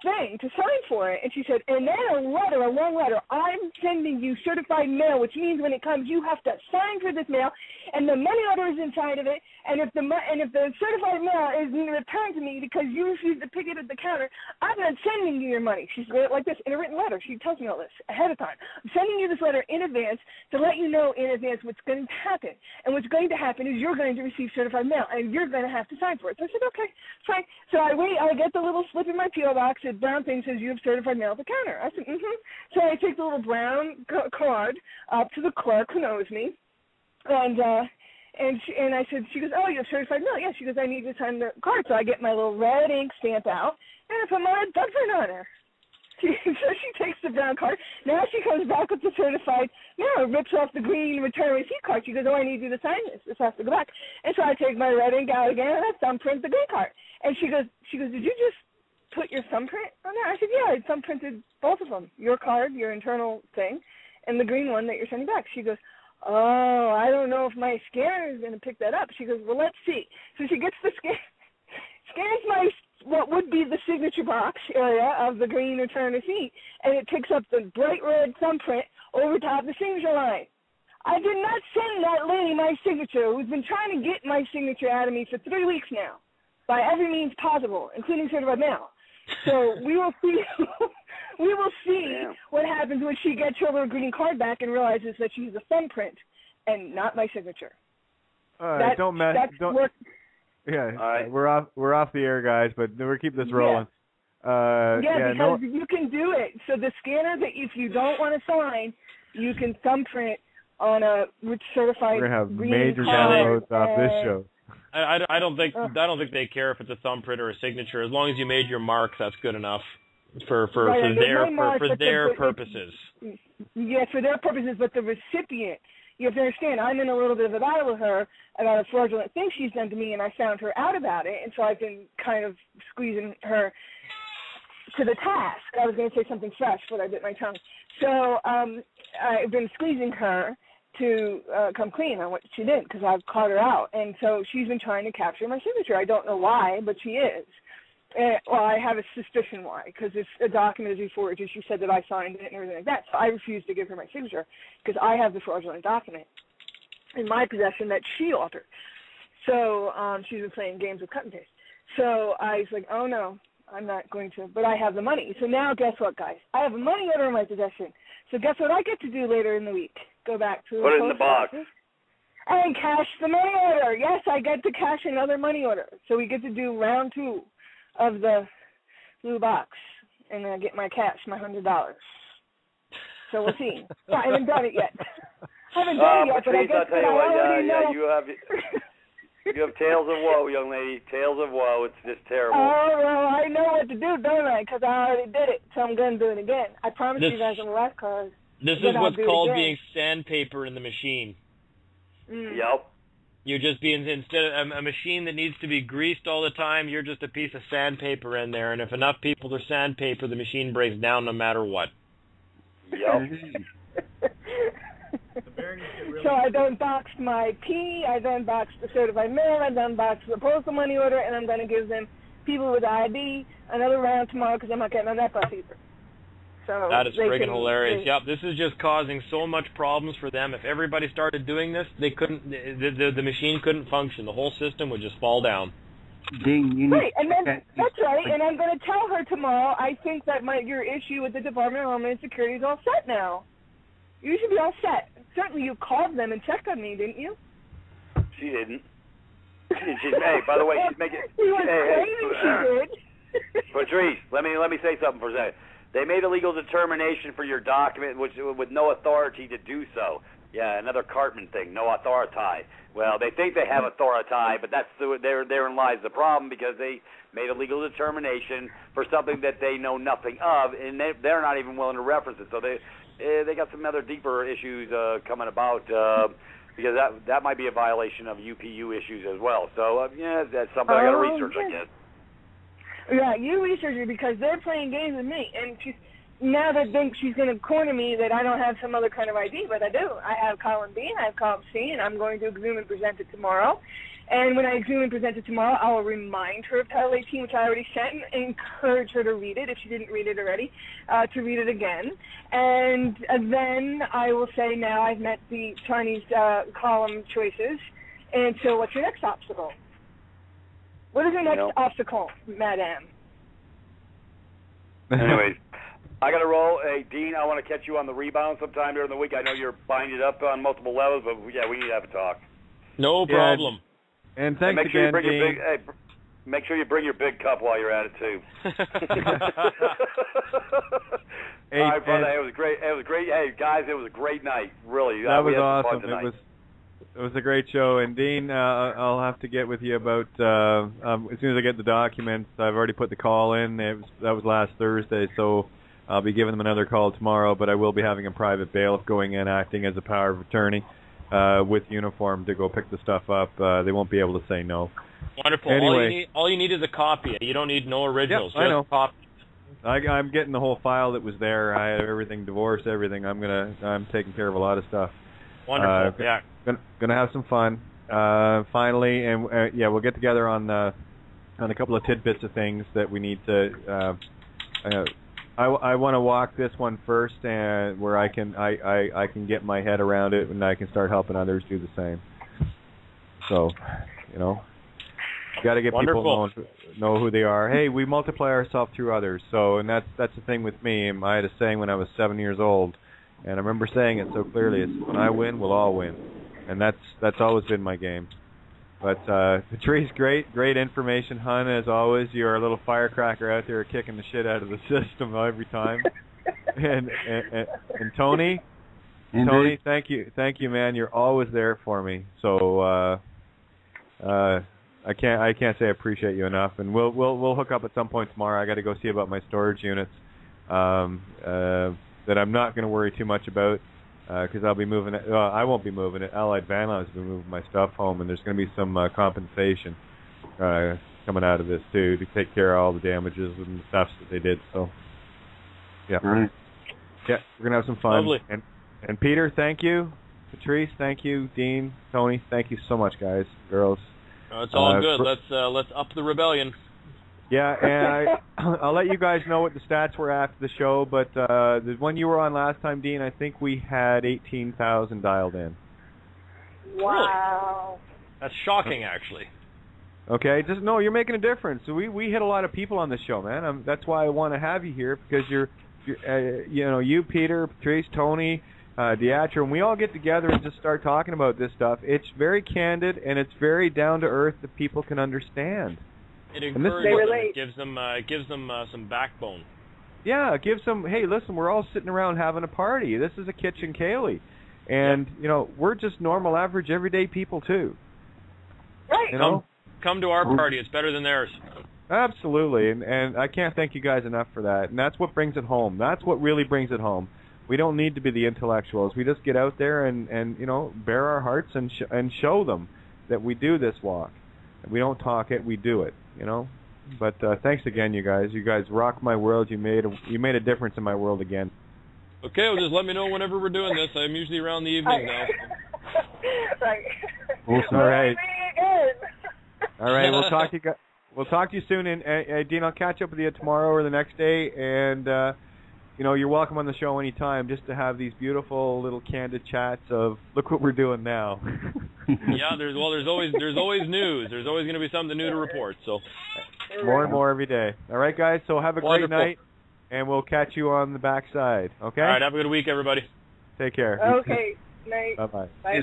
thing to sign for it. And she said, and then a long letter, I'm sending you certified mail, which means when it comes, you have to sign for this mail, and the money order is inside of it, and if the certified mail is returned to me because you refuse to pick it at the counter, I'm not sending you your money. She's like this in a written letter. She tells me all this ahead of time. I'm sending you this letter in advance to let you know in advance what's going to happen. And what's going to happen is you're going to receive certified mail, and you're going to have to sign for it. So I said, okay, fine. So I get the little slip in my P.O. box. The brown thing says you have certified mail at the counter. I said, So I take the little brown card up to the clerk who knows me, and I said, she goes, oh, you have certified mail? Yeah. She goes, I need you to sign the card. So I get my little red ink stamp out, and I put my red thumbprint on her. So she takes the brown card. Now she comes back with the certified mail, rips off the green return receipt card. She goes, oh, I need you to sign this. This has to go back. And so I take my red ink out again, and I thumbprint the green card. And she goes, did you just put your thumbprint on there? I said, yeah, I thumbprinted both of them, your card, your internal thing, and the green one that you're sending back. She goes, oh, I don't know if my scanner is going to pick that up. She goes, well, let's see. So she gets the scans what would be the signature box area of the green return receipt, and it picks up the bright red thumbprint over top the signature line. I did not send that lady my signature, who's been trying to get my signature out of me for 3 weeks now, by every means possible, including certified mail. So we will see. We will see what happens when she gets her green card back and realizes that she's a thumbprint and not my signature. All right, don't mess. Yeah, all right. We're off the air, guys, but we're keep this rolling. Because you can do it. So the scanner that if you don't want to sign, you can thumbprint on a certified we're gonna have green major card downloads off this show. I don't think they care if it's a thumbprint or a signature. As long as you made your mark, that's good enough for their purposes. Yeah, for their purposes, but the recipient, you have to understand, I'm in a little bit of a battle with her about a fraudulent thing she's done to me, and I found her out about it, and so I've been kind of squeezing her to the task. I was going to say something fresh, but I bit my tongue. So I've been squeezing her to come clean on what she did because I've caught her out. And so she's been trying to capture my signature. I don't know why, but she is. Well, I have a suspicion why, because it's a document is forged, and she said that I signed it and everything like that. So I refused to give her my signature because I have the fraudulent document in my possession that she altered. So she's been playing games with cut and paste. So I was like, oh, no, I'm not going to. But I have the money. So now guess what, guys? I have a money order in my possession. So guess what I get to do later in the week? Go back to put it in the box and cash the money order. Yes, I get to cash another money order. So we get to do round 2 of the blue box, and then I get my cash, my $100. So we'll see. I haven't done it yet. But I guess I'll tell you what, you have tales of woe, young lady. Tales of woe. It's just terrible. Oh, well, I know what to do, don't I? Because I already did it, so I'm going to do it again. I promised you guys on the last card. This is what's called being sandpaper in the machine. Yep. You're just being, instead of a machine that needs to be greased all the time, you're just a piece of sandpaper in there. And if enough people are sandpaper, the machine breaks down no matter what. Yep. So I done boxed my P, I done boxed the certified mail, I done boxed the postal money order, and I'm going to give them people with ID another round tomorrow because I'm not getting on that bus either. So that is friggin' hilarious. Yep, this is just causing so much problems for them. If everybody started doing this, they couldn't. The machine couldn't function. The whole system would just fall down. Right, and then that's right. And I'm going to tell her tomorrow. I think that your issue with the Department of Homeland Security is all set now. You should be all set. Certainly, you called them and checked on me, didn't you? She didn't. Hey, by the way, she's making. She was claiming she did. Patrice, let me say something for a second. They made a legal determination for your document, which with no authority to do so. Yeah, another Cartman thing, no authority. Well, they think they have authority, but therein lies the problem, because they made a legal determination for something that they know nothing of, and they're not even willing to reference it. So they got some other deeper issues coming about, because that might be a violation of UPU issues as well. So yeah, that's something I got to research, I guess. Yeah, you research it, because they're playing games with me, and now they think she's going to corner me that I don't have some other kind of ID, but I do. I have column B and I have column C, and I'm going to exhume and present it tomorrow. And when I exhume and present it tomorrow, I will remind her of Title 18, which I already sent, and encourage her to read it, if she didn't read it already, to read it again. And then I will say, now I've met the Chinese column choices, and so what's your next obstacle? What is your next obstacle, madame? Anyways, I got to roll. Hey, Dean, I want to catch you on the rebound sometime during the week. I know you're binded up on multiple levels, but yeah, we need to have a talk. No problem. And thanks make sure again, Dean. Make sure you bring your big cup while you're at it too. Hey, all right, brother. It was great. It was great. Hey, guys, it was a great night. Really, that was awesome. It was a great show. And Dean, I'll have to get with you about as soon as I get the documents. I've already put the call in. That was last Thursday, so I'll be giving them another call tomorrow. But I will be having a private bailiff going in, acting as a power of attorney with uniform to go pick the stuff up. They won't be able to say no. Wonderful. Anyway, all you need is a copy. You don't need no originals. Yep, I know. Just a copy. I'm getting the whole file that was there. I have everything, divorced, everything. I'm taking care of a lot of stuff. Wonderful. Yeah. Gonna have some fun. Finally, and yeah, we'll get together on a couple of tidbits of things that we need to. I want to walk this one first, and where I can get my head around it, and I can start helping others do the same. So, got to get Wonderful. people know who they are. Hey, we multiply ourselves through others. So, and that's the thing with me. I had a saying when I was 7 years old, and I remember saying it so clearly. It's, when I win, we'll all win, and that's always been my game. But Patrice, great information, hun. As always, you're a little firecracker out there kicking the shit out of the system every time. and Tony, Indeed. Tony, thank you, man. You're always there for me. So I can't say I appreciate you enough. And we'll hook up at some point tomorrow. I got to go see about my storage units that I'm not going to worry too much about. Because I'll be moving it. I won't be moving it. Allied Van Lines will be moving my stuff home, and there's going to be some compensation coming out of this too, to take care of all the damages and the thefts that they did. So, yeah, Right. Yeah, we're gonna have some fun. Lovely. And Peter, thank you. Patrice, thank you. Dean, Tony, thank you so much, guys, girls. It's all good. Let's up the rebellion. Yeah, and I'll let you guys know what the stats were after the show, but the one you were on last time, Dean, I think we had 18,000 dialed in. Wow. That's shocking, actually. Okay, no, you're making a difference. So we hit a lot of people on this show, man. That's why I want to have you here, because you're you, Peter, Patrice, Tony, Deatra, and we all get together and just start talking about this stuff. It's very candid and it's very down to earth that people can understand. It encourages them. It gives them some backbone. Yeah, it gives them. Hey, listen, we're all sitting around having a party. This is a kitchen Kaylee, and we're just normal, average, everyday people too. Right. Come to our party. It's better than theirs. Absolutely, and I can't thank you guys enough for that. And that's what brings it home. That's what really brings it home. We don't need to be the intellectuals. We just get out there and bare our hearts and show them that we do this walk. We don't talk it, we do it. But thanks again, you guys. You guys rock my world. You made a difference in my world again. Okay, well, just let me know whenever we're doing this. I'm usually around the evening now. Right. Awesome. All right. All right. Again. We'll talk to you soon. And Dean, I'll catch up with you tomorrow or the next day. And you're welcome on the show anytime, just to have these beautiful little candid chats of look what we're doing now. Yeah, there's always news. There's always going to be something new to report. So more and more every day. All right, guys. So have a Wonderful. great night, and we'll catch you on the backside. Okay. all right, have a good week, everybody. Take care. Okay. Night. Bye-bye. Bye.